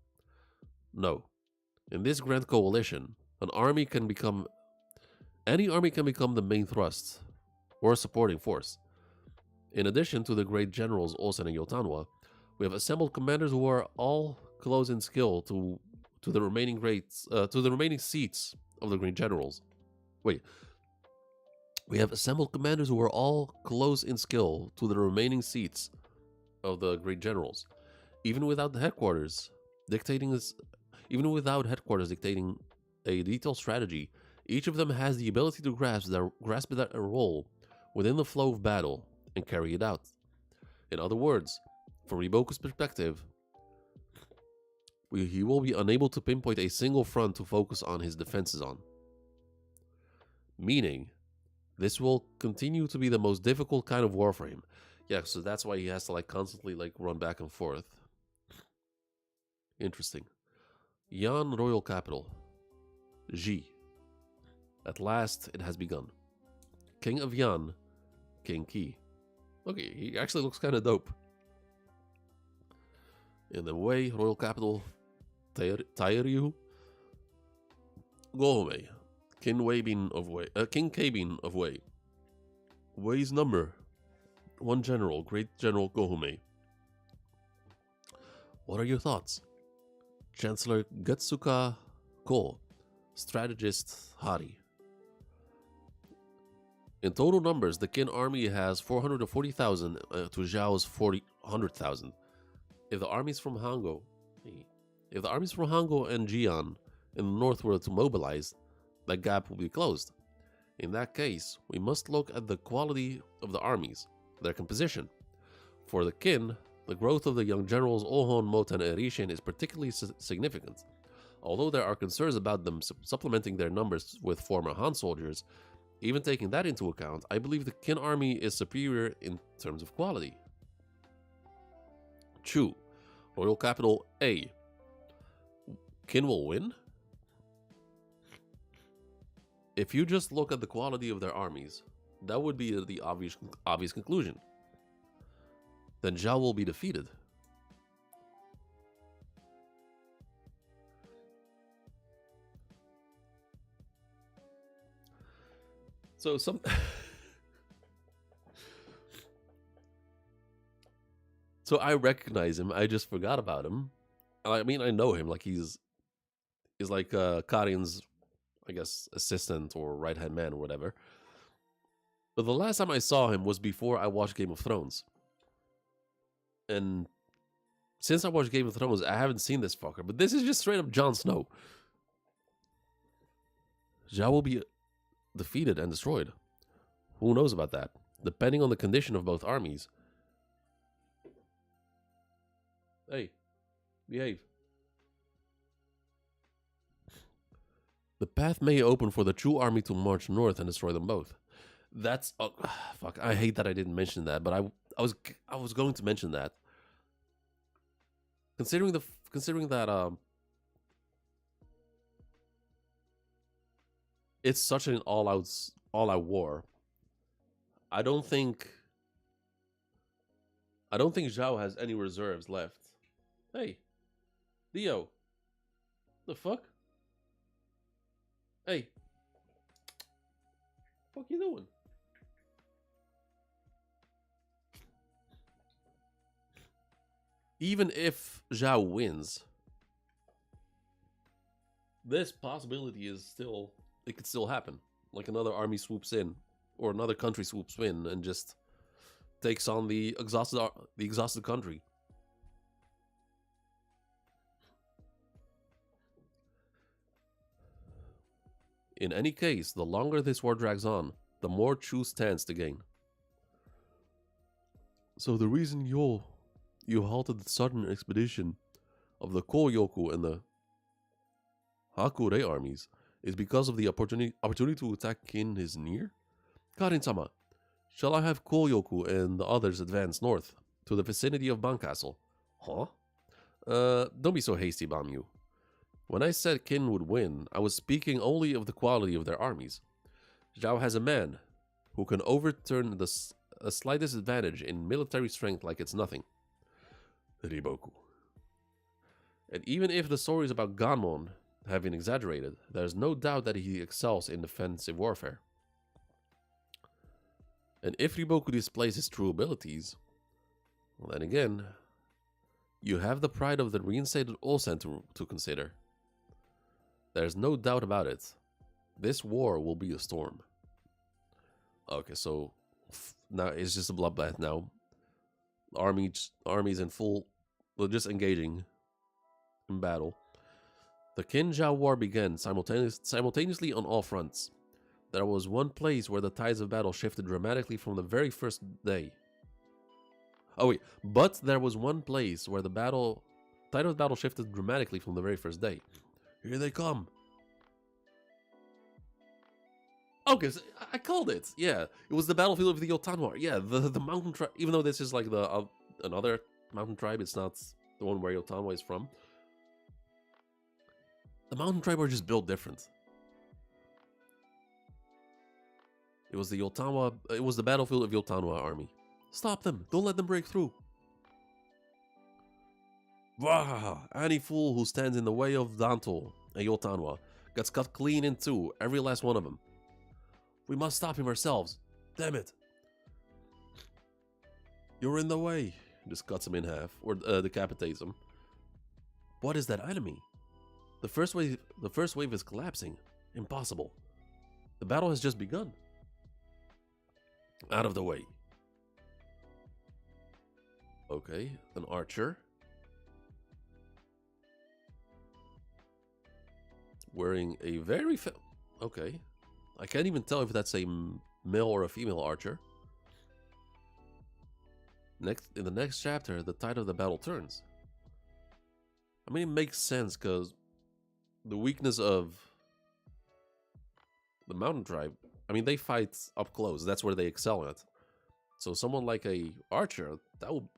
No. In this grand coalition, any army can become the main thrust or supporting force. In addition to the great generals Osen and Yotanwa, we have assembled commanders who are all close in skill to the remaining seats of the great generals. We have assembled commanders who are all close in skill to the remaining seats of the great generals. Even without headquarters dictating a detailed strategy, each of them has the ability to grasp that role within the flow of battle and carry it out. In other words, from Riboku's perspective, he will be unable to pinpoint a single front to focus on his defenses on. Meaning, this will continue to be the most difficult kind of war for him. Yeah, so that's why he has to constantly run back and forth. Interesting. Yan Royal Capital. Ji. At last, it has begun. King of Yan, King Ki. Okay, he actually looks kind of dope. In the Wei Royal Capital, Tairyu. Gohome. King Kabin of Wei. Wei's number. One general, Great General Gohome. What are your thoughts? Chancellor Getsuka Ko. Strategist Hari. In total numbers, the Qin army has 440,000 to Zhao's 100,000. If the armies from Hango and Jian in the north were to mobilize, that gap will be closed. In that case, we must look at the quality of the armies, their composition. For the Qin, the growth of the young generals Ohon, Moten, and Rishin is particularly significant. Although there are concerns about them supplementing their numbers with former Han soldiers, even taking that into account, I believe the Qin army is superior in terms of quality. Chu, Royal Capital A. Qin will win? If you just look at the quality of their armies, that would be the obvious conclusion. Then Zhao will be defeated. So So I recognize him. I just forgot about him. I mean, I know him. He's like Karin's, I guess, assistant or right-hand man or whatever. But the last time I saw him was before I watched Game of Thrones. And since I watched Game of Thrones, I haven't seen this fucker. But this is just straight up Jon Snow. Zhao will be defeated and destroyed. Who knows about that? Depending on the condition of both armies. Hey, behave. The path may open for the Chu army to march north and destroy them both. That's fuck. I hate that I didn't mention that, but I was going to mention that. Considering that it's such an all-out war. I don't think Zhao has any reserves left. Hey, Dio. The fuck? Hey. Fuck you doing? Even if Zhao wins, this possibility is still, it could still happen. like another army swoops in, or another country swoops in and just takes on the exhausted country. In any case, the longer this war drags on, the more Chu stands to gain. So the reason you halted the southern expedition of the Koyoku and the Hakure armies is because of the opportunity to attack Kin is near? Karin-sama, shall I have Koyoku and the others advance north to the vicinity of Ban Castle? Huh? Don't be so hasty, Banmu. When I said Kin would win, I was speaking only of the quality of their armies. Zhao has a man who can overturn the slightest advantage in military strength like it's nothing. Riboku. And even if the stories about Ganmon have been exaggerated, there's no doubt that he excels in defensive warfare. And if Riboku displays his true abilities, well, then again, you have the pride of the reinstated Olsen to consider. There's no doubt about it. This war will be a storm. Okay, so now it's just a bloodbath now. Armies in full, well, just engaging in battle. The Qin-Zhao War began simultaneously on all fronts. There was one place where the tides of battle shifted dramatically from the very first day. Oh wait, but there was one place where the tide of battle shifted dramatically from the very first day. Here they come. Okay, so I called it. Yeah, it was the battlefield of the Yotanwar. Yeah, the mountain tribe. Even though this is like the another mountain tribe, it's not the one where Yotanwa is from. The mountain tribe are just built different. It was the Yotanwa. It was the battlefield of Yotanwa army. Stop them! Don't let them break through. Wah! Any fool who stands in the way of Danto and Yotanwa gets cut clean in two, every last one of them. We must stop him ourselves. Damn it! You're in the way. Just cuts him in half, or decapitates him. What is that enemy? The first wave is collapsing. Impossible. The battle has just begun. Out of the way. Okay, an archer. Wearing a very okay. I can't even tell if that's a male or a female archer. In the next chapter, the tide of the battle turns. I mean, it makes sense because the weakness of the mountain tribe, I mean, they fight up close. That's where they excel at. So someone like a archer, that will,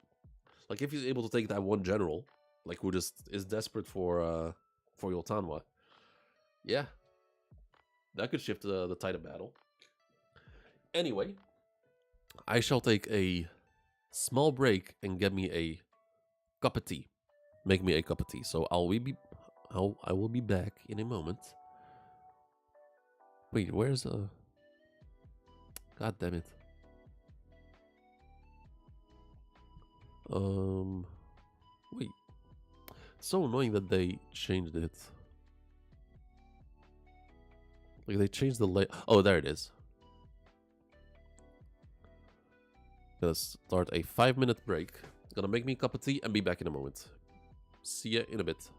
like, if he's able to take that one general, like who just is desperate for Yotanwa, yeah, that could shift the tide of battle. Anyway, I shall take a small break and get me a cup of tea. Make me a cup of tea. So I will be back in a moment. Wait, where's God damn it. Wait. It's so annoying that they changed it. Like they changed the oh, there it is. Gonna start a 5-minute break. Gonna make me a cup of tea and be back in a moment. See ya in a bit.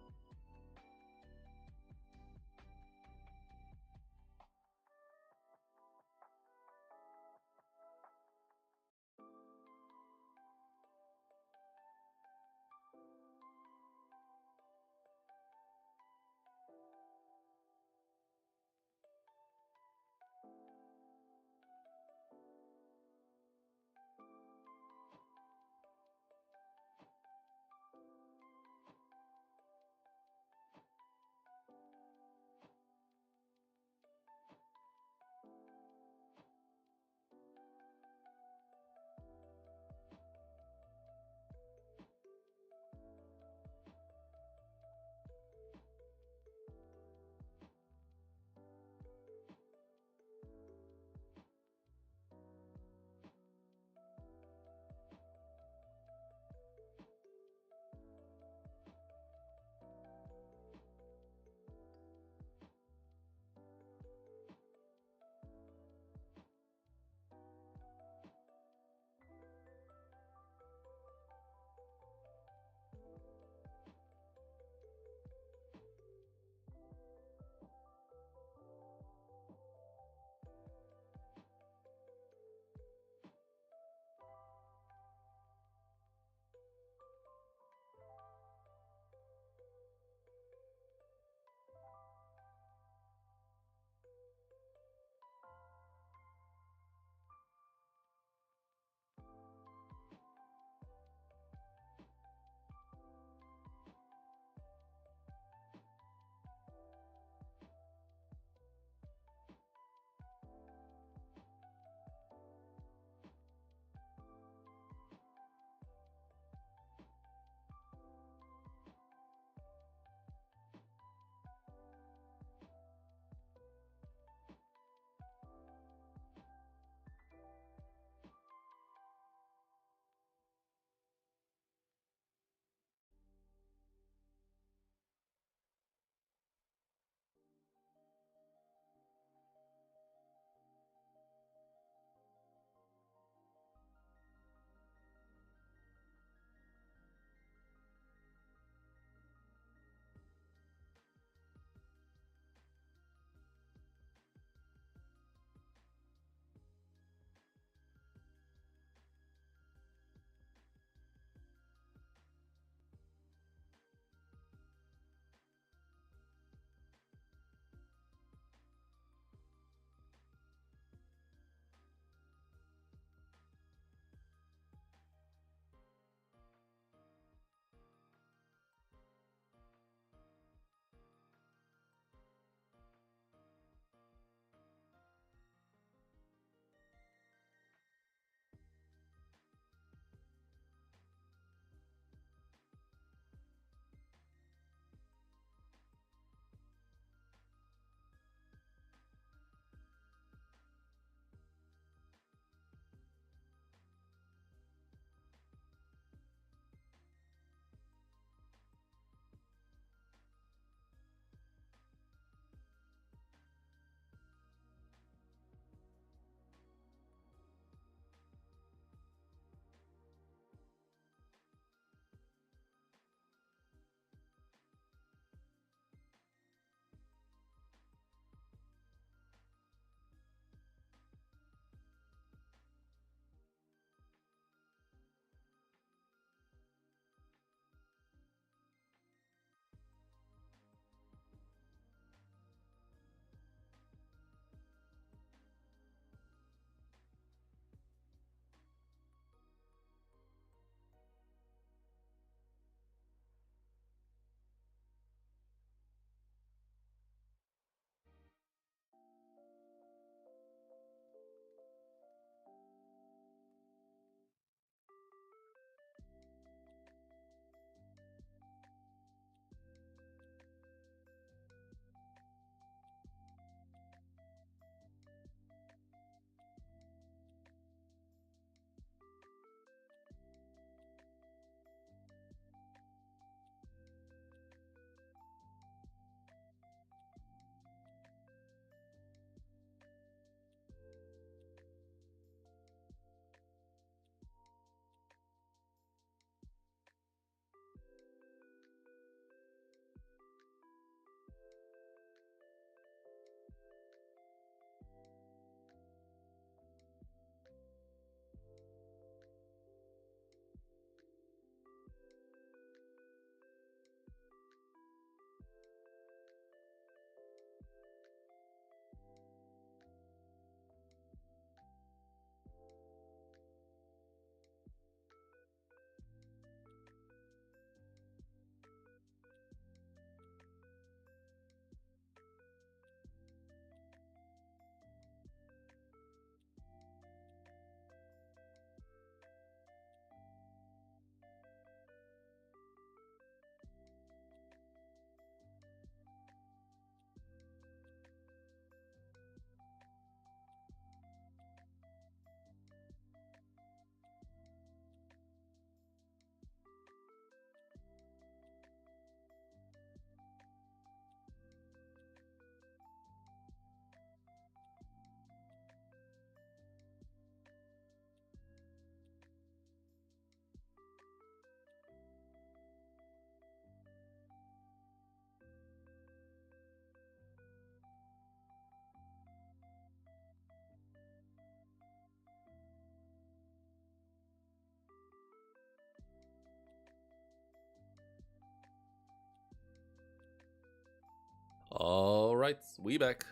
Alright, we back.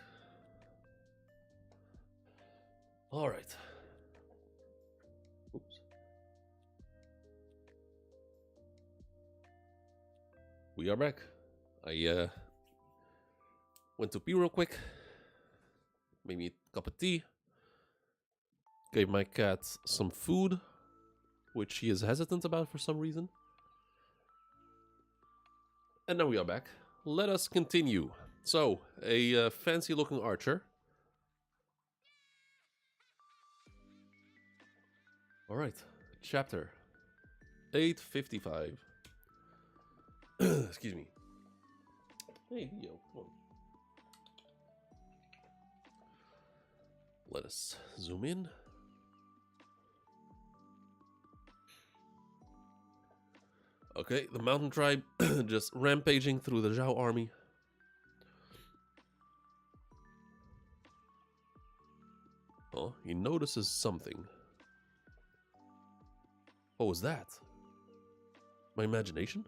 Alright. Oops. We are back. I went to pee real quick. Made me a cup of tea. Gave my cat some food, which she is hesitant about for some reason. And now we are back. Let us continue. So, a fancy looking archer. Alright, chapter 855. Excuse me. Hey, Dio, come on. Let us zoom in. Okay, the mountain tribe just rampaging through the Zhao army. Oh, he notices something. What was that? My imagination?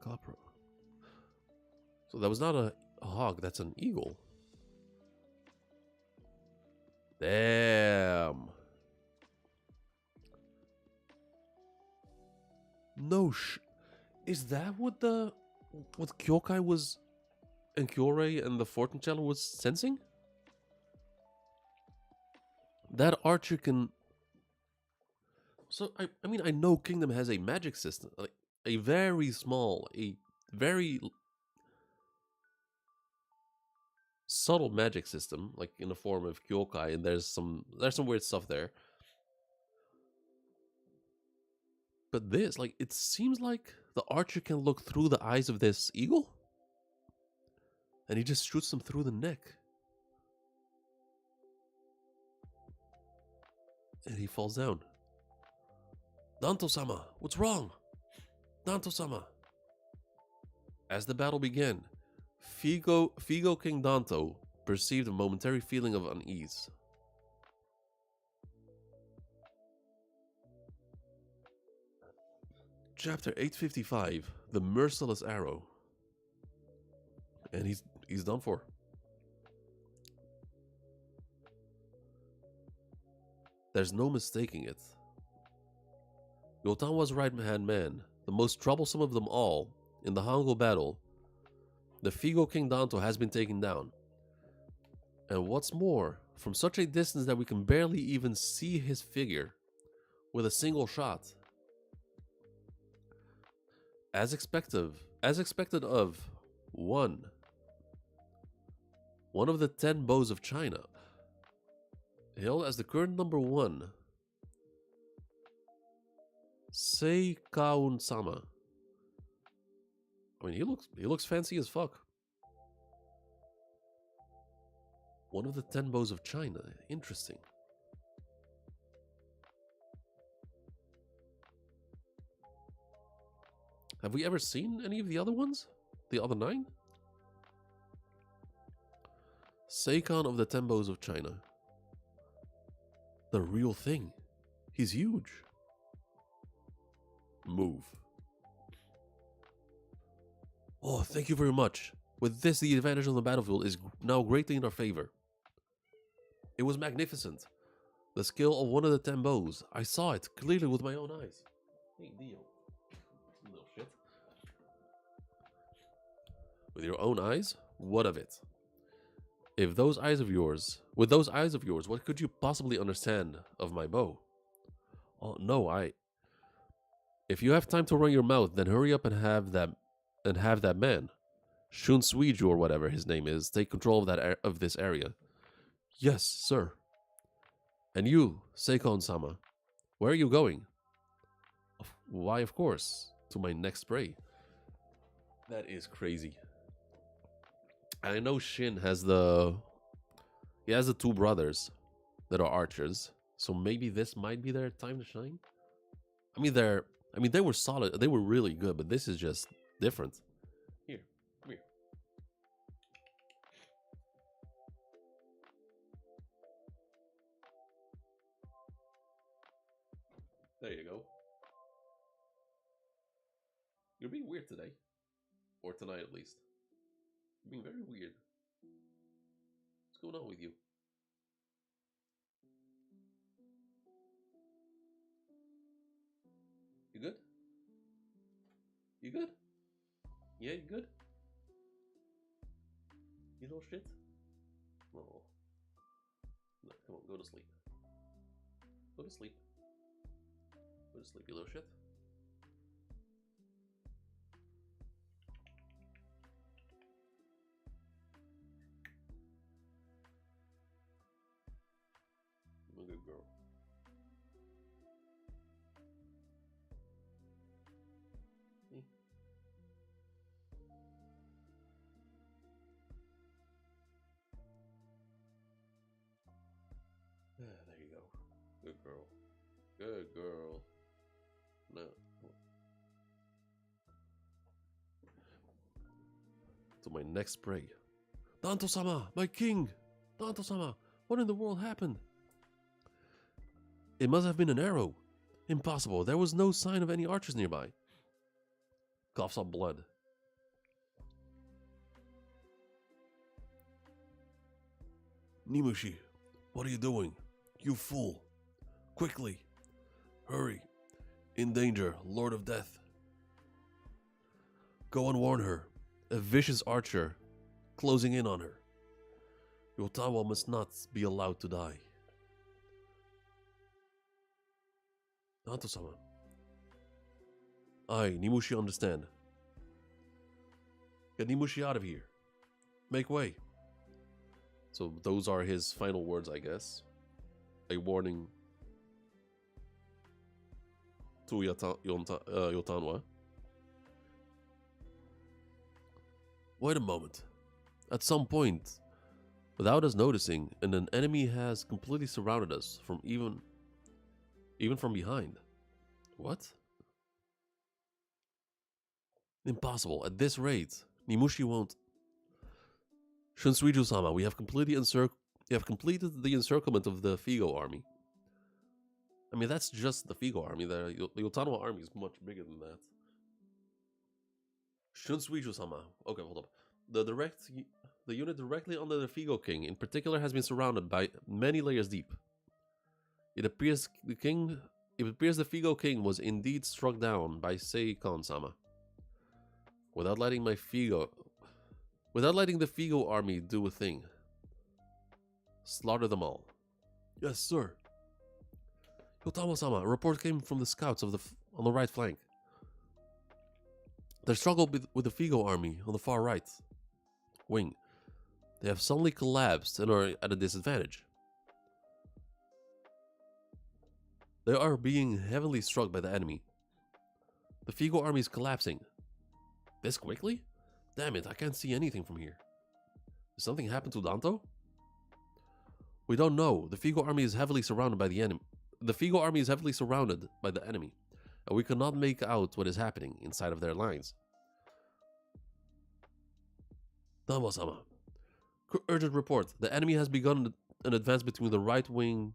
Copro. So that was not a hawk, that's an eagle. Damn. No is that what Kyokai was and Kyorei and the fortune teller was sensing? That archer can... So, I mean, I know Kingdom has a magic system. Like, a very small, a very subtle magic system, like in the form of Kyokai, and there's some weird stuff there. But this, like, it seems like the archer can look through the eyes of this eagle, and he just shoots them through the neck. And he falls down. Danto-sama, what's wrong? Danto-sama. As the battle began, Figo King Danto perceived a momentary feeling of unease. Chapter 855, The Merciless Arrow. And he's done for. There's no mistaking it. Yotan was right-hand man, the most troublesome of them all. In the Hango battle, the Figo King Danto has been taken down. And what's more, from such a distance that we can barely even see his figure, with a single shot. As expected of one of the 10 bows of China, hailed as the current number 1, Seikaun-sama. I mean, he looks fancy as fuck. One of the 10 bows of China. Interesting. Have we ever seen any of the other ones? The other 9? Seikan of the 10 bows of China. The real thing. He's huge. Move. Oh, thank you very much. With this, the advantage on the battlefield is now greatly in our favor. It was magnificent. The skill of one of the 10 bows. I saw it clearly with my own eyes. Hey, deal. Little shit. With your own eyes? What of it? With those eyes of yours, what could you possibly understand of my bow? Oh, no, If you have time to run your mouth, then hurry up and have that man, Shun Suiju or whatever his name is, take control of this area. Yes, sir. And you, Seikon-sama, where are you going? Why, of course, to my next prey. That is crazy. I know Shin has the 2 brothers that are archers, so maybe this might be their time to shine. I mean, they were solid, they were really good, but this is just different. Here, come here. There you go. You're being weird today. Or tonight, at least. You're being very weird. What's going on with you? You good? You good? Yeah, you good? You little shit? Oh. No, come on, go to sleep. Go to sleep. Go to sleep, you little shit. I'm a good girl. See? There you go. Good girl. Good girl. No. To my next prey. Danto-sama, my king! Danto-sama, what in the world happened? It must have been an arrow. Impossible, there was no sign of any archers nearby. Coughs up blood. Nimushi, what are you doing? You fool. Quickly. Hurry. In danger, Lord of Death. Go and warn her. A vicious archer closing in on her. Yotawa must not be allowed to die. Danto-sama. I, Nimushi, understand. Get Nimushi out of here. Make way. So those are his final words, I guess. A warning to Yotanwa. Wait a moment. At some point, without us noticing, an enemy has completely surrounded us from even from behind. What? Impossible. At this rate, Nimushi won't. Shunsuiju-sama, we have completed the encirclement of the Figo army. I mean, that's just the Figo army. The Yotanwa army is much bigger than that. Shunsuiju-sama. Okay, hold up. The unit directly under the Figo King, in particular, has been surrounded by many layers deep. It appears the Figo King was indeed struck down by Seikon-sama. Without letting the Figo army do a thing. Slaughter them all. Yes, sir. Yotawa-sama, a report came from the scouts on the right flank. They struggled with the Figo army on the far right wing. They have suddenly collapsed and are at a disadvantage. They are being heavily struck by the enemy. The Figo army is collapsing. This quickly? Damn it, I can't see anything from here. Did something happen to Danto? We don't know. The Figo army is heavily surrounded by the enemy. The Figo army is heavily surrounded by the enemy, and we cannot make out what is happening inside of their lines. Danbo-sama. Urgent report. The enemy has begun an advance between the right wing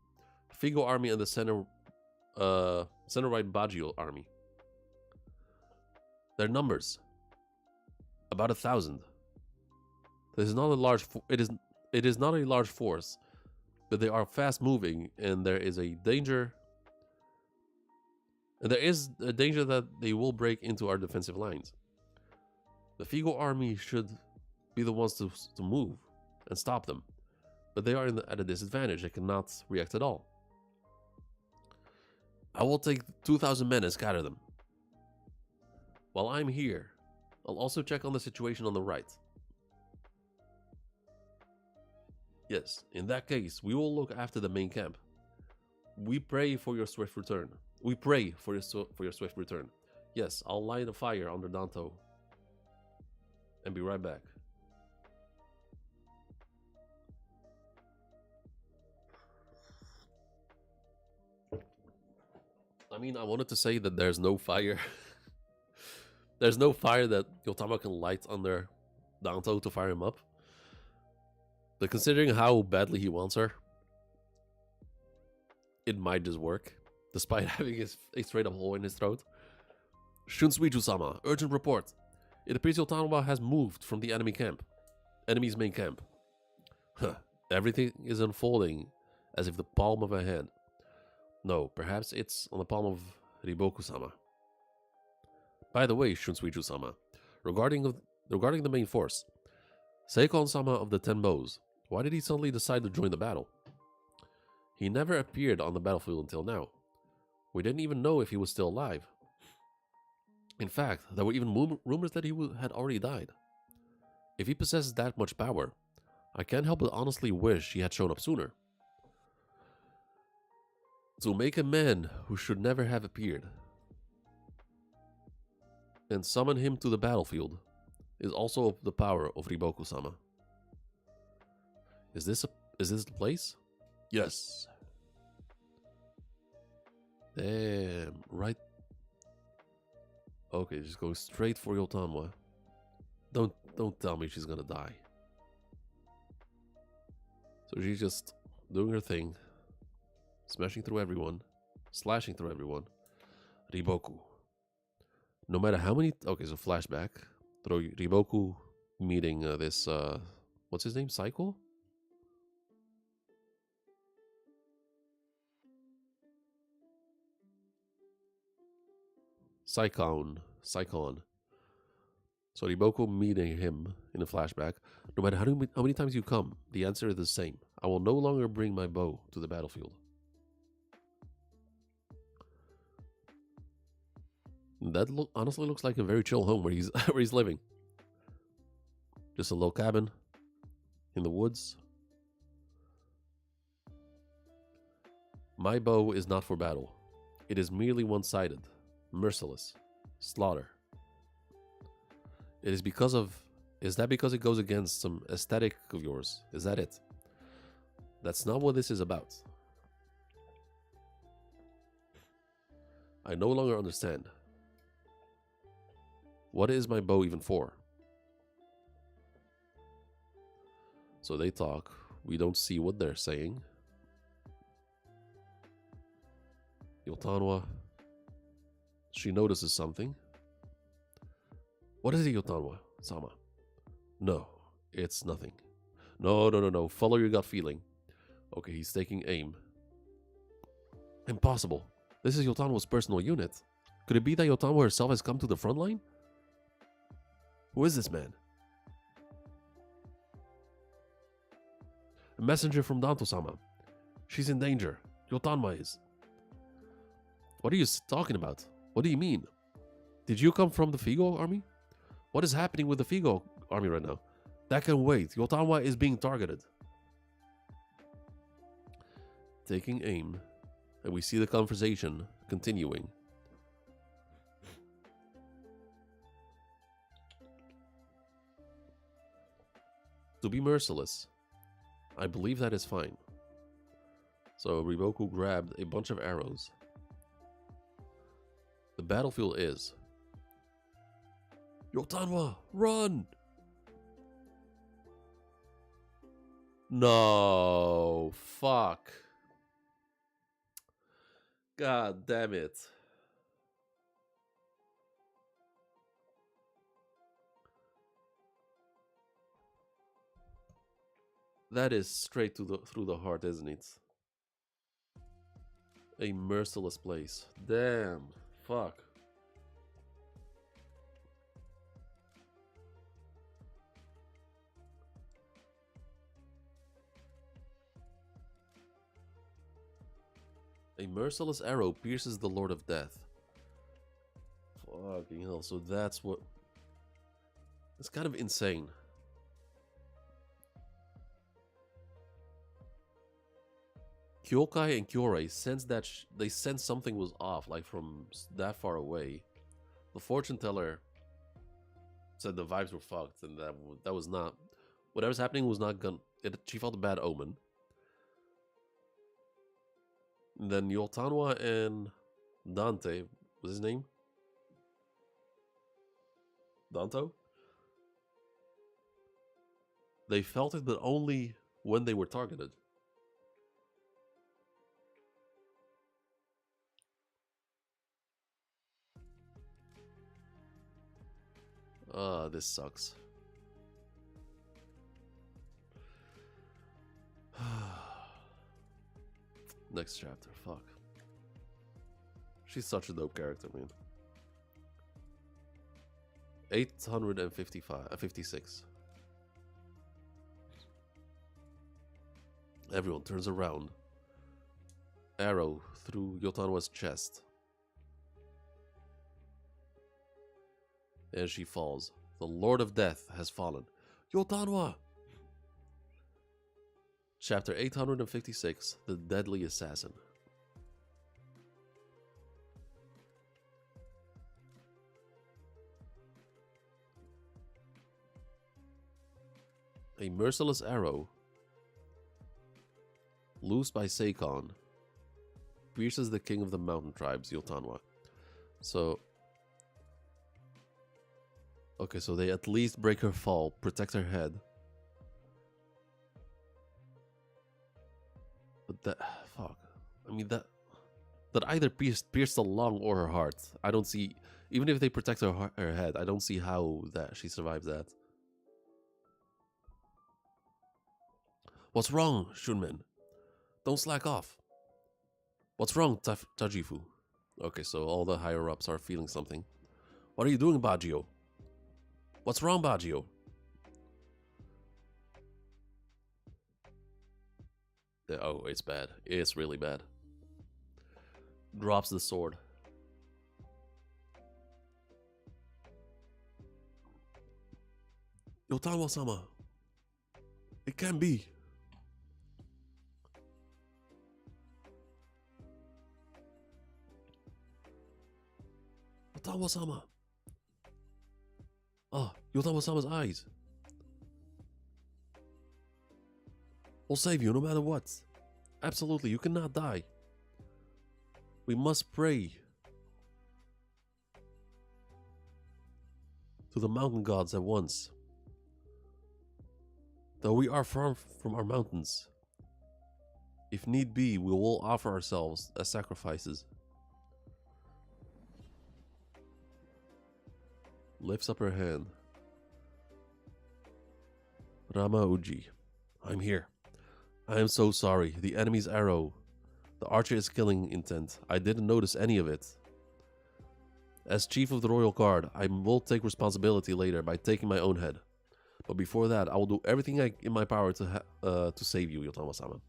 Figo army and the center right Baguio army. Their numbers. About 1,000. This is not a large. It is not a large force, but they are fast moving, and there is a danger. And there is a danger that they will break into our defensive lines. The Figo army should be the ones to move and stop them, but they are at a disadvantage. They cannot react at all. I will take 2,000 men and scatter them. While I'm here, I'll also check on the situation on the right. Yes, in that case, we will look after the main camp. We pray for your swift return. We pray for your swift return. Yes, I'll light a fire under Danto and be right back. I mean, I wanted to say that there's no fire. There's no fire that Yotama can light under Danto to fire him up. But considering how badly he wants her, it might just work, despite having a straight up hole in his throat. Shunsui-sama, urgent report. It appears Yotanwa has moved from the enemy's main camp. Huh. Everything is unfolding as if the palm of a hand. No, perhaps it's on the palm of Riboku-sama. By the way, Shunsui-sama, regarding the main force, Seikon-sama of the Ten Bows, why did he suddenly decide to join the battle? He never appeared on the battlefield until now. We didn't even know if he was still alive. In fact, there were even rumors that he had already died. If he possesses that much power, I can't help but honestly wish he had shown up sooner. To make a man who should never have appeared and summon him to the battlefield is also the power of Riboku-sama. Is this the place? Yes. Damn, right. Okay, just go straight for Yotanwa. Don't tell me she's gonna die. So she's just doing her thing, smashing through everyone, slashing through everyone. Riboku. No matter how many... Okay, so flashback. Riboku meeting this... what's his name? Cycle? Psychon. So Riboku meeting him in a flashback. No matter how many times you come, the answer is the same. I will no longer bring my bow to the battlefield. That honestly looks like a very chill home where he's where he's living. Just a little cabin in the woods. My bow is not for battle. It is merely one-sided, merciless, slaughter. Is that because it goes against some aesthetic of yours? Is that it? That's not what this is about. I no longer understand. What is my bow even for? So they talk. We don't see what they're saying. Yotanwa. She notices something. What is it, Yotanwa-sama? No, it's nothing. No. Follow your gut feeling. Okay, he's taking aim. Impossible. This is Yotanwa's personal unit. Could it be that Yotanwa herself has come to the front line? Who is this man? A messenger from Danto-sama. She's in danger. Yotanwa is. What are you talking about? What do you mean? Did you come from the Figo army? What is happening with the Figo army right now? That can wait. Yotanwa is being targeted. Taking aim. And we see the conversation continuing. To be merciless. I believe that is fine. So Riboku grabbed a bunch of arrows. The battlefield is... Yotanwa, run! No, fuck. God damn it. That is straight to through the heart, isn't it? A merciless place. Damn. Fuck. A merciless arrow pierces the Lord of Death. Fucking hell, so that's what... It's kind of insane. Kyokai and Kyorei sensed that they sensed something was off, like from that far away. The fortune teller said the vibes were fucked, and that was not... Whatever's happening was not gonna... She felt a bad omen. And then Yotanwa and Dante, was his name? Danto? They felt it, but only when they were targeted. Ah, this sucks. Next chapter, fuck. She's such a dope character, man. 56. Everyone turns around. Arrow through Yotanwa's chest. And she falls. The Lord of Death has fallen. Yotanwa! Chapter 856, The Deadly Assassin. A merciless arrow, loosed by Seikon, pierces the king of the mountain tribes, Yotanwa. So... okay, so they at least break her fall, protect her head. But that... fuck. I mean, that either pierced the lung or her heart. I don't see... even if they protect her head, I don't see how that she survives that. What's wrong, Shunmen? Don't slack off. What's wrong, Tajifu? Okay, so all the higher-ups are feeling something. What are you doing, Bajio? What's wrong, Bajio? Oh, it's bad. It's really bad. Drops the sword. Yotanwa-sama. It can't be. Yotanwa-sama. Ah, Yotanwa-sama's eyes. We'll save you no matter what. Absolutely, you cannot die. We must pray to the mountain gods at once. Though we are far from our mountains, if need be, we will offer ourselves as sacrifices. Lifts up her hand. Rama Uji, I'm here. I am so sorry. The enemy's arrow. The archer is killing intent. I didn't notice any of it. As chief of the royal guard, I will take responsibility later by taking my own head. But before that, I will do everything in my power to save you, Yotanwa-sama.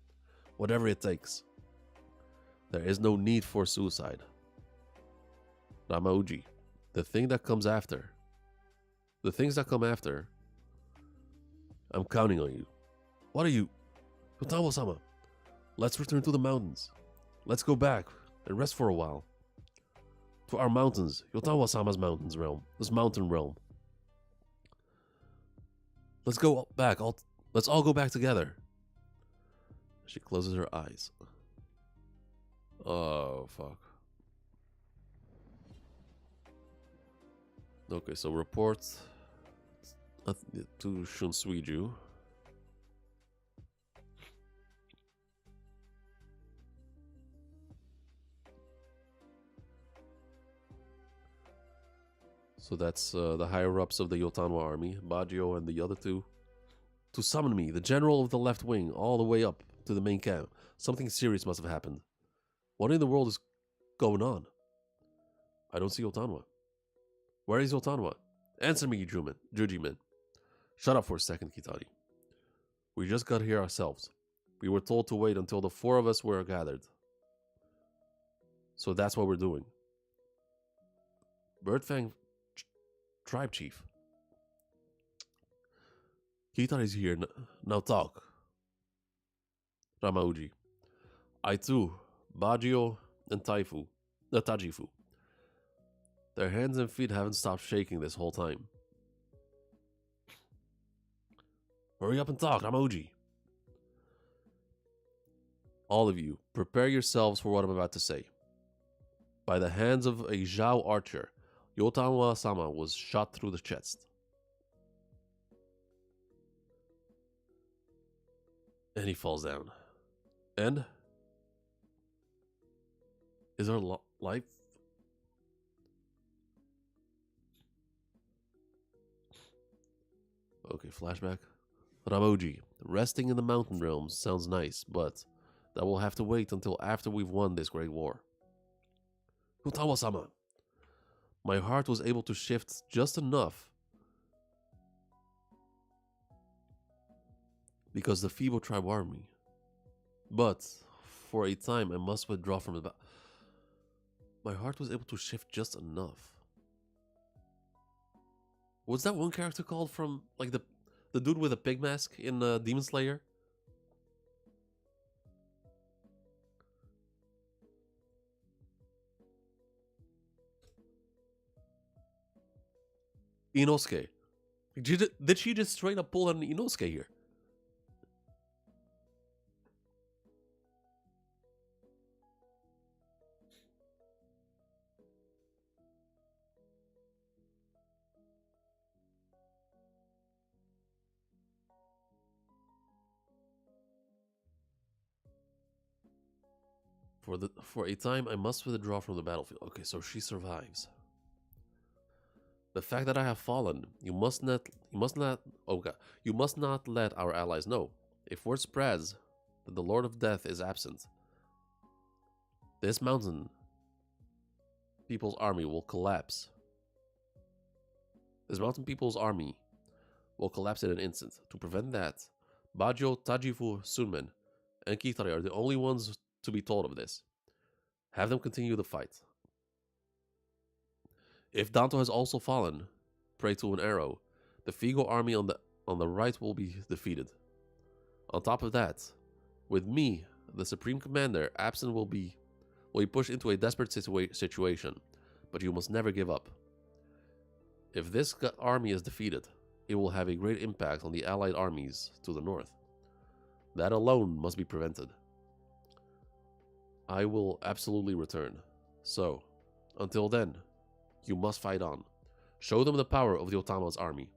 Whatever it takes. There is no need for suicide. Ramauji, the thing that comes after. The things that come after. I'm counting on you. What are you? Yotanwa-sama, let's return to the mountains. Let's go back and rest for a while. To our mountains, Yotanwa-sama's mountains realm. This mountain realm. Let's go back. Let's all go back together. She closes her eyes. Oh, fuck. Okay, so report to Shunsuiju. So that's the higher-ups of the Yotanwa army, Bajio and the other two. To summon me, the general of the left wing, all the way up to the main camp. Something serious must have happened. What in the world is going on? I don't see Yotanwa. Where is Yotanwa? Answer me, Jujiman. Shut up for a second, Kitari. We just got here ourselves. We were told to wait until the four of us were gathered. So that's what we're doing. Birdfang Tribe Chief. Kitari's here. Now talk. Ramauji. I too, Bajio and Tajifu. Their hands and feet haven't stopped shaking this whole time. Hurry up and talk, Ramauji. All of you, prepare yourselves for what I'm about to say. By the hands of a Zhao archer, Yotanwa-sama was shot through the chest. And he falls down. And? Is our life? Okay, flashback. Ramoji, resting in the mountain realms sounds nice, but that will have to wait until after we've won this great war. Utawa-sama, my heart was able to shift just enough because the Fibo tribe army. But for a time, I must withdraw from the battle. My heart was able to shift just enough. What's that one character called from, like, the dude with a pig mask in Demon Slayer? Inosuke. Did she just straight up pull an Inosuke here? For a time, I must withdraw from the battlefield. Okay, so she survives. The fact that I have fallen, you must not, oh god, you must not let our allies know. If word spreads that the Lord of Death is absent, this mountain people's army will collapse. This mountain people's army will collapse in an instant. To prevent that, Bajo, Tajifu, Sunmen, and Kitari are the only ones to be told of this. Have them continue the fight. If Danto has also fallen, prey to an arrow, the Figo army on the right will be defeated. On top of that, with me, the Supreme Commander, absent will be pushed into a desperate situation, but you must never give up. If this army is defeated, it will have a great impact on the allied armies to the north. That alone must be prevented. I will absolutely return. So, until then, you must fight on. Show them the power of the Otama's army.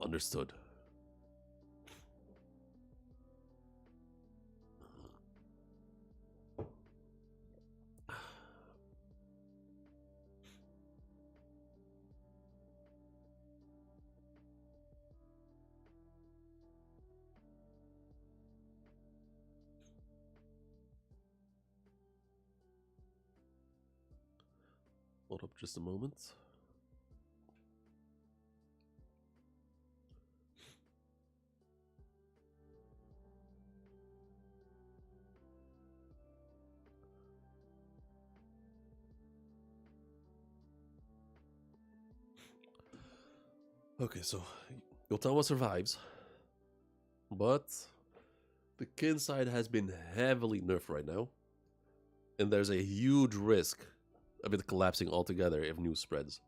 Understood. Hold up just a moment. Okay, so Yotama survives, but the Kin side has been heavily nerfed right now, and there's a huge risk of it collapsing altogether if news spreads.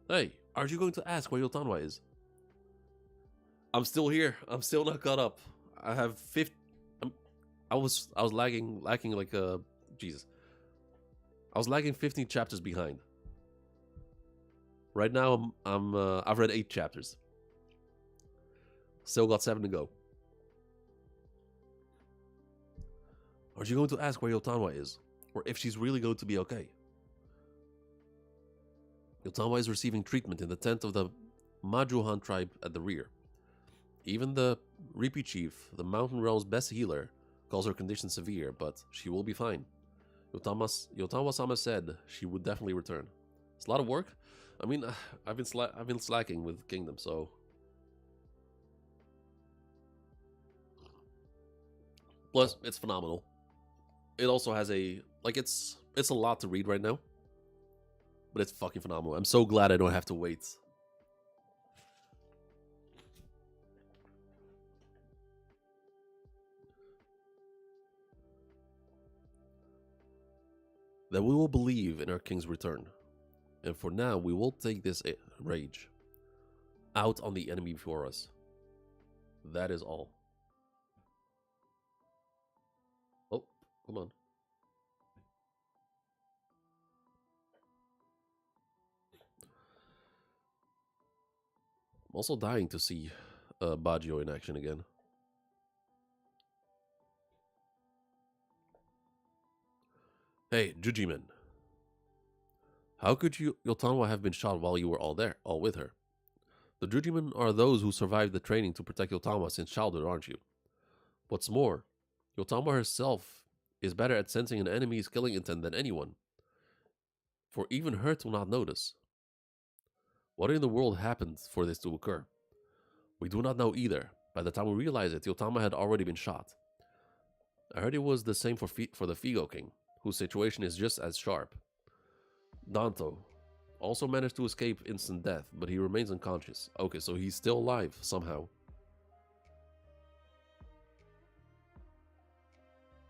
Hey, aren't you going to ask where Yotanwa is? I'm still here. I'm still not caught up. I have 50. I was lacking like Jesus. I was lagging 15 chapters behind. Right now I've read 8 chapters. Still got 7 to go. Aren't you going to ask where Yotanwa is? Or if she's really going to be okay? Yotanwa is receiving treatment in the tent of the Majuhan tribe at the rear. Even the Ripi chief, the mountain realm's best healer, calls her condition severe, but she will be fine. Yotanwa-sama said she would definitely return. It's a lot of work. I mean, I've been slacking with Kingdom, so plus it's phenomenal. It also has it's a lot to read right now, but it's fucking phenomenal. I'm so glad I don't have to wait. That we will believe in our king's return. And for now, we will take this rage out on the enemy before us. That is all. Oh, come on. I'm also dying to see Baggio in action again. Hey, Jujiman. How could Yotanwa have been shot while you were all with her? The Jujimen are those who survived the training to protect Yotanwa since childhood, aren't you? What's more, Yotanwa herself is better at sensing an enemy's killing intent than anyone, for even her to not notice. What in the world happened for this to occur? We do not know either. By the time we realized it, Yotanwa had already been shot. I heard it was the same for the Figo King, whose situation is just as sharp. Danto also managed to escape instant death, but he remains unconscious. Okay, so he's still alive somehow.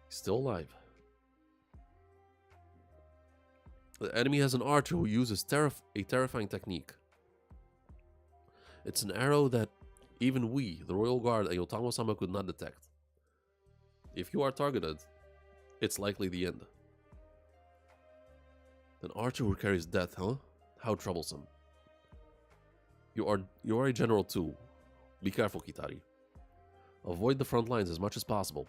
He's still alive. The enemy has an archer who uses a terrifying technique. It's an arrow that even we, the Royal Guard and Yotanwa-sama, could not detect. If you are targeted, it's likely the end. An archer who carries death, huh? How troublesome. You are a general too. Be careful, Kitari. Avoid the front lines as much as possible.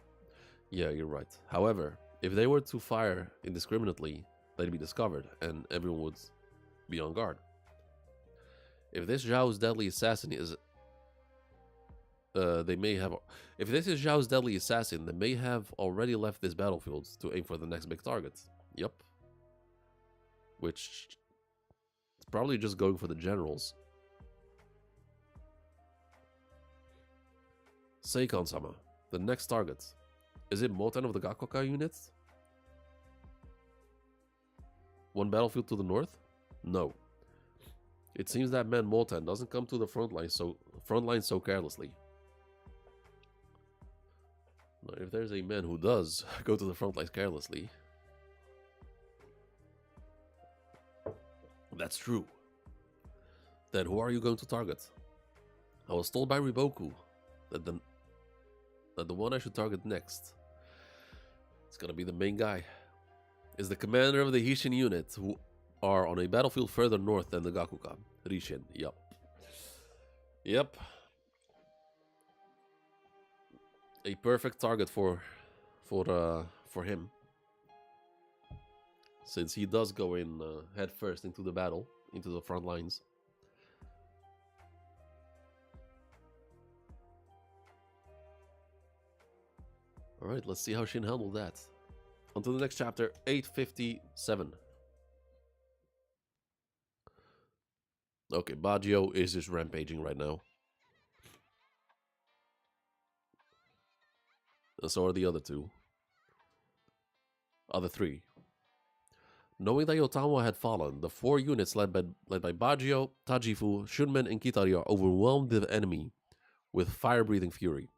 Yeah, you're right. However, if they were to fire indiscriminately, they'd be discovered, and everyone would be on guard. If this Zhao's deadly assassin is... If this is Zhao's deadly assassin, they may have already left this battlefield to aim for the next big target. Yep. Which... it's probably just going for the generals. Seikon-sama, the next target. Is it Moten of the Gakoka units? One battlefield to the north? No. It seems that man Moten doesn't come to the front line so carelessly. Now, if there's a man who does go to the front lines carelessly, that's true. Then who are you going to target? I was told by Riboku that the one I should target next is gonna be the main guy. Is the commander of the Hishin unit, who are on a battlefield further north than the Gakuka. Rishin, yep. Yep. A perfect target for him. Since he does go in head first into the battle, into the front lines. Alright, let's see how Shin handled that. On to the next chapter, 857. Okay, Baggio is just rampaging right now. And so are the other two. Other three. Knowing that Yotanwa had fallen, the 4 units led by Baggio, Tajifu, Shunmen, and Kitari overwhelmed the enemy with fire-breathing fury.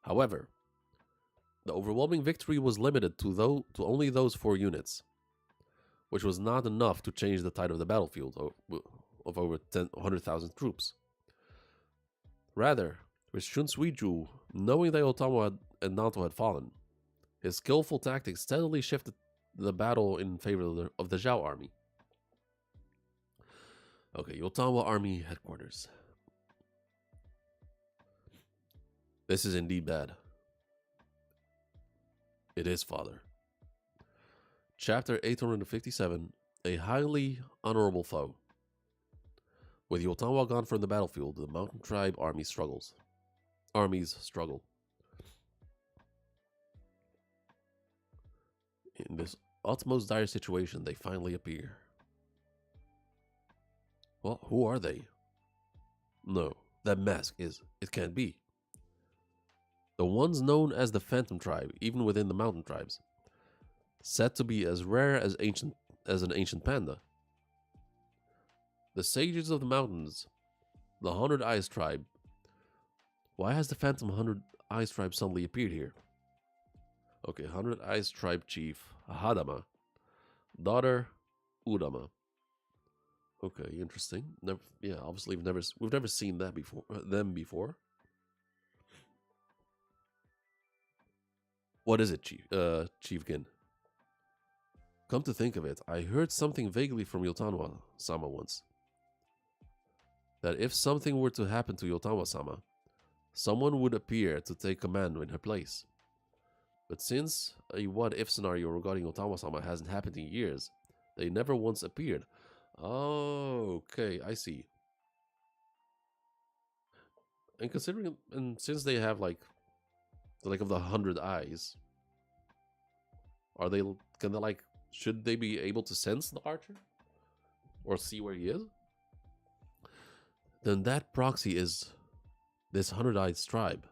However, the overwhelming victory was limited to only those 4 units, which was not enough to change the tide of the battlefield of over 100,000 troops. Rather, with Shun Suiju, knowing that Yotanwa and Nanto had fallen, his skillful tactics steadily shifted the battle in favor of the Zhao army. Okay, Yotanwa army headquarters. This is indeed bad. It is, Father. Chapter 857, a highly honorable foe. With Yotanwa gone from the battlefield, the mountain tribe armies struggle. In this utmost dire situation, they finally appear. Well, who are they? No, that mask it can't be. The ones known as the Phantom Tribe, even within the mountain tribes, said to be as rare as an ancient panda. The sages of the mountains, the 100 Eyes Tribe. Why has the Phantom 100 Eyes Tribe suddenly appeared here? Okay, 100 Eyes Tribe Chief Hadama, daughter Udama. Okay, interesting. Obviously we've never seen that them before. What is it, Chief Gin? Come to think of it, I heard something vaguely from Yotanwa-sama once. That if something were to happen to Yotanwa-sama, someone would appear to take command in her place. But since a what-if scenario regarding Yotanwa-sama hasn't happened in years, They never once appeared. Oh, okay, I see. And considering, and since they have like the of the 100 eyes, are they? Can they like? Should they be able to sense the archer or see where he is? Then that proxy is this 100-eyed tribe.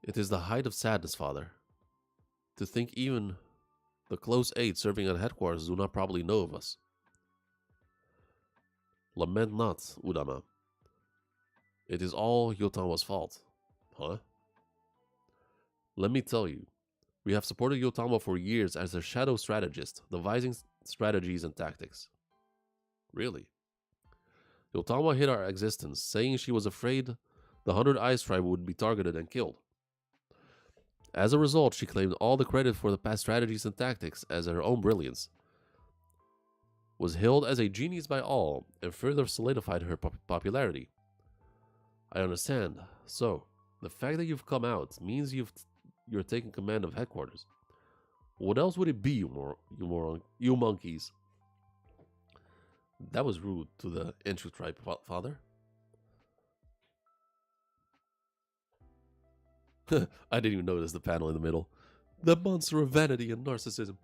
It is the height of sadness, Father, to think even the close aides serving at headquarters do not probably know of us. Lament not, Udama. It is all Yotanwa's fault. Huh? Let me tell you, we have supported Yotanwa for years as their shadow strategist, devising strategies and tactics. Really? Yotanwa hid our existence, saying she was afraid the 100 Eyes tribe would be targeted and killed. As a result, she claimed all the credit for the past strategies and tactics as her own brilliance, was hailed as a genius by all, and further solidified her popularity. I understand. So, the fact that you've come out means you're taking command of headquarters. What else would it be, you monkeys? That was rude to the Enchu tribe, Father. I didn't even notice the panel in the middle. The monster of vanity and narcissism.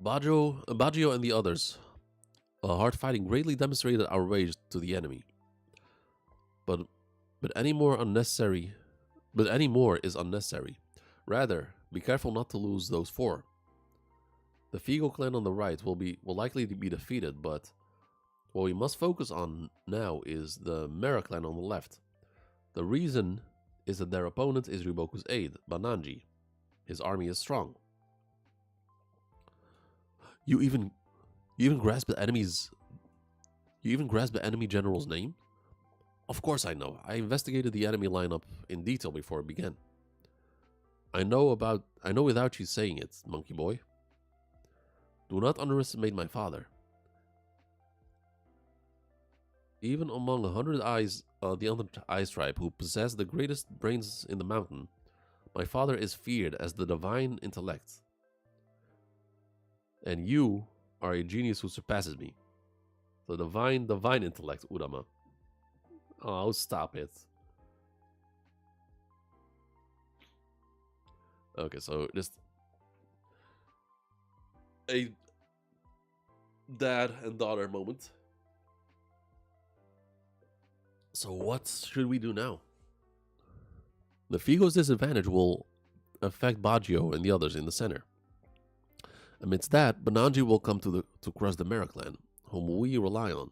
Baggio and the others. Hard fighting greatly demonstrated our rage to the enemy. But any more is unnecessary. Rather, be careful not to lose those 4. The Figo clan on the right will likely be defeated, but what we must focus on now is the Mera clan on the left. The reason is that their opponent is Riboku's aide, Bananji. His army is strong. You even grasp the enemy general's name? Of course I know. I investigated the enemy lineup in detail before it began. I know without you saying it, monkey boy. Do not underestimate my father. Even among 100 eyes, the 100 Eyes tribe, who possess the greatest brains in the mountain, my father is feared as the divine intellect. And you are a genius who surpasses me. The divine intellect, Udama. Oh, stop it. Okay, so just a dad and daughter moment. So what should we do now? The Figo's disadvantage will affect Baggio and the others in the center. Amidst that, Bananji will come to crush the Mera clan, whom we rely on.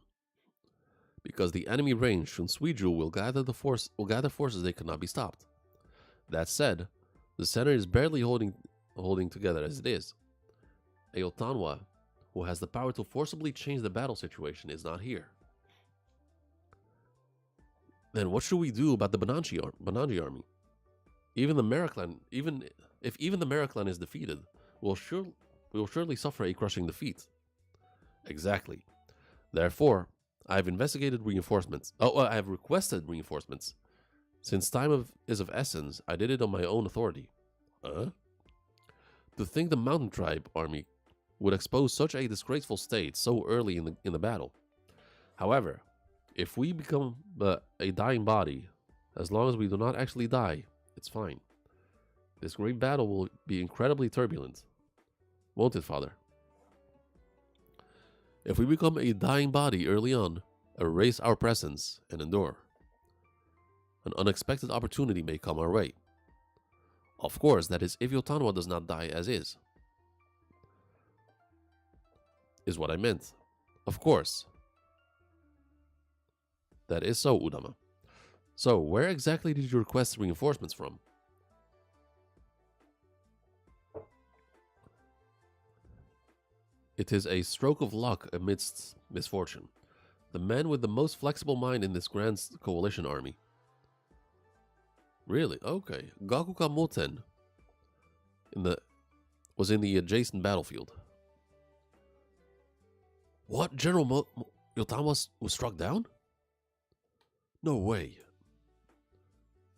Because the enemy range, Shunsui-ju will gather forces they cannot be stopped. That said, the center is barely holding together as it is. Aotanwa, who has the power to forcibly change the battle situation, is not here. Then what should we do about the Bananji army? Even the Mera clan, even the Mera clan is defeated, we will surely suffer a crushing defeat. Exactly. Therefore, I have investigated reinforcements. I have requested reinforcements. Since time is of essence, I did it on my own authority. To think the Mountain Tribe army would expose such a disgraceful state so early in the battle. However, if we become a dying body, as long as we do not actually die, it's fine. This great battle will be incredibly turbulent. Won't it, Father? If we become a dying body early on, erase our presence and endure. An unexpected opportunity may come our way. Of course, that is if Yotanwa does not die as is. Is what I meant. Of course. That is so, Udama. So, where exactly did you request reinforcements from? It is a stroke of luck amidst misfortune. The man with the most flexible mind in this grand coalition army. Really? Okay. Gakuka Moten was in the adjacent battlefield. What? General Yotanwa was struck down? No way.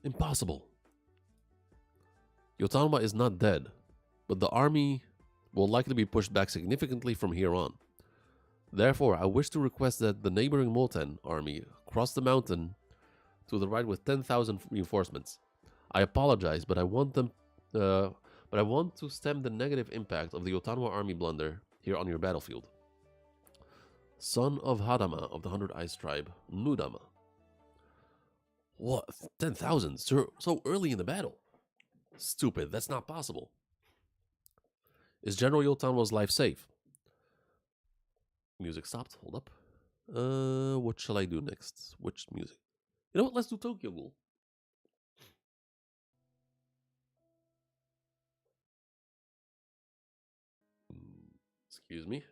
Impossible. Yotanwa is not dead, but the army will likely be pushed back significantly from here on. Therefore, I wish to request that the neighboring Molten army cross the mountain to the right with 10,000 reinforcements. I apologize, but I want them, but I want to stem the negative impact of the Yotanwa army blunder here on your battlefield. Son of Hadama of the 100 Eyes tribe, Nudama. What? 10,000? So early in the battle? Stupid, that's not possible. Is General Yotanwa's life safe? Music stopped, hold up. What shall I do next? Which music? You know what, let's do Tokyo Ghoul. Excuse me.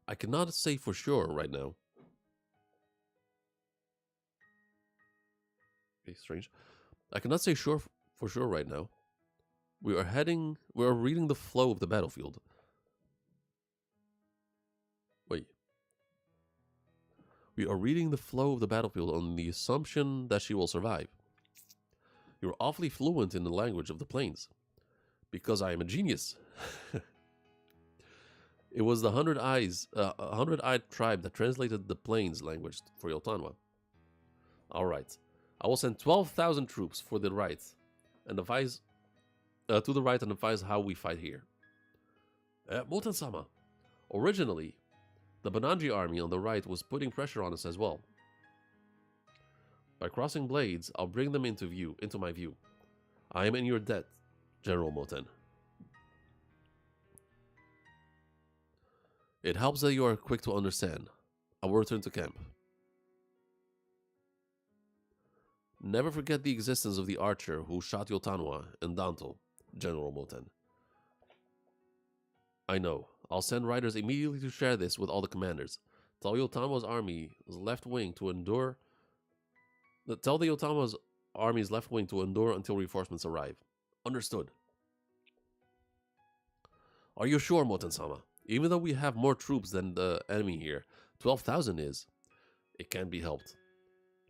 I cannot say for sure right now. Okay, strange. I cannot say for sure right now. We are reading the flow of the battlefield. Wait. We are reading the flow of the battlefield on the assumption that she will survive. You're awfully fluent in the language of the plains. Because I am a genius. It was the 100-eyed tribe that translated the plains language for Yotanwa. Alright. I will send 12,000 troops for the right and advise to the right and advise how we fight here. Moten-sama, originally, the Bananji army on the right was putting pressure on us as well. By crossing blades, I'll bring them into my view. I am in your debt, General Moten. It helps that you are quick to understand. I will return to camp. Never forget the existence of the archer who shot Yotanwa and Danto, General Moten. I know. I'll send riders immediately to share this with all the commanders. Tell Yotanwa's army's left wing to endure. Tell the Yotanwa's army's left wing to endure until reinforcements arrive. Understood. Are you sure, Moten-sama? Even though we have more troops than the enemy here, 12,000 is. It can't be helped.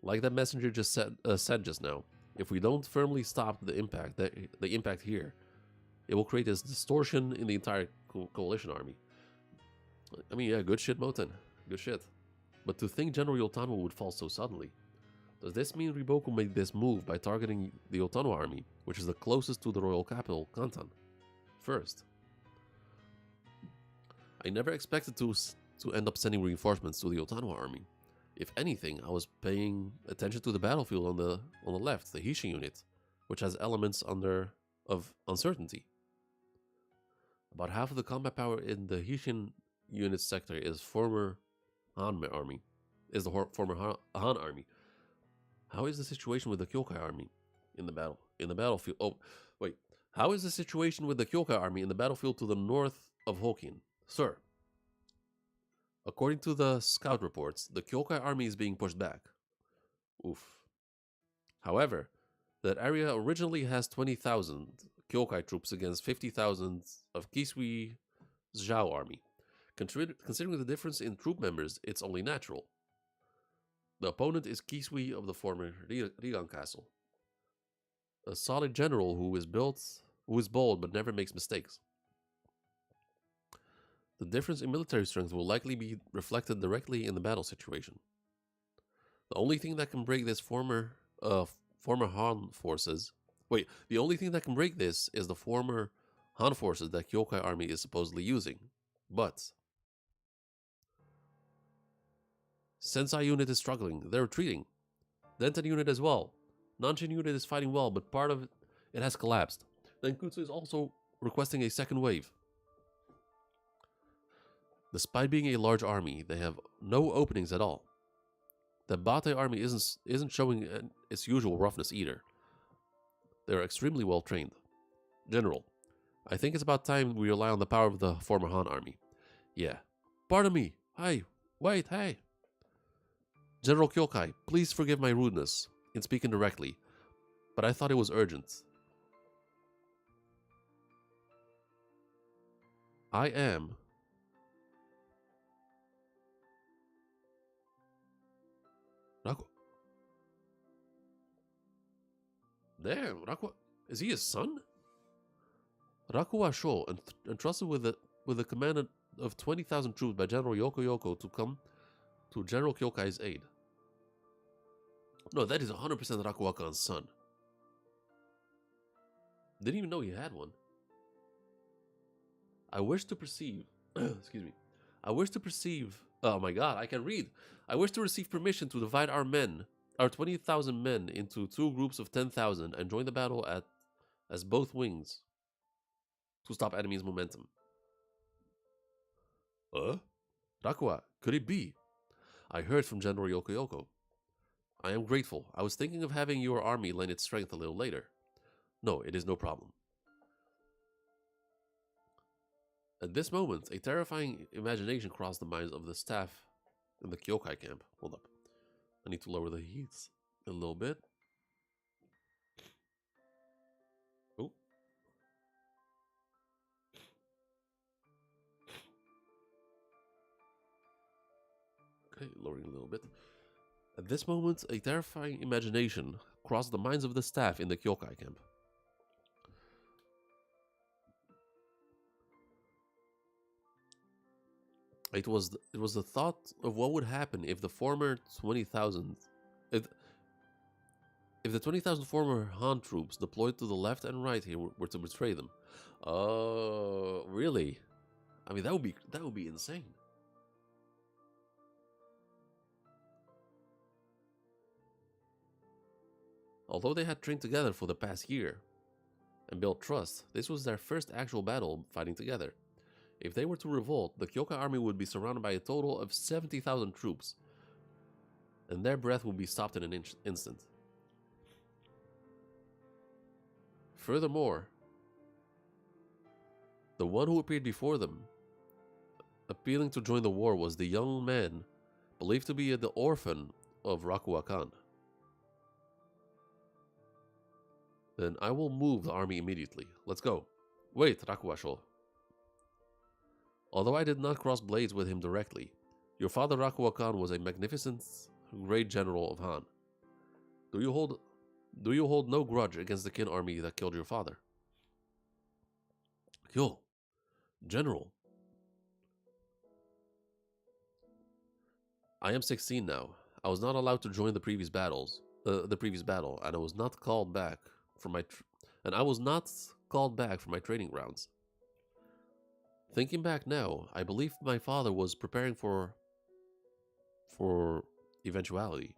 Like that messenger just said just now, if we don't firmly stop the impact here, it will create this distortion in the entire coalition army. I mean, yeah, good shit, Moten. Good shit. But to think General Yotanwa would fall so suddenly. Does this mean Riboku made this move by targeting the Yotanwa army, which is the closest to the royal capital, Kantan, first? I never expected to end up sending reinforcements to the Yotanwa army. If anything, I was paying attention to the battlefield on the left, the Hishin unit, which has elements of uncertainty. About half of the combat power in the Hishin unit sector is former Han army. How is the situation with the Kyokai army in the battlefield? Oh, wait. How is the situation with the Kyokai army in the battlefield to the north of Hokkien? Sir, according to the scout reports, the Kyokai army is being pushed back. Oof. However, that area originally has 20,000 Kyokai troops against 50,000 of Kisui Zhao army. Considering the difference in troop members, it's only natural. The opponent is Kisui of the former Rigan Castle. A solid general who is bold but never makes mistakes. The difference in military strength will likely be reflected directly in the battle situation. The only thing that can break this former Han forces... Wait, the only thing that can break this is the former Han forces that Kyokai army is supposedly using. But... Sensai unit is struggling. They're retreating. Denten unit as well. Nanshin unit is fighting well, but part of it has collapsed. Denkutsu is also requesting a second wave. Despite being a large army, they have no openings at all. The Bate army isn't showing its usual roughness either. They are extremely well trained. General, I think it's about time we rely on the power of the former Han army. Yeah. Pardon me. Hey. Wait, hey. General Kyokai, please forgive my rudeness in speaking directly, but I thought it was urgent. I am Damn, Rakua... Is he his son? Rakuwa Sho, entrusted with the command of 20,000 troops by General Yoko Yoko to come to General Kyokai's aid. No, that is 100% Rakuwa Khan's son. Didn't even know he had one. I wish to perceive... excuse me. I wish to perceive... Oh my god, I can read. I wish to receive permission to divide our 20,000 men, into 2 groups of 10,000 and join the battle as both wings to stop enemy's momentum. Rakuwa, could it be? I heard from General Yoko Yoko. I am grateful. I was thinking of having your army lend its strength a little later. No, it is no problem. At this moment, a terrifying imagination crossed the minds of the staff in the Kyokai camp. Hold up. I need to lower the heat a little bit. Oh. Okay, lowering a little bit. At this moment, a terrifying imagination crossed the minds of the staff in the Kyokai camp. It was the thought of what would happen if the former 20,000 if the 20,000 former Han troops deployed to the left and right here were to betray them. Oh, really? I mean, that would be insane. Although they had trained together for the past year and built trust, this was their first actual battle fighting together. If they were to revolt, the Kyokai army would be surrounded by a total of 70,000 troops, and their breath would be stopped in an instant. Furthermore, the one who appeared before them, appealing to join the war, was the young man believed to be the orphan of Rakuwa Khan. Then I will move the army immediately. Let's go. Wait, Rakuwa Sho. Although I did not cross blades with him directly, your father Rakuwa Khan was a magnificent, great general of Han. Do you hold no grudge against the Qin army that killed your father? Yo, General. I am 16 now. I was not allowed to join the previous battle, and I was not called back from my training grounds. Thinking back now, I believe my father was preparing for eventuality.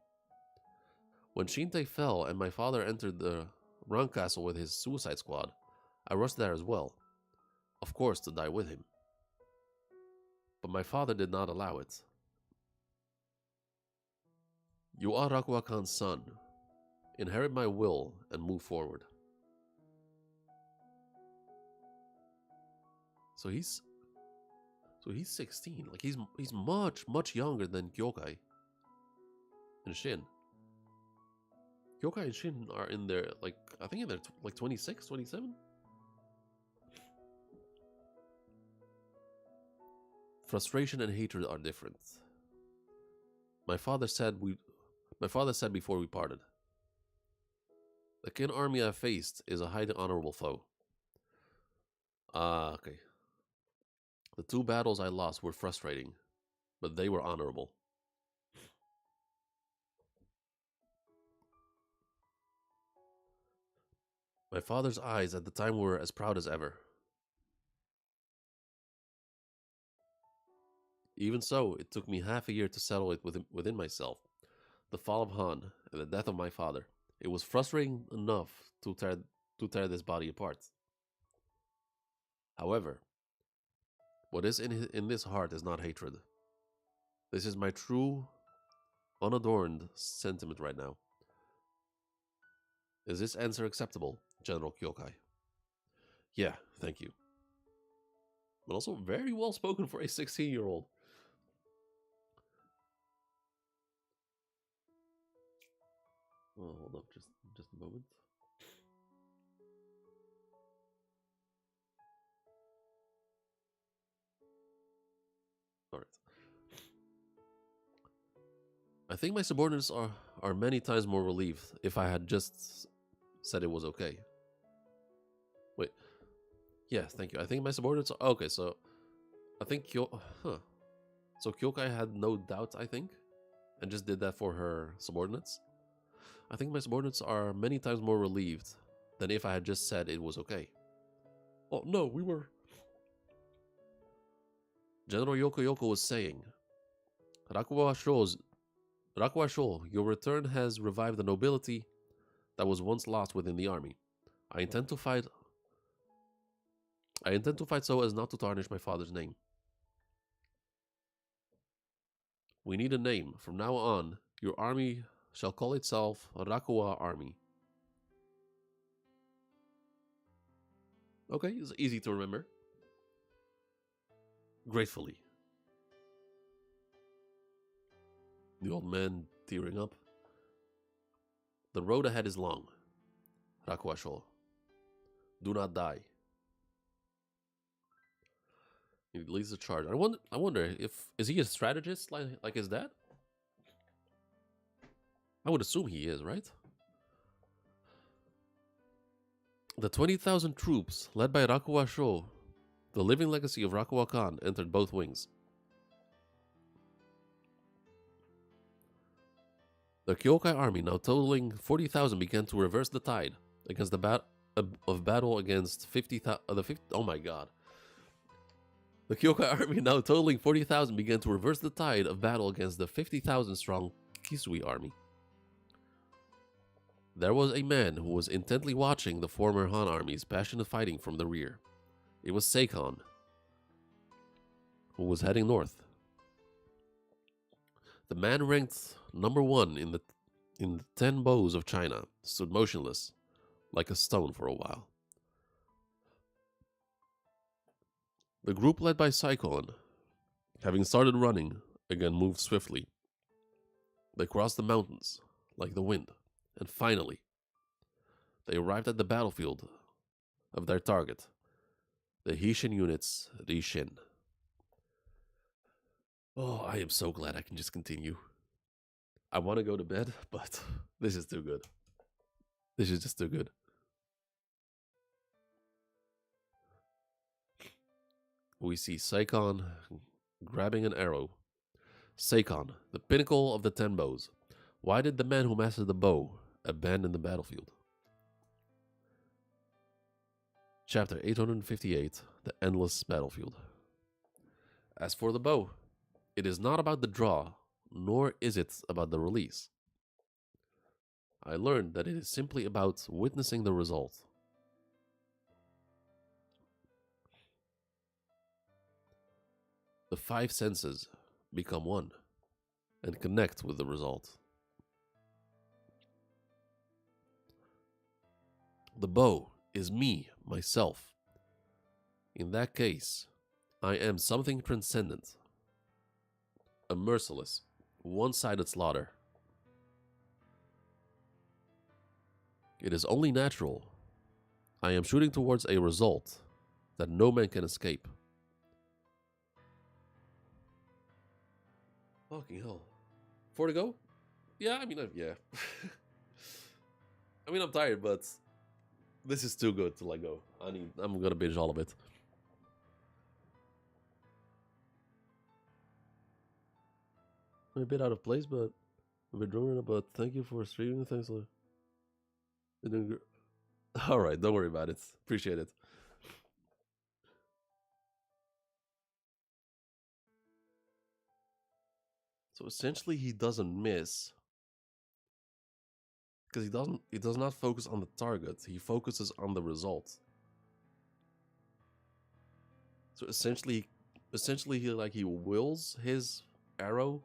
When Shinte fell and my father entered the Run Castle with his suicide squad, I rushed there as well. Of course, to die with him. But my father did not allow it. You are Rakuwa Khan's son. Inherit my will and move forward. So he's 16. Like he's much younger than Kyokai and Shin. Kyokai and Shin are in their I think in their 26, 27. Frustration and hatred are different. My father said before we parted, the Qin army I faced is a highly honorable foe. Ah, okay. The 2 battles I lost were frustrating, but they were honorable. My father's eyes at the time were as proud as ever. Even so, it took me half a year to settle it within myself. The fall of Han and the death of my father. It was frustrating enough to tear this body apart. However, what is in this heart is not hatred. This is my true, unadorned sentiment right now. Is this answer acceptable, General Kyokai? Yeah, thank you. But also very well spoken for a 16-year-old. Oh, hold up, just a moment. All right. I think my subordinates are many times more relieved if I had just said it was okay. Wait. Yeah, thank you. I think my subordinates... Okay, so... I think Huh. So Kyokai had no doubt, I think, and just did that for her subordinates. I think my subordinates are many times more relieved than if I had just said it was okay. Oh, no, we were... General Yoko was saying, Rakuwa Sho, your return has revived the nobility that was once lost within the army. I intend to fight so as not to tarnish my father's name. We need a name. From now on, your army shall call itself Rakuwa Army. Okay, it's easy to remember. Gratefully. The old man tearing up. The road ahead is long. Rakuwa Sho. Do not die. He leads the charge. I wonder if... Is he a strategist like his dad? I would assume he is, right? The 20,000 troops, led by Rakuwa Sho, the living legacy of Rakuwa Khan, entered both wings. The Kyokai army, now totaling 40,000, began to reverse the tide against the battle against 50,000. Oh my god. The Kyokai army, now totaling 40,000, began to reverse the tide of battle against the 50,000 strong Kisui army. There was a man who was intently watching the former Han army's passionate fighting from the rear. It was Seikon, who was heading north. The man ranked number 1 in the 10 bows of China stood motionless, like a stone for a while. The group led by Seikon, having started running, again moved swiftly. They crossed the mountains, like the wind, and finally, they arrived at the battlefield of their target, the Hishin units, Rishin. Oh, I am so glad I can just continue. I want to go to bed, but this is too good. This is just too good. We see Seikon grabbing an arrow. Seikon, the pinnacle of the 10 bows. Why did the man who mastered the bow abandon the battlefield? Chapter 858, The Endless Battlefield. As for the bow, it is not about the draw, nor is it about the release. I learned that it is simply about witnessing the result. The 5 senses become one and connect with the result. The bow is me, myself. In that case, I am something transcendent. A merciless, one-sided slaughter. It is only natural. I am shooting towards a result that no man can escape. Fucking hell. 4 to go? Yeah, yeah. I'm tired, but this is too good to let go. I'm gonna binge all of it. I'm a bit out of place, but a bit drunk, but thank you for streaming. Thanks. Alright, don't worry about it. Appreciate it. So essentially he doesn't miss. Because he does not focus on the target, he focuses on the result. So essentially he wills his arrow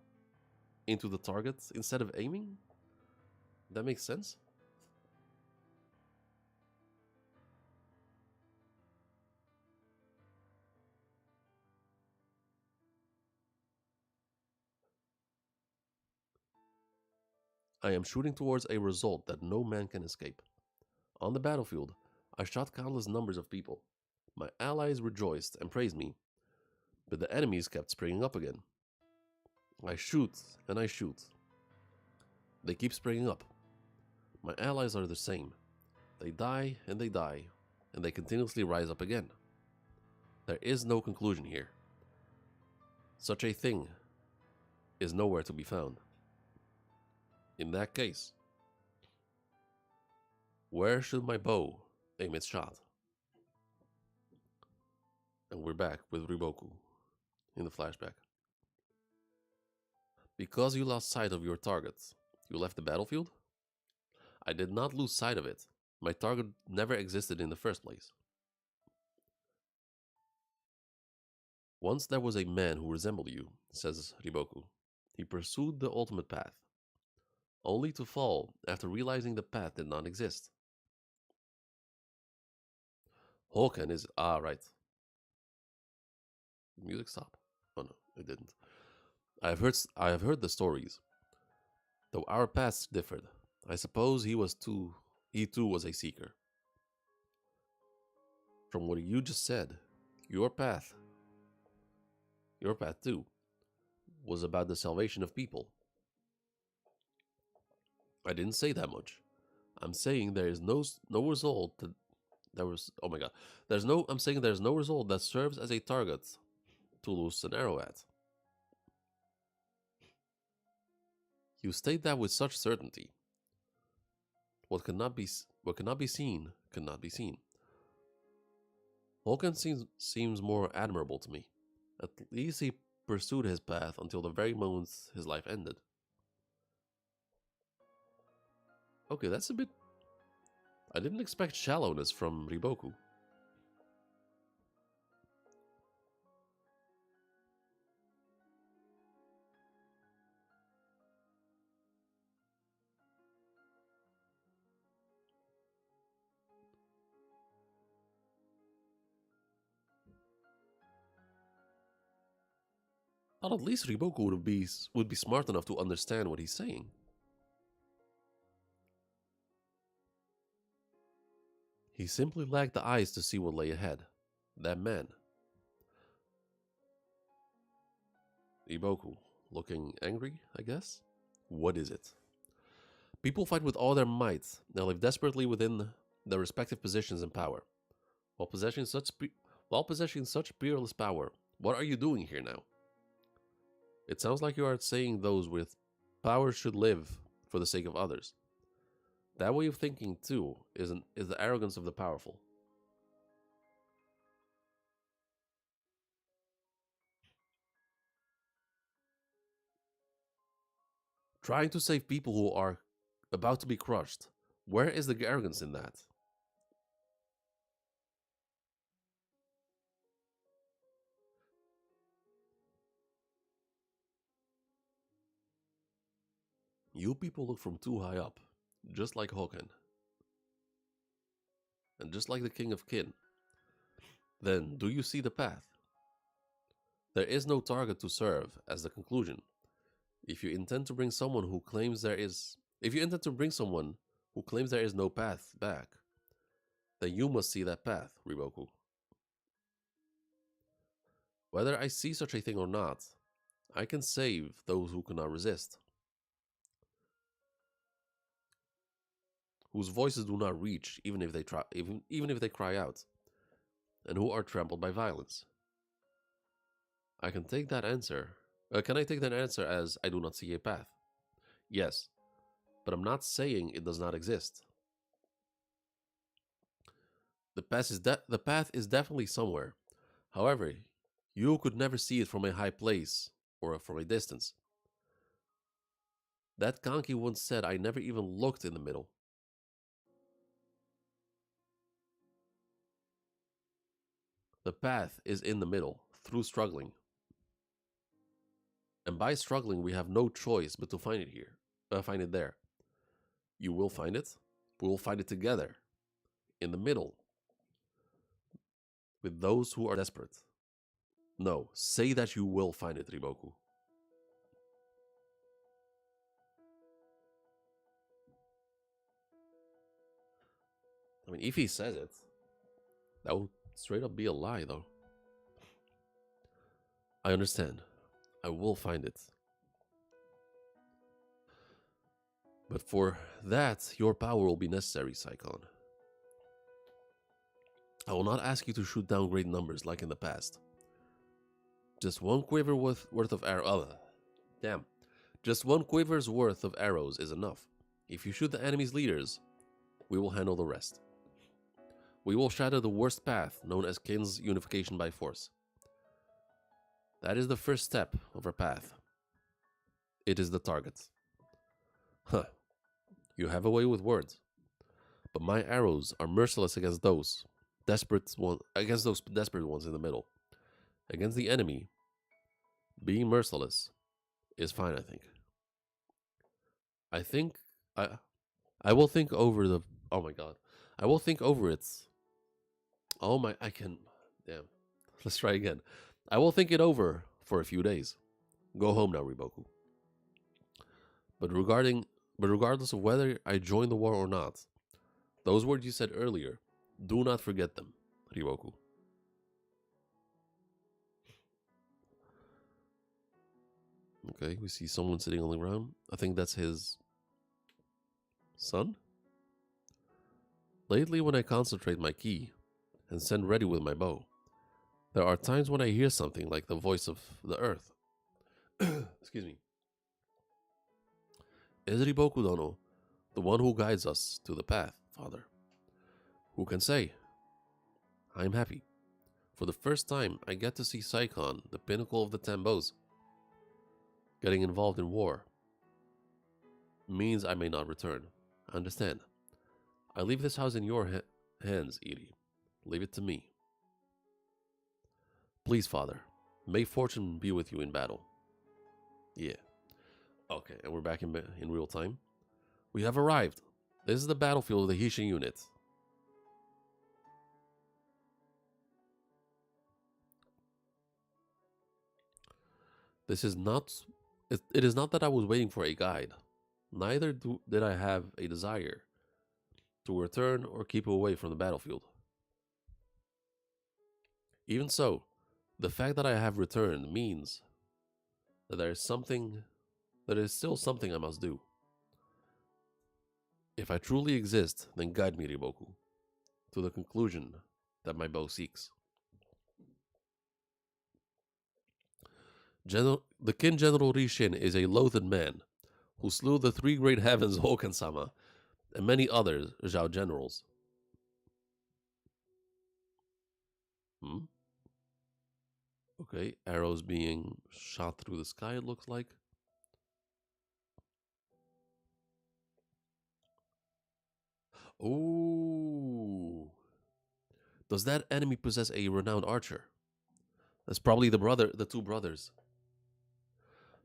into the target instead of aiming? That makes sense? I am shooting towards a result that no man can escape. On the battlefield, I shot countless numbers of people. My allies rejoiced and praised me, but the enemies kept springing up again. I shoot and I shoot. They keep springing up. My allies are the same. They die, and they continuously rise up again. There is no conclusion here. Such a thing is nowhere to be found. In that case, where should my bow aim its shot? And we're back with Riboku in the flashback. Because you lost sight of your target, you left the battlefield? I did not lose sight of it. My target never existed in the first place. Once there was a man who resembled you, says Riboku. He pursued the ultimate path, only to fall after realizing the path did not exist. Hoken is... right. Music stop? Oh no, it didn't. I have heard the stories. Though our paths differed, I suppose he too was a seeker. From what you just said, your path too, was about the salvation of people. I didn't say that much. I'm saying there is no result that there was. Oh my god, I'm saying there's no result that serves as a target to loose an arrow at. You state that with such certainty. What cannot be seen cannot be seen. Vulcan seems more admirable to me. At least he pursued his path until the very moment his life ended. Okay, that's a bit... I didn't expect shallowness from Riboku. But at least Riboku would be smart enough to understand what he's saying. He simply lacked the eyes to see what lay ahead. That man. Riboku, looking angry, I guess? What is it? People fight with all their might and live desperately within their respective positions and power. While possessing such peerless power, what are you doing here now? It sounds like you are saying those with power should live for the sake of others. That way of thinking, too, is the arrogance of the powerful. Trying to save people who are about to be crushed. Where is the arrogance in that? You people look from too high up, just like Hoken. And just like the King of Kin. Then, do you see the path? There is no target to serve as the conclusion. If you intend to bring someone who claims there is no path back, then you must see that path, Riboku. Whether I see such a thing or not, I can save those who cannot resist, whose voices do not reach even if they cry out, and who are trampled by violence. I can take that answer. Can I take that answer as I do not see a path? Yes, but I'm not saying it does not exist. The path is definitely somewhere. However, you could never see it from a high place or from a distance. That Kanki once said I never even looked in the middle. The path is in the middle, through struggling. And by struggling, we have no choice but to find it there. You will find it. We will find it together, in the middle, with those who are desperate. No, say that you will find it, Riboku. I mean, if he says it, that would straight up be a lie, though. I understand. I will find it. But for that, your power will be necessary, Saikon. I will not ask you to shoot down great numbers like in the past. Just one quiver worth of arrows. Oh, damn. Just one quiver's worth of arrows is enough. If you shoot the enemy's leaders, we will handle the rest. We will shatter the worst path known as Kin's unification by force. That is the first step of our path. It is the target. Huh. You have a way with words. But my arrows are merciless against those desperate ones in the middle. Against the enemy, being merciless is fine, I think. I think I will think over the oh my god. I will think over it. Oh my damn. Let's try again. I will think it over for a few days. Go home now, Riboku. But regardless of whether I join the war or not, those words you said earlier, do not forget them, Riboku. Okay, we see someone sitting on the ground. I think that's his son? Lately, when I concentrate my ki and stand ready with my bow, there are times when I hear something like the voice of the earth. Excuse me. Is Riboku Dono the one who guides us to the path, Father? Who can say? I am happy. For the first time, I get to see Saikon, the pinnacle of the Tenbos. Getting involved in war means I may not return. I understand. I leave this house in your hands, Iri. Leave it to me. Please, Father, may fortune be with you in battle. Yeah. Okay, and we're back in real time. We have arrived. This is the battlefield of the Hishin unit. This is not... It is not that I was waiting for a guide. Neither did I have a desire to return or keep away from the battlefield. Even so, the fact that I have returned means that there is still something I must do. If I truly exist, then guide me, Riboku, to the conclusion that my bow seeks. The Kin General Rishin is a loathed man who slew the three great heavens Hoken-sama and many other Zhao generals. Okay, arrows being shot through the sky, it looks like. Ooh. Does that enemy possess a renowned archer? That's probably the two brothers.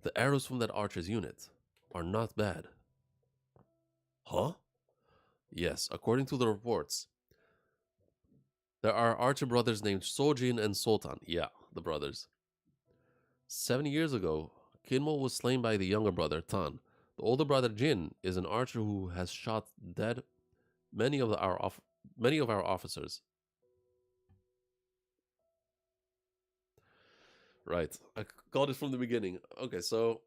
The arrows from that archer's unit are not bad. Huh? Yes, according to the reports, there are archer brothers named Sojin and Sultan. Yeah, the brothers. 7 years ago, Kinmo was slain by the younger brother, Tan. The older brother, Jin, is an archer who has shot dead many of our officers. Right. I got it from the beginning. Okay, so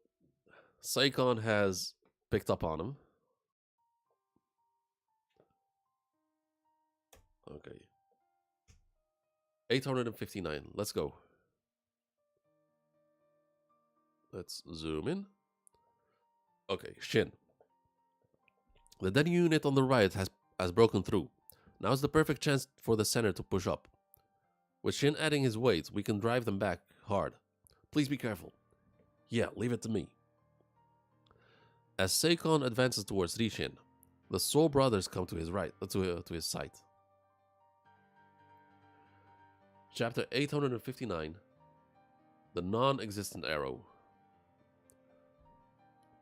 Saikon has picked up on him. Okay. 859. Let's go. Let's zoom in. Okay, Shin. The dead unit on the right has broken through. Now's the perfect chance for the center to push up. With Shin adding his weight, we can drive them back hard. Please be careful. Yeah, leave it to me. As Saikon advances towards Rishin, the Soul Brothers come to his right, to his side. Chapter 859. The non-existent arrow.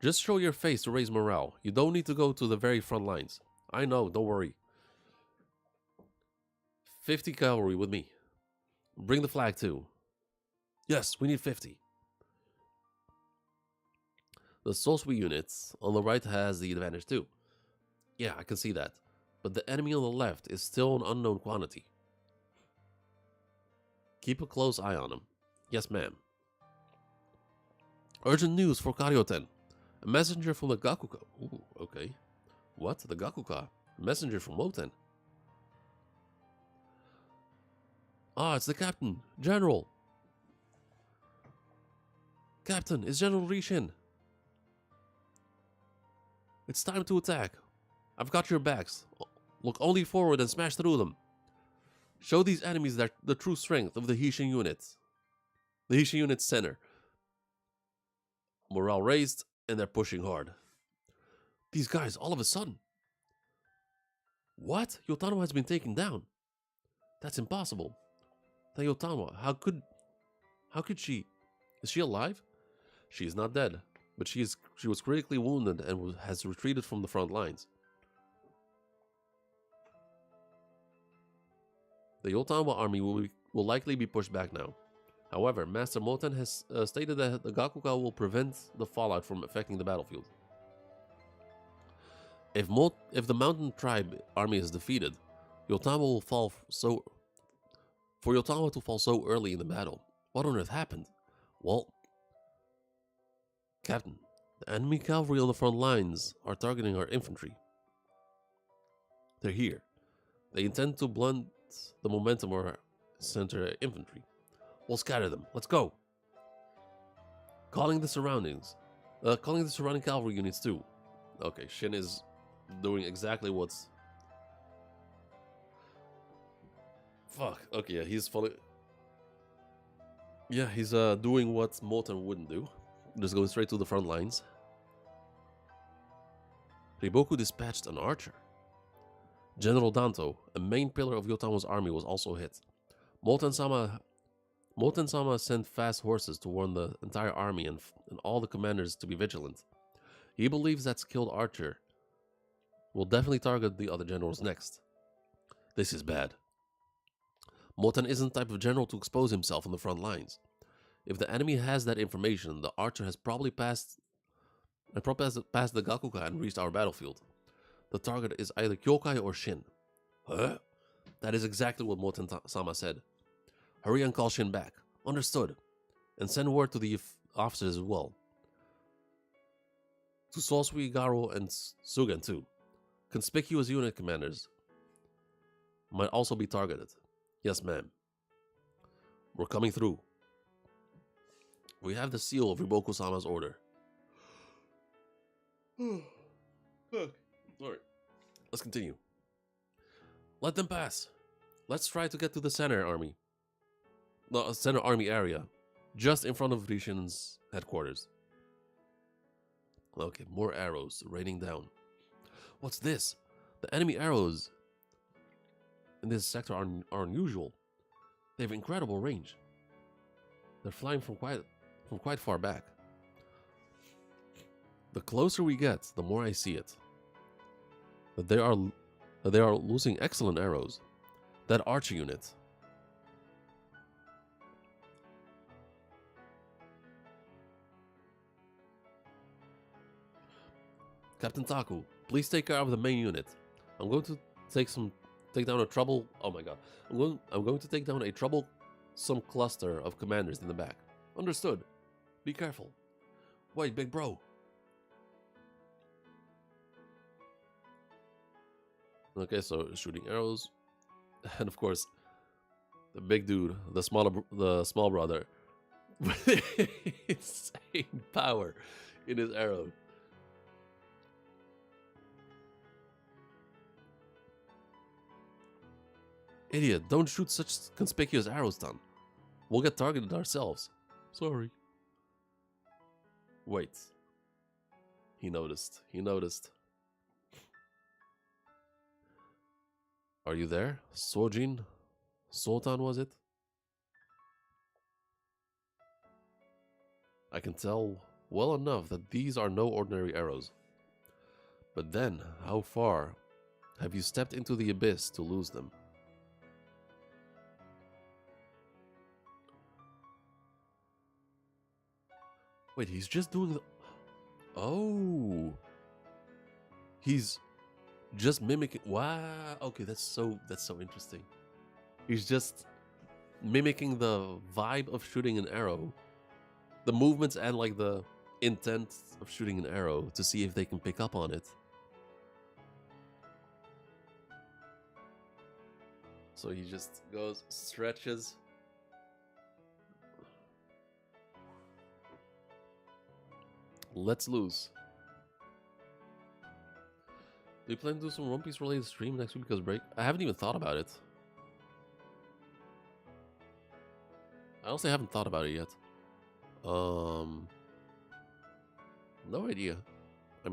Just show your face to raise morale. You don't need to go to the very front lines. I know, don't worry. 50 cavalry with me. Bring the flag too. Yes, we need 50. The Sosui units on the right has the advantage too. Yeah, I can see that. But the enemy on the left is still an unknown quantity. Keep a close eye on him. Yes, ma'am. Urgent news for Karyoten. A messenger from the Gakuka. Ooh, okay. What? The Gakuka? A messenger from Woten. Ah, it's the captain. General. Captain, it's General Rishin. It's time to attack. I've got your backs. Look only forward and smash through them. Show these enemies the true strength of the Hishin units. The Hishin unit center. Morale raised, and they're pushing hard. These guys, all of a sudden. What? Yotano has been taken down. That's impossible. The Yotano, how could she? Is she alive? She is not dead, but she was critically wounded and has retreated from the front lines. The Yotama army will likely be pushed back now. However, Master Moten has stated that the Gakuka will prevent the fallout from affecting the battlefield. If the Mountain Tribe army is defeated, Yotama will fall for Yotama to fall so early in the battle. What on earth happened? Well, Captain, the enemy cavalry on the front lines are targeting our infantry. They're here. They intend to blunt the momentum of our center infantry. We'll scatter them. Let's go. Calling the surrounding cavalry units too. Okay, Shin is doing exactly what's... Fuck. Okay, yeah, he's following... Yeah, he's doing what Moten wouldn't do. Just going straight to the front lines. Riboku dispatched an archer. General Danto, a main pillar of Yotama's army, was also hit. Moten-sama sent fast horses to warn the entire army and all the commanders to be vigilant. He believes that skilled archer will definitely target the other generals next. This is bad. Moten isn't the type of general to expose himself on the front lines. If the enemy has that information, the archer has probably passed the Gakuka and reached our battlefield. The target is either Kyokai or Shin. Huh? That is exactly what Moten-sama said. Hurry and call Shin back. Understood. And send word to the officers as well. To Sosui, Garo, and Sugen too. Conspicuous unit commanders might also be targeted. Yes, ma'am. We're coming through. We have the seal of Riboku-sama's order. Sorry. Let's continue. Let them pass. Let's try to get to the center army. No, center army area. Just in front of Rishin's headquarters. Okay, more arrows raining down. What's this? The enemy arrows in this sector are unusual. They have incredible range. They're flying from quite far back. The closer we get, the more I see it. That they are losing excellent arrows. That archer unit. Captain Taku, please take care of the main unit. I'm going to take down a trouble. Oh my god. I'm going to take down a troublesome cluster of commanders in the back. Understood. Be careful. Wait, big bro. Okay, so shooting arrows, and of course, the big dude, the small brother, with insane power in his arrow. Idiot! Don't shoot such conspicuous arrows, Tan. We'll get targeted ourselves. Sorry. Wait. He noticed. He noticed. Are you there? Sojin? Sultan, was it? I can tell well enough that these are no ordinary arrows. But then, how far have you stepped into the abyss to lose them? Wait, he's just doing the... Oh! He's just mimicking... Wow! Okay, that's so interesting. He's just mimicking the vibe of shooting an arrow. The movements and like the intent of shooting an arrow to see if they can pick up on it. So he just goes, stretches. Let's lose. Do you plan to do some One Piece related stream next week because break? I haven't even thought about it. I honestly haven't thought about it yet. No idea. I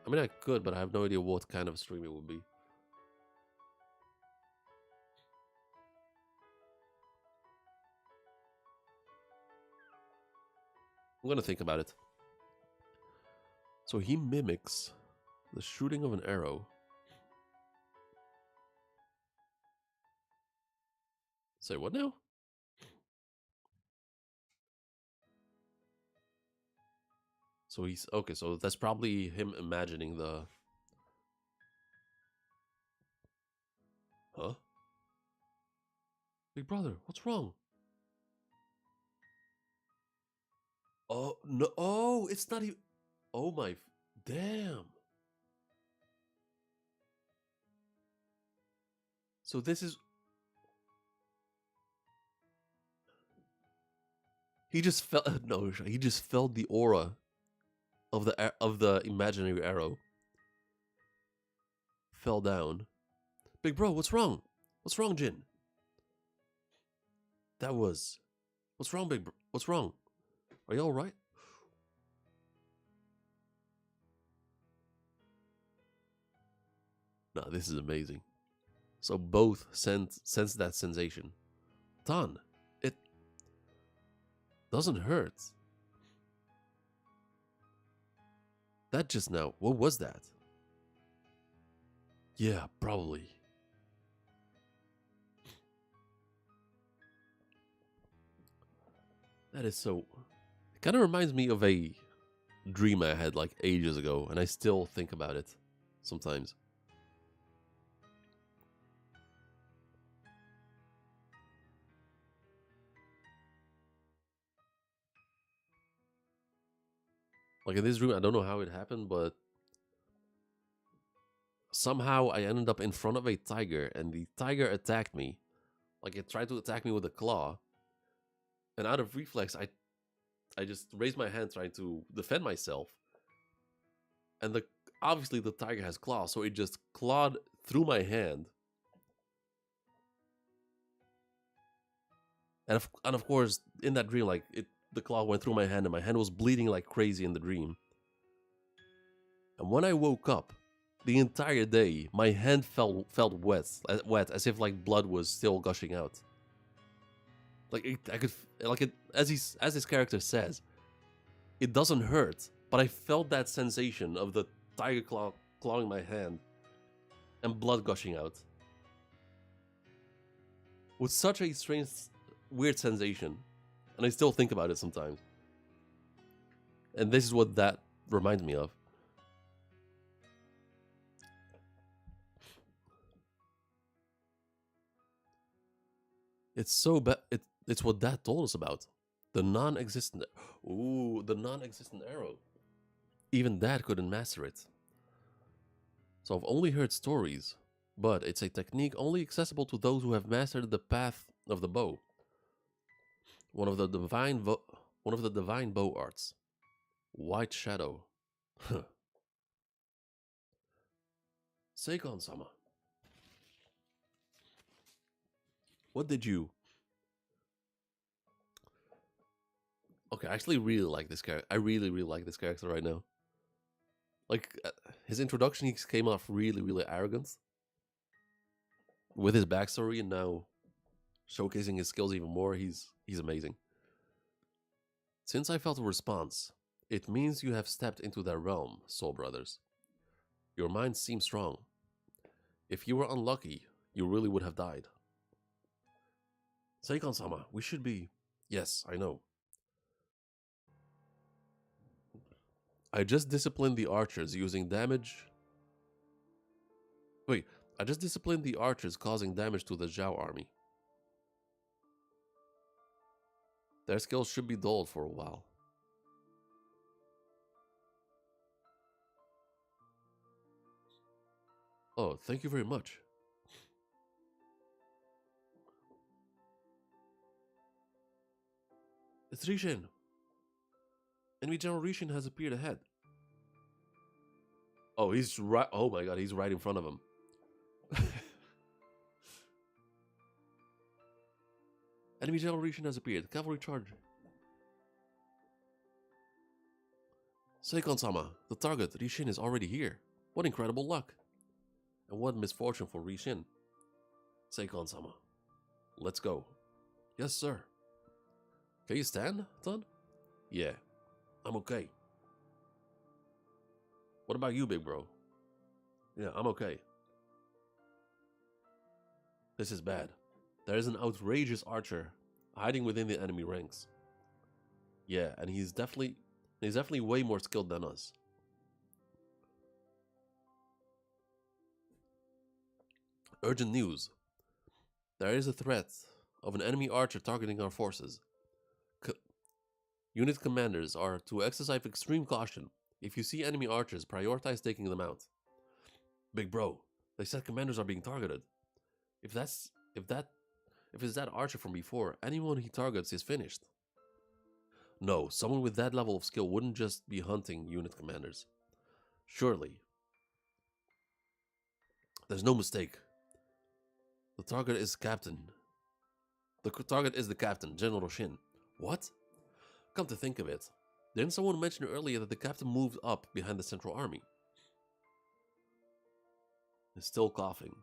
mean, I could, but I have no idea what kind of stream it would be. I'm gonna think about it. So he mimics the shooting of an arrow. Say what now? So he's okay. So that's probably him imagining the. Huh? Big brother, what's wrong? Oh no! Oh, it's not even. Oh my! Damn. So this is. He just felt no. He just felt the aura of the imaginary arrow. Fell down. Big bro, what's wrong? What's wrong, Jin? That was. What's wrong, big bro? What's wrong? Are you all right? No, this is amazing. So both sense that sensation. Done. It doesn't hurt. That just now. What was that? Yeah, probably. That is so. It kind of reminds me of a dream I had like ages ago, and I still think about it sometimes. Like in this dream, I don't know how it happened, but somehow I ended up in front of a tiger, and the tiger attacked me. Like it tried to attack me with a claw, and out of reflex, I just raised my hand trying to defend myself. And obviously the tiger has claws, so it just clawed through my hand. And of course, in that dream, like the claw went through my hand, and my hand was bleeding like crazy in the dream. And when I woke up, the entire day, my hand felt wet, as if like blood was still gushing out. Like I could, like it as his character says, it doesn't hurt, but I felt that sensation of the tiger clawing my hand and blood gushing out. With such a strange, weird sensation, and I still think about it sometimes. And this is what that reminds me of. It's so bad. It's what Dad told us about. The non-existent. Ooh, the non-existent arrow. Even Dad couldn't master it. So I've only heard stories, but it's a technique only accessible to those who have mastered the path of the bow. One of the divine bow arts. White Shadow. Seikon-sama. What did you... Okay, I actually really like this character. I really, really like this character right now. Like, his introduction, he came off really, really arrogant. With his backstory, and now showcasing his skills even more, he's amazing. Since I felt a response, it means you have stepped into their realm, Soul Brothers. Your mind seems strong. If you were unlucky, you really would have died. Seikon-sama, we should be... Yes, I know. I just disciplined the archers using damage... Wait, I just disciplined the archers causing damage to the Zhao army. Their skills should be dulled for a while. Oh, thank you very much. It's Rishin. Enemy General Rishin has appeared ahead. Oh, he's right. Oh my god, he's right in front of him. Enemy General Rishin has appeared. Cavalry charge. Seikon-sama, the target, Rishin, is already here. What incredible luck. And what misfortune for Rishin. Seikon-sama, let's go. Yes, sir. Can you stand, Ton? Yeah, I'm okay. What about you, big bro? Yeah, I'm okay. This is bad. There is an outrageous archer hiding within the enemy ranks. Yeah, and he's definitely way more skilled than us. Urgent news. There is a threat of an enemy archer targeting our forces. Unit commanders are to exercise extreme caution. If you see enemy archers, prioritize taking them out. Big bro, they said commanders are being targeted. If it's that archer from before, anyone he targets is finished. No, someone with that level of skill wouldn't just be hunting unit commanders. Surely. There's no mistake. The target is Captain. The target is the Captain, General Shin. What? Come to think of it, didn't someone mention earlier that the Captain moved up behind the Central Army? He's still coughing.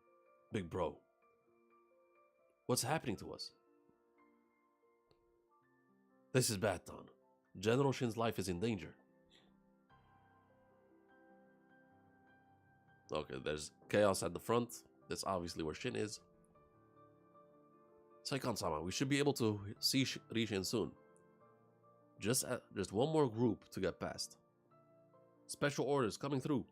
Big bro. What's happening to us? This is bad, Don. General Shin's life is in danger. Okay, there's chaos at the front. That's obviously where Shin is. Seikon-sama, we should be able to see Rishin soon. Just one more group to get past. Special orders coming through.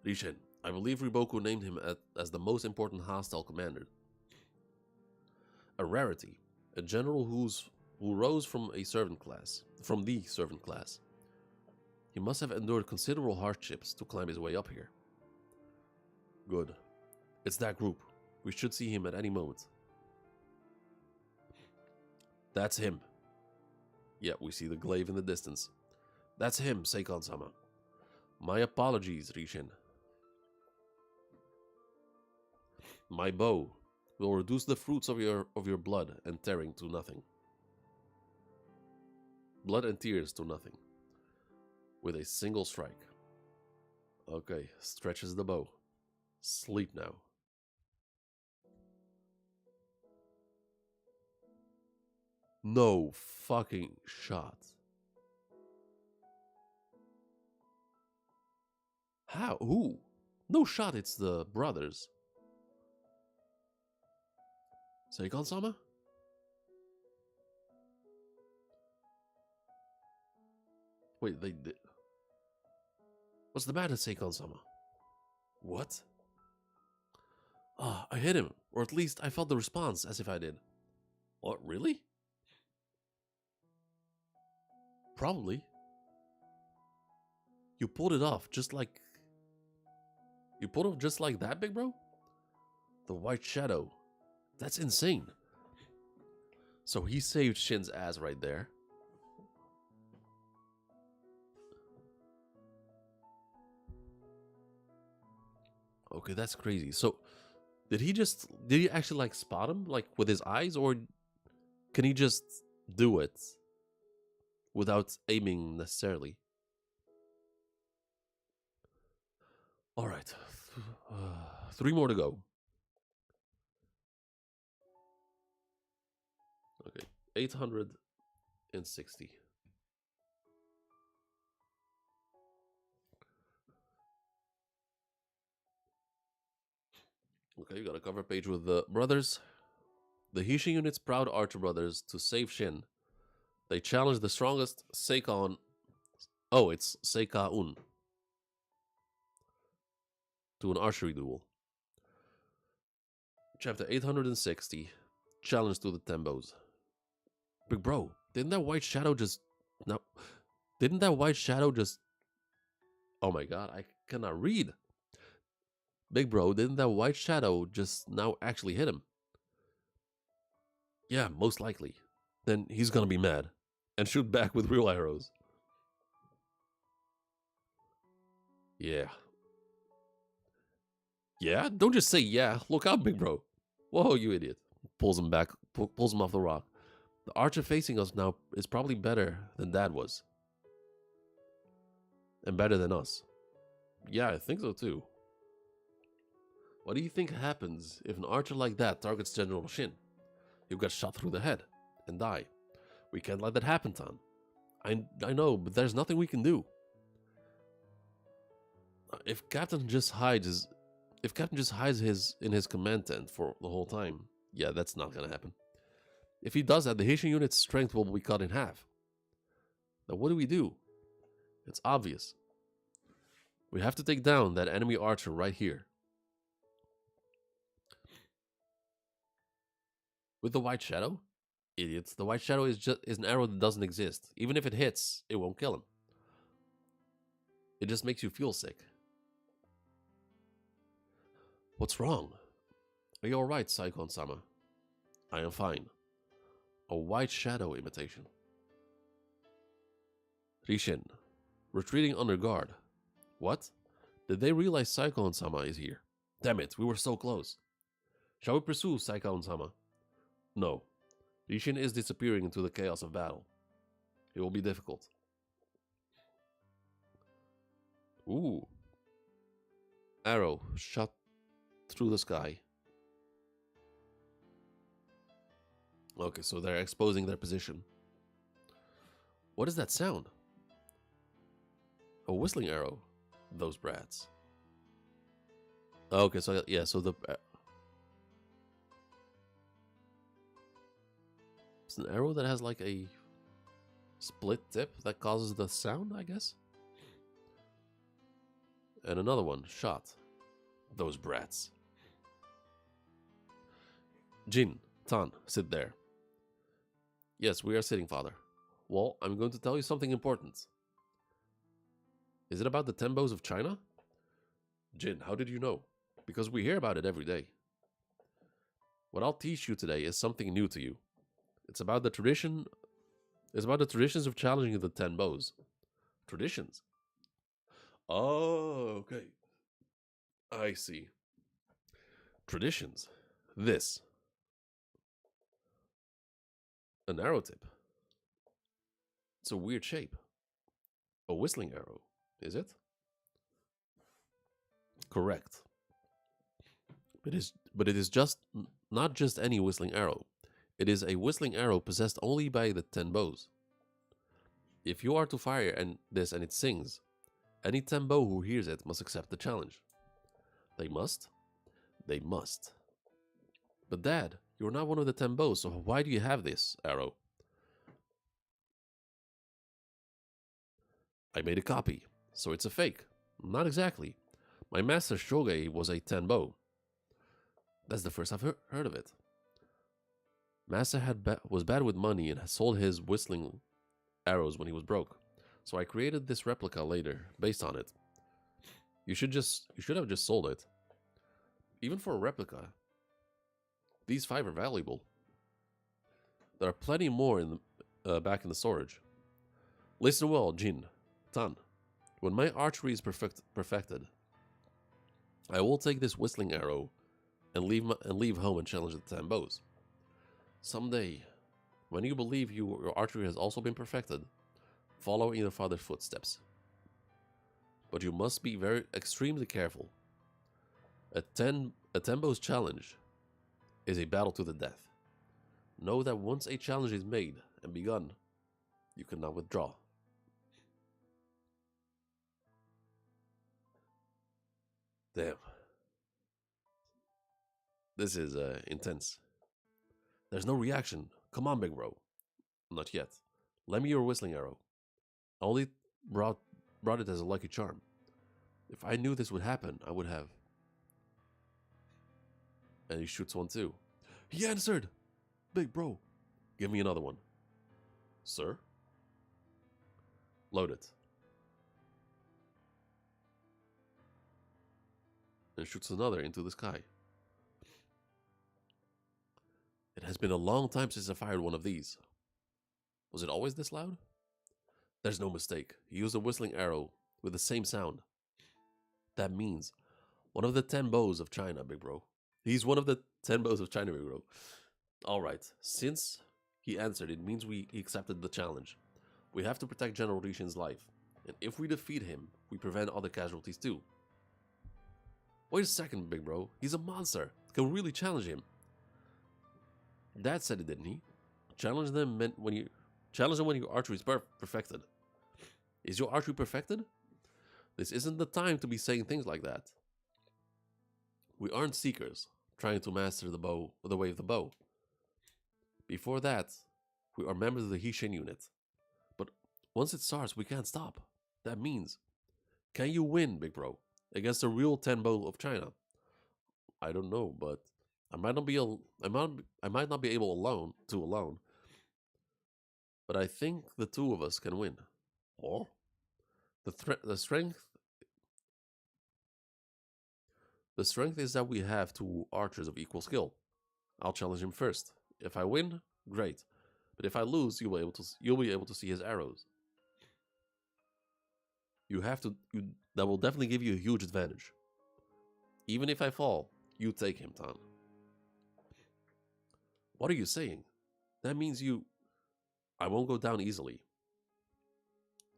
Rishin, I believe Riboku named him as the most important hostile commander. A rarity. A general who rose from the servant class. He must have endured considerable hardships to climb his way up here. Good. It's that group. We should see him at any moment. That's him. Yeah, we see the glaive in the distance. That's him, Seikon-sama. My apologies, Rishin. My bow will reduce the fruits of your blood and tearing to nothing. Blood and tears to nothing. With a single strike. Okay, stretches the bow. Sleep now. No fucking shot. How? Who? No shot, it's the brothers. Seikon-sama? Wait, they did. What's the matter, Seikon-sama? What? Ah, I hit him. Or at least I felt the response as if I did. What, really? Probably. You pulled it off just like... You pulled off just like that, big bro? The White Shadow. That's insane. So he saved Shin's ass right there. Okay, that's crazy. So, did he actually like spot him like with his eyes, or can he just do it without aiming necessarily? All right, 3 more to go. Okay, 860. Okay, you got a cover page with the brothers. The Hishin unit's proud archer brothers to save Shin. They challenge the strongest Seikon. Oh, it's Seika-un. To an archery duel. Chapter 860. Challenge to the Tembos. Big bro, didn't that white shadow just... No. Didn't that white shadow just... Oh my god, I cannot read. Big bro, didn't that white shadow just now actually hit him? Yeah, most likely. Then he's gonna be mad and shoot back with real arrows. Yeah. Yeah? Don't just say yeah. Look out, big bro. Whoa, you idiot. Pulls him back, pulls him off the rock. The archer facing us now is probably better than Dad was. And better than us. Yeah, I think so too. What do you think happens if an archer like that targets General Shin? He'll get shot through the head and die. We can't let that happen, Tan. I know, but there's nothing we can do. If Captain just hides his in his command tent for the whole time, yeah, that's not gonna happen. If he does that, the Haitian unit's strength will be cut in half. Then what do we do? It's obvious. We have to take down that enemy archer right here. With the white shadow? Idiots. The white shadow is an arrow that doesn't exist. Even if it hits, it won't kill him. It just makes you feel sick. What's wrong? Are you alright, Saikon-sama? I am fine. A white shadow imitation. Rishin. Retreating under guard. What? Did they realize Saikon-sama is here? Damn it, we were so close. Shall we pursue Saikon-sama? No. Rishin is disappearing into the chaos of battle. It will be difficult. Ooh. Arrow shot through the sky. Okay, so they're exposing their position. What is that sound? A whistling arrow. Those brats. Okay, so yeah, so it's an arrow that has like a split tip that causes the sound, I guess. And another one shot. Those brats. Jin, Tan, sit there. Yes, we are sitting, Father. Well, I'm going to tell you something important. Is it about the Tenbos of China? Jin, how did you know? Because we hear about it every day. What I'll teach you today is something new to you. It's about the traditions of challenging the Tenbos. Traditions? Oh, okay. I see. Traditions. This. An arrow tip. It's a weird shape. A whistling arrow, is it? Correct. But it is just not just any whistling arrow. It is a whistling arrow possessed only by the Tenbos. If you are to fire and it sings, any Tenbo who hears it must accept the challenge. They must? They must. But Dad, you're not one of the Tenbos, so why do you have this arrow? I made a copy, so it's a fake. Not exactly. My master Shoge was a Tenbo. That's the first I've heard of it. Master was bad with money and sold his whistling arrows when he was broke. So I created this replica later, based on it. You should have just sold it. Even for a replica, these 5 are valuable. There are plenty more back in the storage. Listen well, Jin, Tan. When my archery is perfected, I will take this whistling arrow and leave home and challenge the Tenbos. Someday, when you believe your archery has also been perfected, follow in your father's footsteps. But you must be extremely careful. A Tenbo's challenge is a battle to the death. Know that once a challenge is made and begun, you cannot withdraw. Damn. This is intense. There's no reaction. Come on, big bro. Not yet. Lend me your whistling arrow. I only brought it as a lucky charm. If I knew this would happen, I would have. And he shoots one too. He answered! Big bro. Give me another one. Sir? Load it. And shoots another into the sky. It has been a long time since I fired one of these. Was it always this loud? There's no mistake. He used a whistling arrow with the same sound. That means one of the 10 bows of China, big bro. He's one of the 10 bows of China, big bro. Alright, since he answered, it means he accepted the challenge. We have to protect General Rishin's life. And if we defeat him, we prevent other casualties too. Wait a second, big bro. He's a monster. Can really challenge him. Dad said it, didn't he? Challenge them when your archery is perfected. Is your archery perfected? This isn't the time to be saying things like that. We aren't seekers, trying to master the way of the bow. Before that, we are members of the Hishin unit. But once it starts, we can't stop. That means, can you win, big bro, against the real 10 bow of China? I don't know, but I might not be able alone. But I think the two of us can win. Oh, the strength is that we have two archers of equal skill. I'll challenge him first. If I win, great. But if I lose, you'll be able to see his arrows. That will definitely give you a huge advantage. Even if I fall, you take him, Tan. What are you saying? That means I won't go down easily.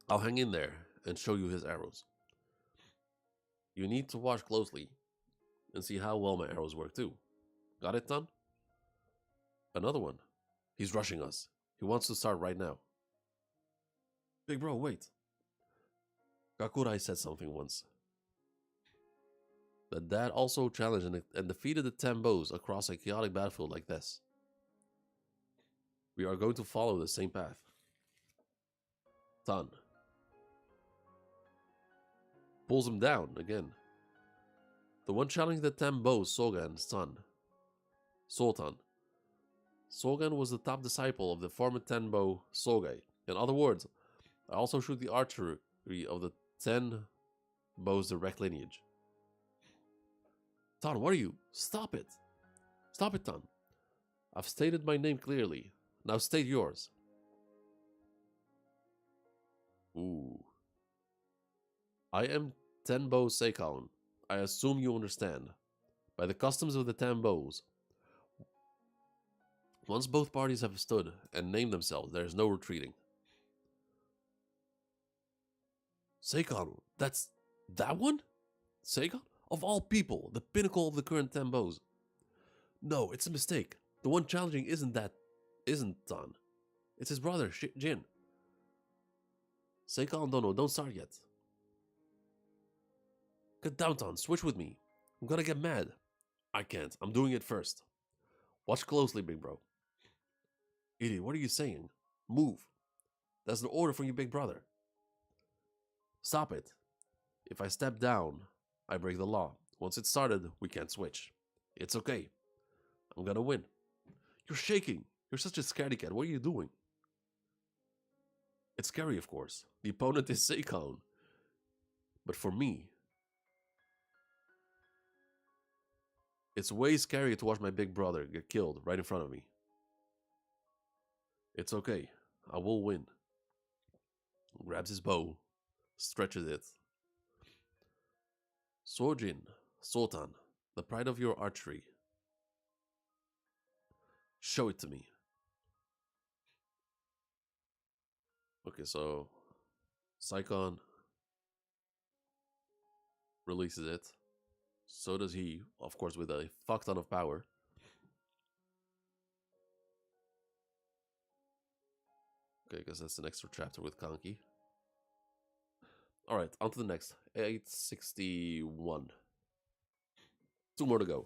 I'll hang in there and show you his arrows. You need to watch closely and see how well my arrows work too. Got it, Tan? Another one. He's rushing us. He wants to start right now. Big bro, wait. Kakurai said something once. That Dad also challenged and defeated the 10 bows across a chaotic battlefield like this. We are going to follow the same path. Tan. Pulls him down again. The one challenging the 10 bows, Sogan's son. Sultan. Sogan was the top disciple of the former Tenbo Sogai. In other words, I also shoot the archery of the 10 bows direct lineage. Tan, what are you? Stop it! Stop it, Tan. I've stated my name clearly. Now state yours. Ooh. I am Tenbo Seikon. I assume you understand. By the customs of the 10 bows, once both parties have stood and named themselves, there is no retreating. Seikon, that's that one? Seikon? Of all people, the pinnacle of the current 10 bows. No, it's a mistake. The one challenging isn't Tan. It's his brother, Jin. Seikon Dono, don't start yet. Get down, Tan. Switch with me. I'm gonna get mad. I can't. I'm doing it first. Watch closely, big bro. Idiot, what are you saying? Move. That's an order from your big brother. Stop it. If I step down, I break the law. Once it's started, we can't switch. It's okay. I'm gonna win. You're shaking. You're such a scaredy cat. What are you doing? It's scary, of course. The opponent is Seikon. But for me, it's way scarier to watch my big brother get killed right in front of me. It's okay. I will win. Grabs his bow, stretches it. Sojin, Sultan, the pride of your archery. Show it to me. Okay, so Saikon releases it. So does he, of course, with a fuck ton of power. Okay, I guess that's the next chapter with Kanki. Alright, on to the next. 861. 2 more to go.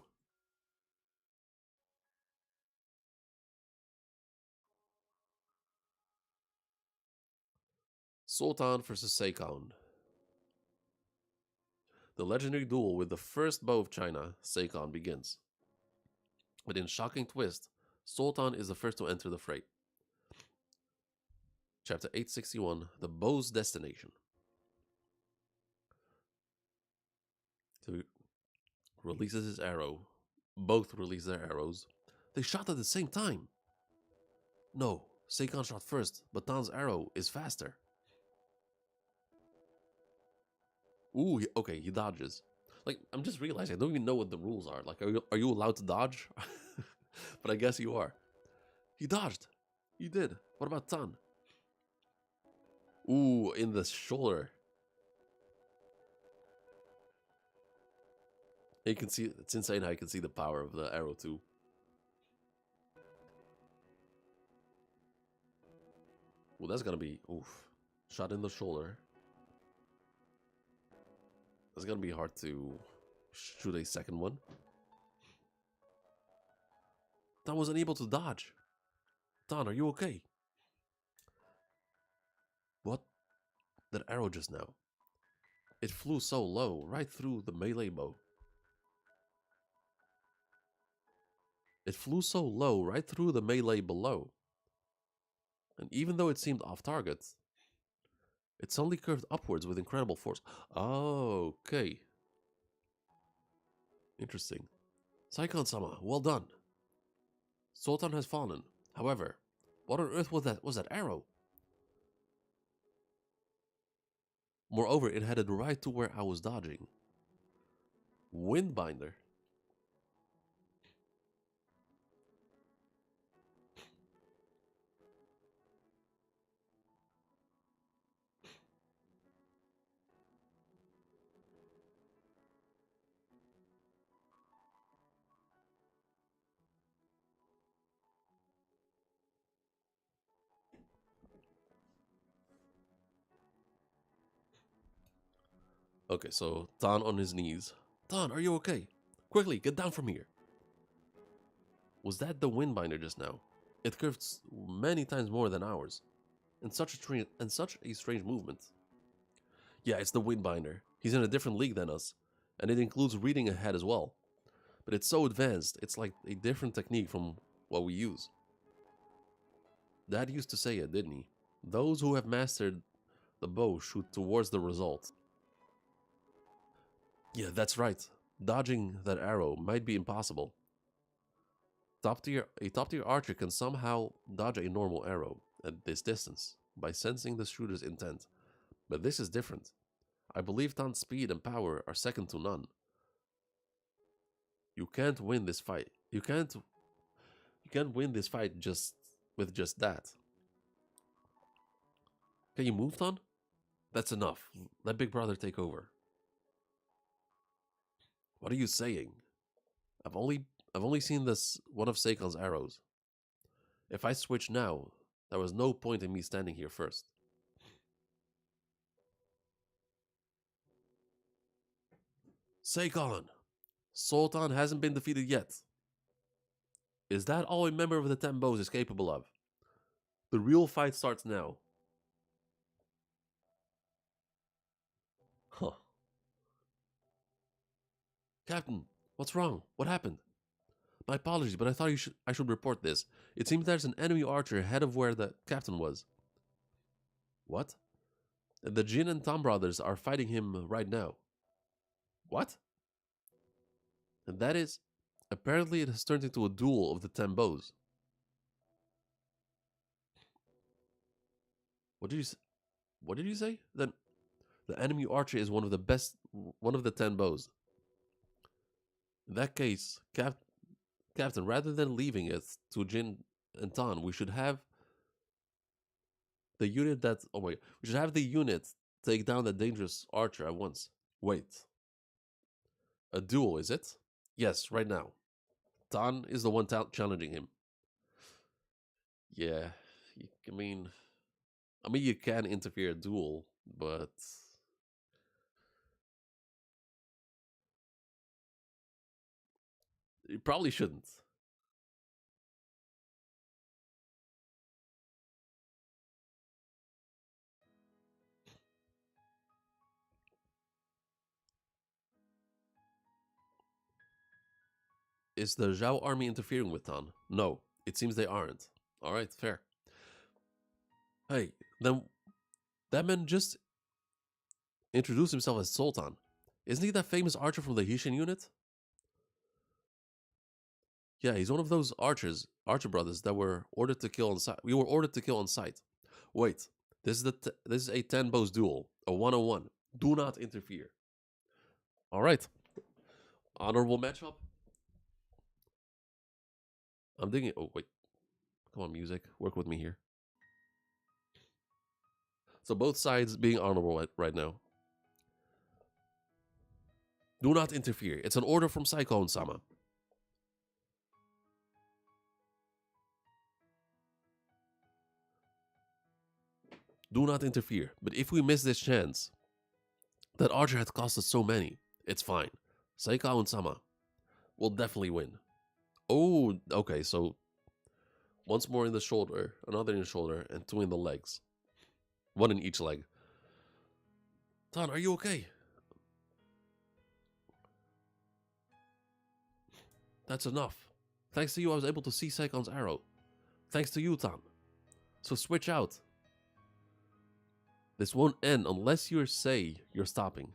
Sultan versus Seikon. The legendary duel with the first bow of China, Seikon, begins. But in shocking twist, Sultan is the first to enter the fray. Chapter 861, The Bow's Destination. So he releases his arrow. Both release their arrows. They shot at the same time. No, Seikon shot first, but Tan's arrow is faster. Ooh, okay, he dodges. Like, I'm just realizing, I don't even know what the rules are. Like, are you allowed to dodge? But I guess you are. He dodged. He did. What about Tan? Ooh, in the shoulder. You can see, it's insane how you can see the power of the arrow too. Well, that's gonna be, oof. Shot in the shoulder. That's gonna be hard to shoot a second one. Tan was unable to dodge. Tan, are you okay? What? That arrow just now. It flew so low, right through the melee bow. It flew so low, right through the melee below. And even though it seemed off target, it suddenly curved upwards with incredible force. Oh, okay. Interesting. Saikon-sama, well done. Sultan has fallen. However, what on earth was that arrow? Moreover, it headed right to where I was dodging. Windbinder. Okay, so Tan on his knees. Tan, are you okay? Quickly, get down from here. Was that the Windbinder just now? It curved many times more than ours. And such a strange movement. Yeah, it's the Windbinder. He's in a different league than us, and it includes reading ahead as well. But it's so advanced, it's like a different technique from what we use. Dad used to say it, didn't he? Those who have mastered the bow shoot towards the result. Yeah, that's right. Dodging that arrow might be impossible. A top-tier archer can somehow dodge a normal arrow at this distance by sensing the shooter's intent. But this is different. I believe Tan's speed and power are second to none. You can't win this fight. You can't win this fight just that. Can you move, Tan? That's enough. Let Big Brother take over. What are you saying? I've only seen this one of Seikon's arrows. If I switch now, there was no point in me standing here first. Seikon! Sultan hasn't been defeated yet. Is that all a member of the Ten Bows is capable of? The real fight starts now. Huh. Captain, what's wrong? What happened? My apologies, but I thought I should report this. It seems there's an enemy archer ahead of where the captain was. What? The Jin and Tom brothers are fighting him right now. What? And that is, apparently it has turned into a duel of the Ten Bows. What did you say? Then the enemy archer is one of the Ten Bows. In that case, Captain, rather than leaving it to Jin and Tan, we should have the unit we should have the unit take down the dangerous archer at once. Wait. A duel, is it? Yes, right now. Tan is the one challenging him. Yeah, I mean, you can interfere a duel, but you probably shouldn't. Is the Zhao army interfering with Tan? No, it seems they aren't. Alright, fair. Hey, then that man just introduced himself as Sultan. Isn't he that famous archer from the Hishin unit? Yeah, he's one of those archer brothers that were ordered to kill on sight. We were ordered to kill on sight. Wait, this is a 10 bows duel, a 1-on-1. Do not interfere. All right, honorable matchup. I'm thinking. Oh wait, come on, music, work with me here. So both sides being honorable right now. Do not interfere. It's an order from Cyclone Sama. Do not interfere. But if we miss this chance, that Archer had cost us so many, it's fine. Cyclone Sama will definitely win. Oh, okay, so once more in the shoulder, another in the shoulder, and 2 in the legs. 1 in each leg. Tan, are you okay? That's enough. Thanks to you, I was able to see Seikon's arrow. Thanks to you, Tan. So switch out. This won't end unless you say you're stopping.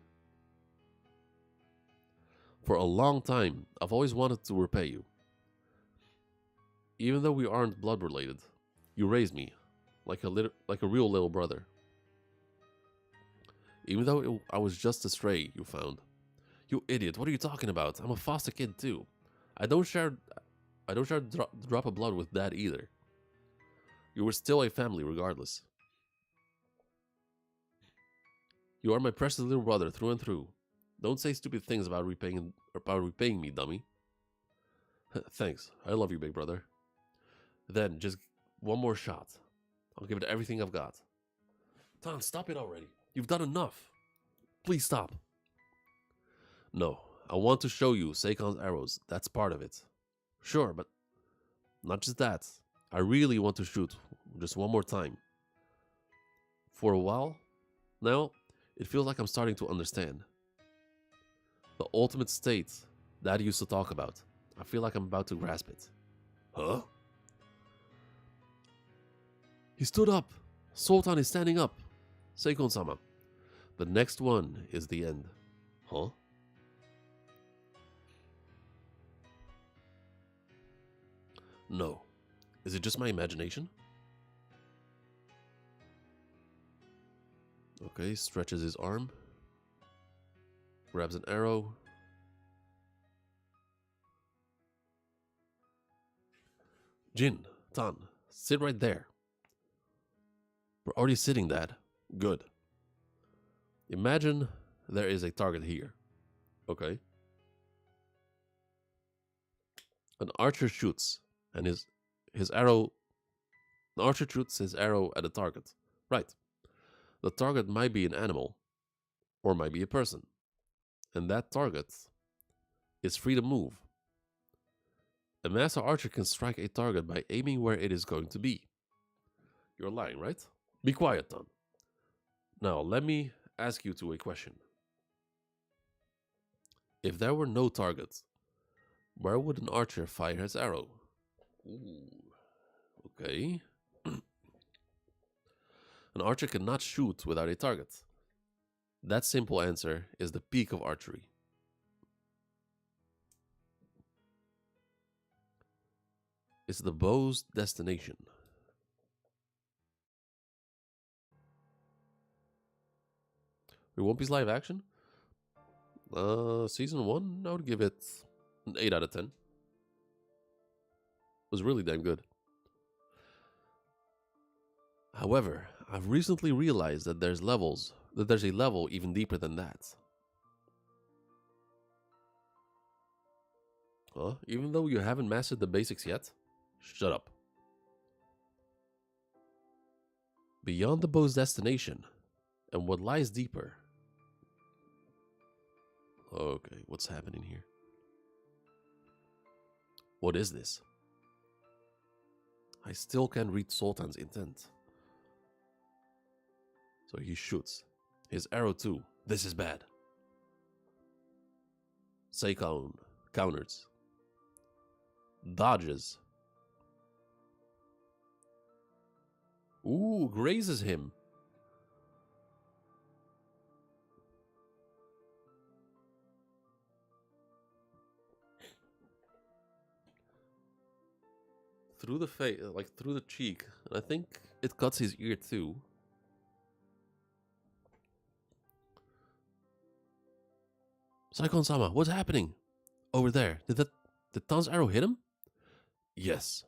For a long time, I've always wanted to repay you. Even though we aren't blood related, you raised me like a real little brother. Even though I was just a stray you found. You idiot, what are you talking about? I'm a foster kid too. I don't share drop of blood with Dad either. You were still a family regardless. You are my precious little brother through and through. Don't say stupid things about repaying me, dummy. Thanks. I love you, big brother. Then just one more shot. I'll give it everything I've got. Tan, stop it already. You've done enough. Please stop. No, I want to show you Seikon's arrows. That's part of it. Sure, but not just that. I really want to shoot just one more time. For a while now, it feels like I'm starting to understand. The ultimate state Dad used to talk about. I feel like I'm about to grasp it. Huh? He stood up. Sultan is standing up. Seikon-sama. The next one is the end. Huh? No. Is it just my imagination? Okay, stretches his arm. Grabs an arrow. Jin, Tan, sit right there. We're already sitting, Dad. Good. Imagine there is a target here. Okay. An archer shoots, and his arrow. An archer shoots his arrow at a target. Right. The target might be an animal, or might be a person, and that target is free to move. A master archer can strike a target by aiming where it is going to be. You're lying, right? Be quiet, Tan. Now, let me ask you a question. If there were no targets, where would an archer fire his arrow? Ooh, okay. An archer cannot shoot without a target. That simple answer is the peak of archery. It's the bow's destination. One Piece live action? Season 1, I would give it an 8 out of 10. It was really damn good. However, I've recently realized that there's a level even deeper than that. Huh? Even though you haven't mastered the basics yet? Shut up. Beyond the bow's destination, and what lies deeper. Okay, what's happening here? What is this? I still can't read Sultan's intent. So he shoots. His arrow too. This is bad. Seikon counters. Dodges. Ooh, grazes him. through the face, like through the cheek. And I think it cuts his ear too. Saikon-sama, what's happening? Over there. Did Tan's arrow hit him? Yes.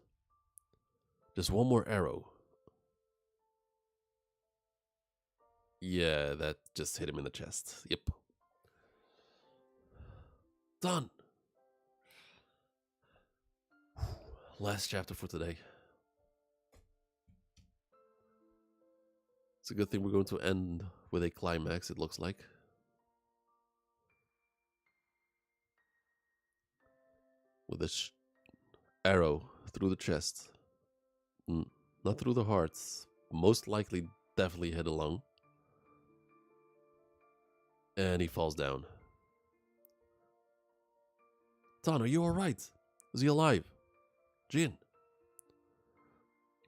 Just one more arrow. Yeah, that just hit him in the chest. Yep. Done. Last chapter for today. It's a good thing we're going to end with a climax, it looks like. With a arrow through the chest. Not through the heart. Most likely, definitely hit a lung. And he falls down. Tan, are you alright? Is he alive? Jin.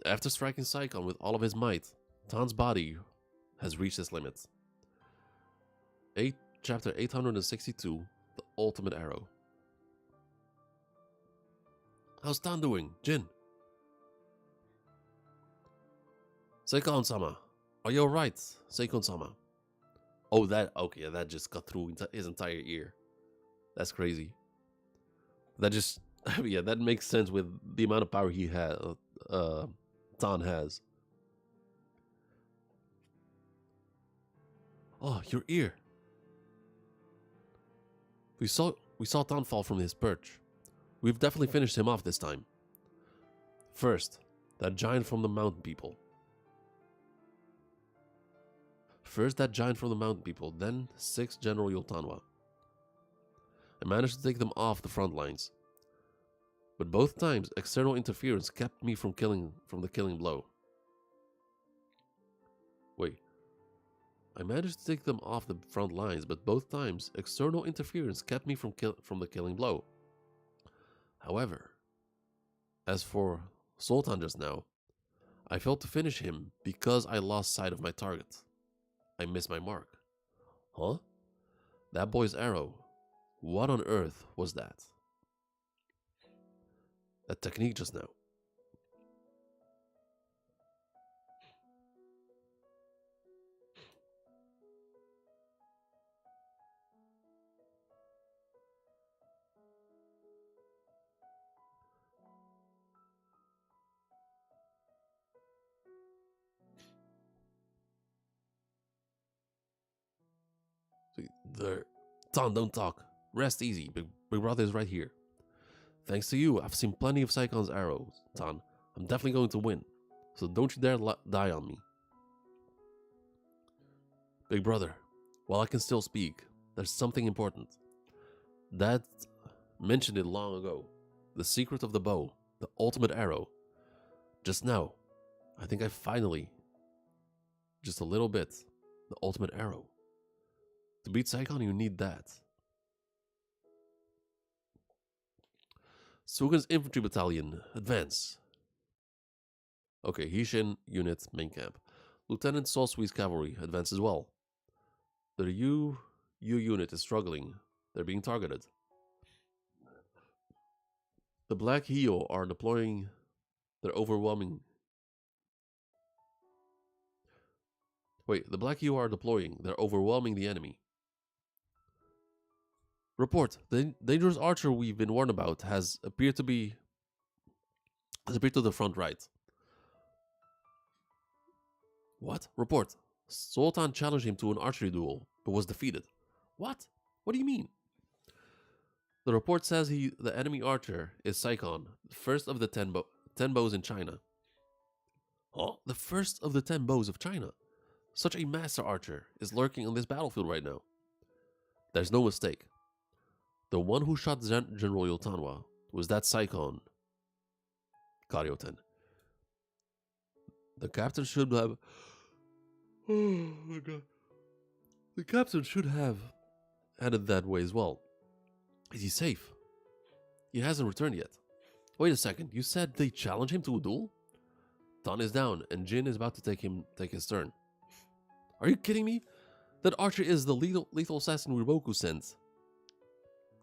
After striking Saikon with all of his might, Tan's body has reached its limits. Chapter 862, The Ultimate Arrow. How's Tan doing, Jin? Saikon-sama, are you alright, Saikon-sama? Oh, okay, that just cut through his entire ear. That's crazy. That just, yeah, that makes sense with the amount of power he has, Tan has. Oh, your ear. We saw Tan fall from his perch. We've definitely finished him off this time. First, that giant from the mountain people. Then 6 General Yoltanwa. I managed to take them off the front lines. But both times, external interference kept me from the killing blow. Wait. I managed to take them off the front lines, but both times, external interference kept me from the killing blow. However, as for Sultan just now, I failed to finish him because I lost sight of my target. I missed my mark. Huh? That boy's arrow. What on earth was that? That technique just now. There. Tan, don't talk. Rest easy. Big brother is right here. Thanks to you, I've seen plenty of Saikon's arrows, Tan. I'm definitely going to win. So don't you dare die on me. Big brother, while I can still speak, there's something important. Dad mentioned it long ago. The secret of the bow. The ultimate arrow. Just now, I think I finally, just a little bit, the ultimate arrow. To beat Saikon, you need that. Sugan's infantry battalion, advance. Okay, Hishin unit, main camp. Lieutenant Solsui's cavalry, advance as well. The Yu unit is struggling. They're being targeted. The Black Hio are deploying their overwhelming... the Black Hio are deploying. They're overwhelming the enemy. Report. The dangerous archer we've been warned about has appeared to the front right. What? Report. Sultan challenged him to an archery duel, but was defeated. What? What do you mean? The report says the enemy archer is Saikon, the first of the 10 bows in China. Oh, the first of the 10 bows of China. Such a master archer is lurking on this battlefield right now. There's no mistake. The one who shot General Yoltanwa was that Saikon, Karyoten. The captain should have... Oh my god. The captain should have headed that way as well. Is he safe? He hasn't returned yet. Wait a second, you said they challenged him to a duel? Tan is down, and Jin is about to take his turn. Are you kidding me? That archer is the lethal assassin Riboku sent.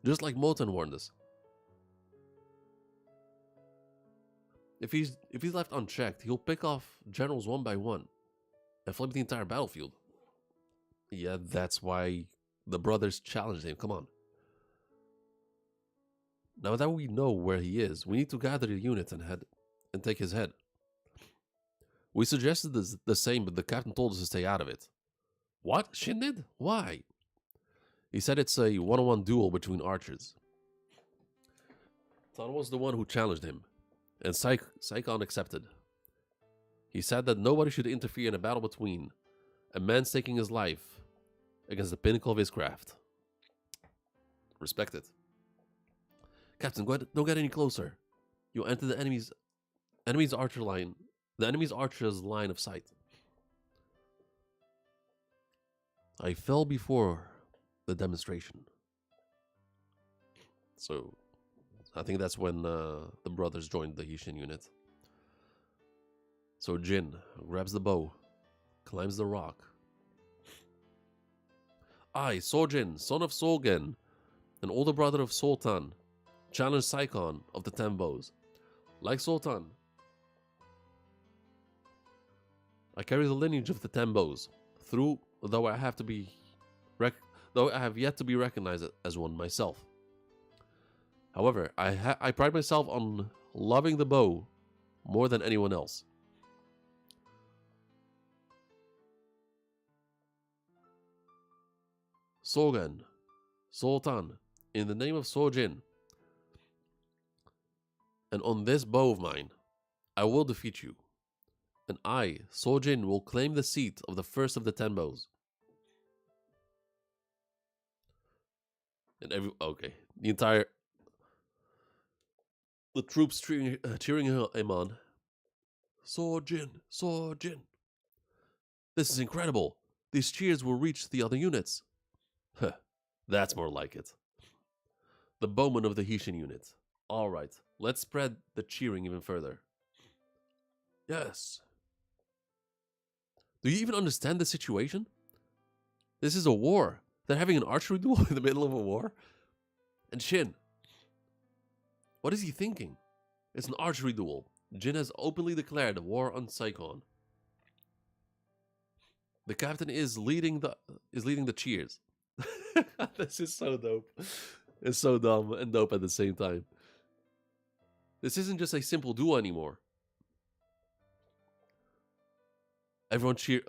Just like Moten warned us. If he's left unchecked, he'll pick off generals one by one and flip the entire battlefield. Yeah, that's why the brothers challenged him. Come on. Now that we know where he is, we need to gather the unit and take his head. We suggested the same, but the captain told us to stay out of it. What? Shin did? Why? He said it's a one-on-one duel between archers. Tan was the one who challenged him, and Saikon accepted. He said that nobody should interfere in a battle between a man staking his life against the pinnacle of his craft. Respect it. Captain, go ahead, don't get any closer. You'll enter the enemy's archer line. The enemy's archer's line of sight. I fell before the demonstration. So, I think that's when the brothers joined the Hishin unit. So Jin grabs the bow, climbs the rock. I, Sojin, son of Sogen, an older brother of Sultan, challenged Saikon of the 10 bows. Like Sultan, I carry the lineage of the 10 bows, though I have yet to be recognized as one myself. However, I pride myself on loving the bow more than anyone else. Sogen, Sultan, in the name of Sojin, and on this bow of mine, I will defeat you. And I, Sojin, will claim the seat of the first of the 10 bows. And the troops cheering him on. Sojin, Sojin. This is incredible. These cheers will reach the other units. Huh, that's more like it. The bowman of the Hishin unit. Alright, let's spread the cheering even further. Yes. Do you even understand the situation? This is a war. They're having an archery duel in the middle of a war? And Shin, what is he thinking? It's an archery duel. Jin has openly declared a war on Saikon. The captain is leading the cheers. This is so dope. It's so dumb and dope at the same time. This isn't just a simple duel anymore. Everyone cheer.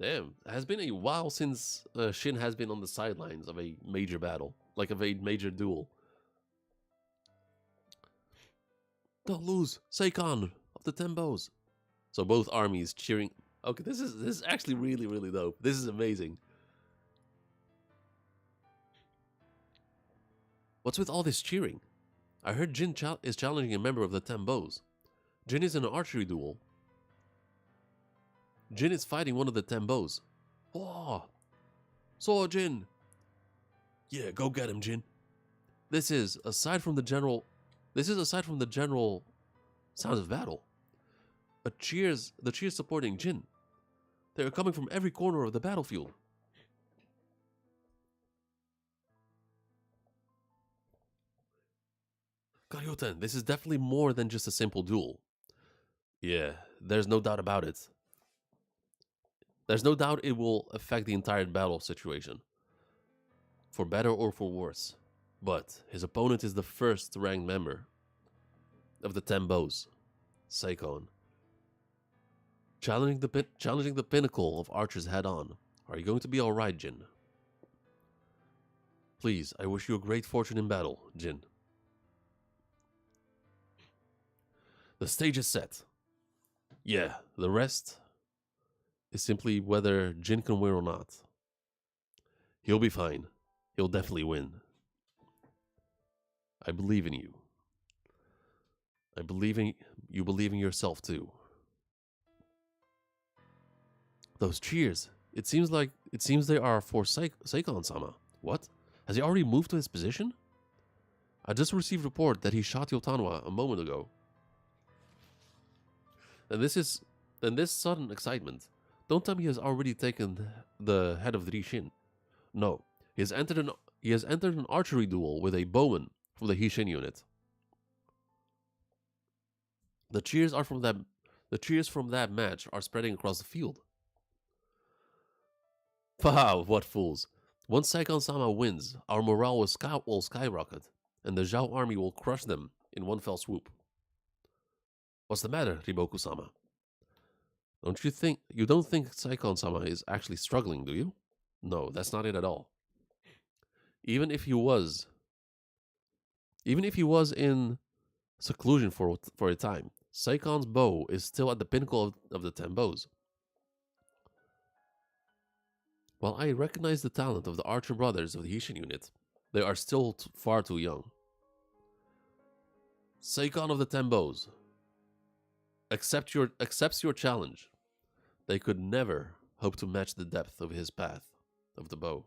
Damn, it has been a while since Shin has been on the sidelines of a major battle, like of a major duel. Don't lose, Saikon of the 10 bows. So both armies cheering. Okay, this is actually really, really dope. This is amazing. What's with all this cheering? I heard Jin is challenging a member of the 10 bows. Jin is in an archery duel. Jin is fighting one of the 10 bows. Whoa! So Jin! Yeah, go get him, Jin. This is aside from the general sounds of battle. The cheers supporting Jin. They are coming from every corner of the battlefield. Karyoten, this is definitely more than just a simple duel. Yeah, there's no doubt about it. There's no doubt it will affect the entire battle situation. For better or for worse. But his opponent is the first ranked member of the 10 bows, Saikon. Challenging the pinnacle of archers head on. Are you going to be alright, Jin? Please, I wish you a great fortune in battle, Jin. The stage is set. Yeah, the rest is simply whether Jin can win or not. He'll be fine. He'll definitely win. I believe in you. I believe in you believe in yourself too. Those cheers. It seems they are for Saikon-sama. What? Has he already moved to his position? I just received report that he shot Yotanwa a moment ago. And this sudden excitement. Don't tell me he has already taken the head of the Rishin. No, he has entered an archery duel with a bowman from the Hishin unit. The cheers are from that. The cheers from that match are spreading across the field. Wow, what fools! Once Saikon-sama wins, our morale will skyrocket, and the Zhao army will crush them in one fell swoop. What's the matter, Riboku-sama? You don't think Saikon-sama is actually struggling, do you? No, that's not it at all. Even if he was in seclusion for a time, Saikon's bow is still at the pinnacle of the 10 bows. While I recognize the talent of the archer brothers of the Hishin unit, they are still far too young. Saikon of the 10 bows accepts your challenge. They could never hope to match the depth of his path of the bow.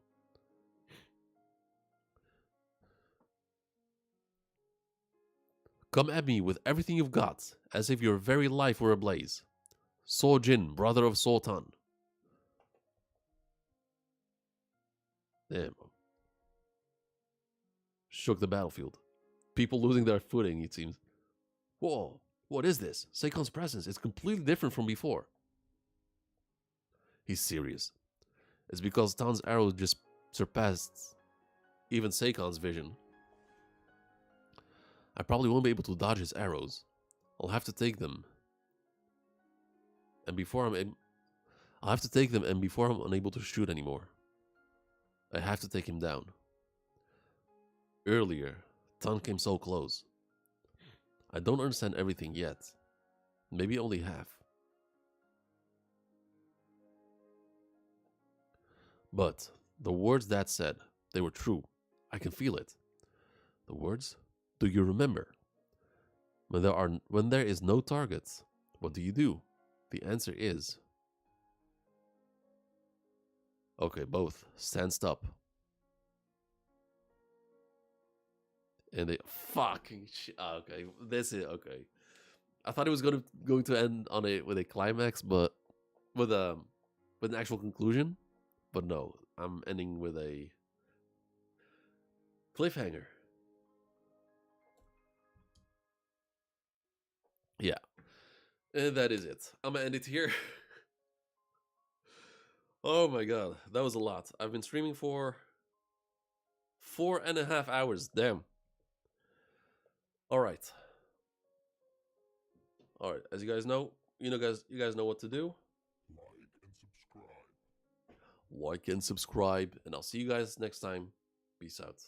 Come at me with everything you've got, as if your very life were ablaze. Sojin, brother of Sultan. Damn. Shook the battlefield. People losing their footing, it seems. Whoa, what is this? Seikon's presence is completely different from before. He's serious. It's because Tan's arrow just surpassed even Seikon's vision. I probably won't be able to dodge his arrows. I'll have to take them. And before I'm unable to shoot anymore. I have to take him down. Earlier, Tan came so close. I don't understand everything yet. Maybe only half. But the words Dad said, they were true. I can feel it. The words? Do you remember? When there is no target, what do? The answer is... Okay, both. Stand up. And they fucking shit. Okay, this is okay. I thought it was going to end on with a climax, but with an actual conclusion. But no, I'm ending with a cliffhanger. Yeah, and that is it. I'm gonna end it here. Oh my god, that was a lot. I've been streaming for 4.5 hours. Damn. All right. As you guys know, you guys know what to do. Like and subscribe, and I'll see you guys next time. Peace out.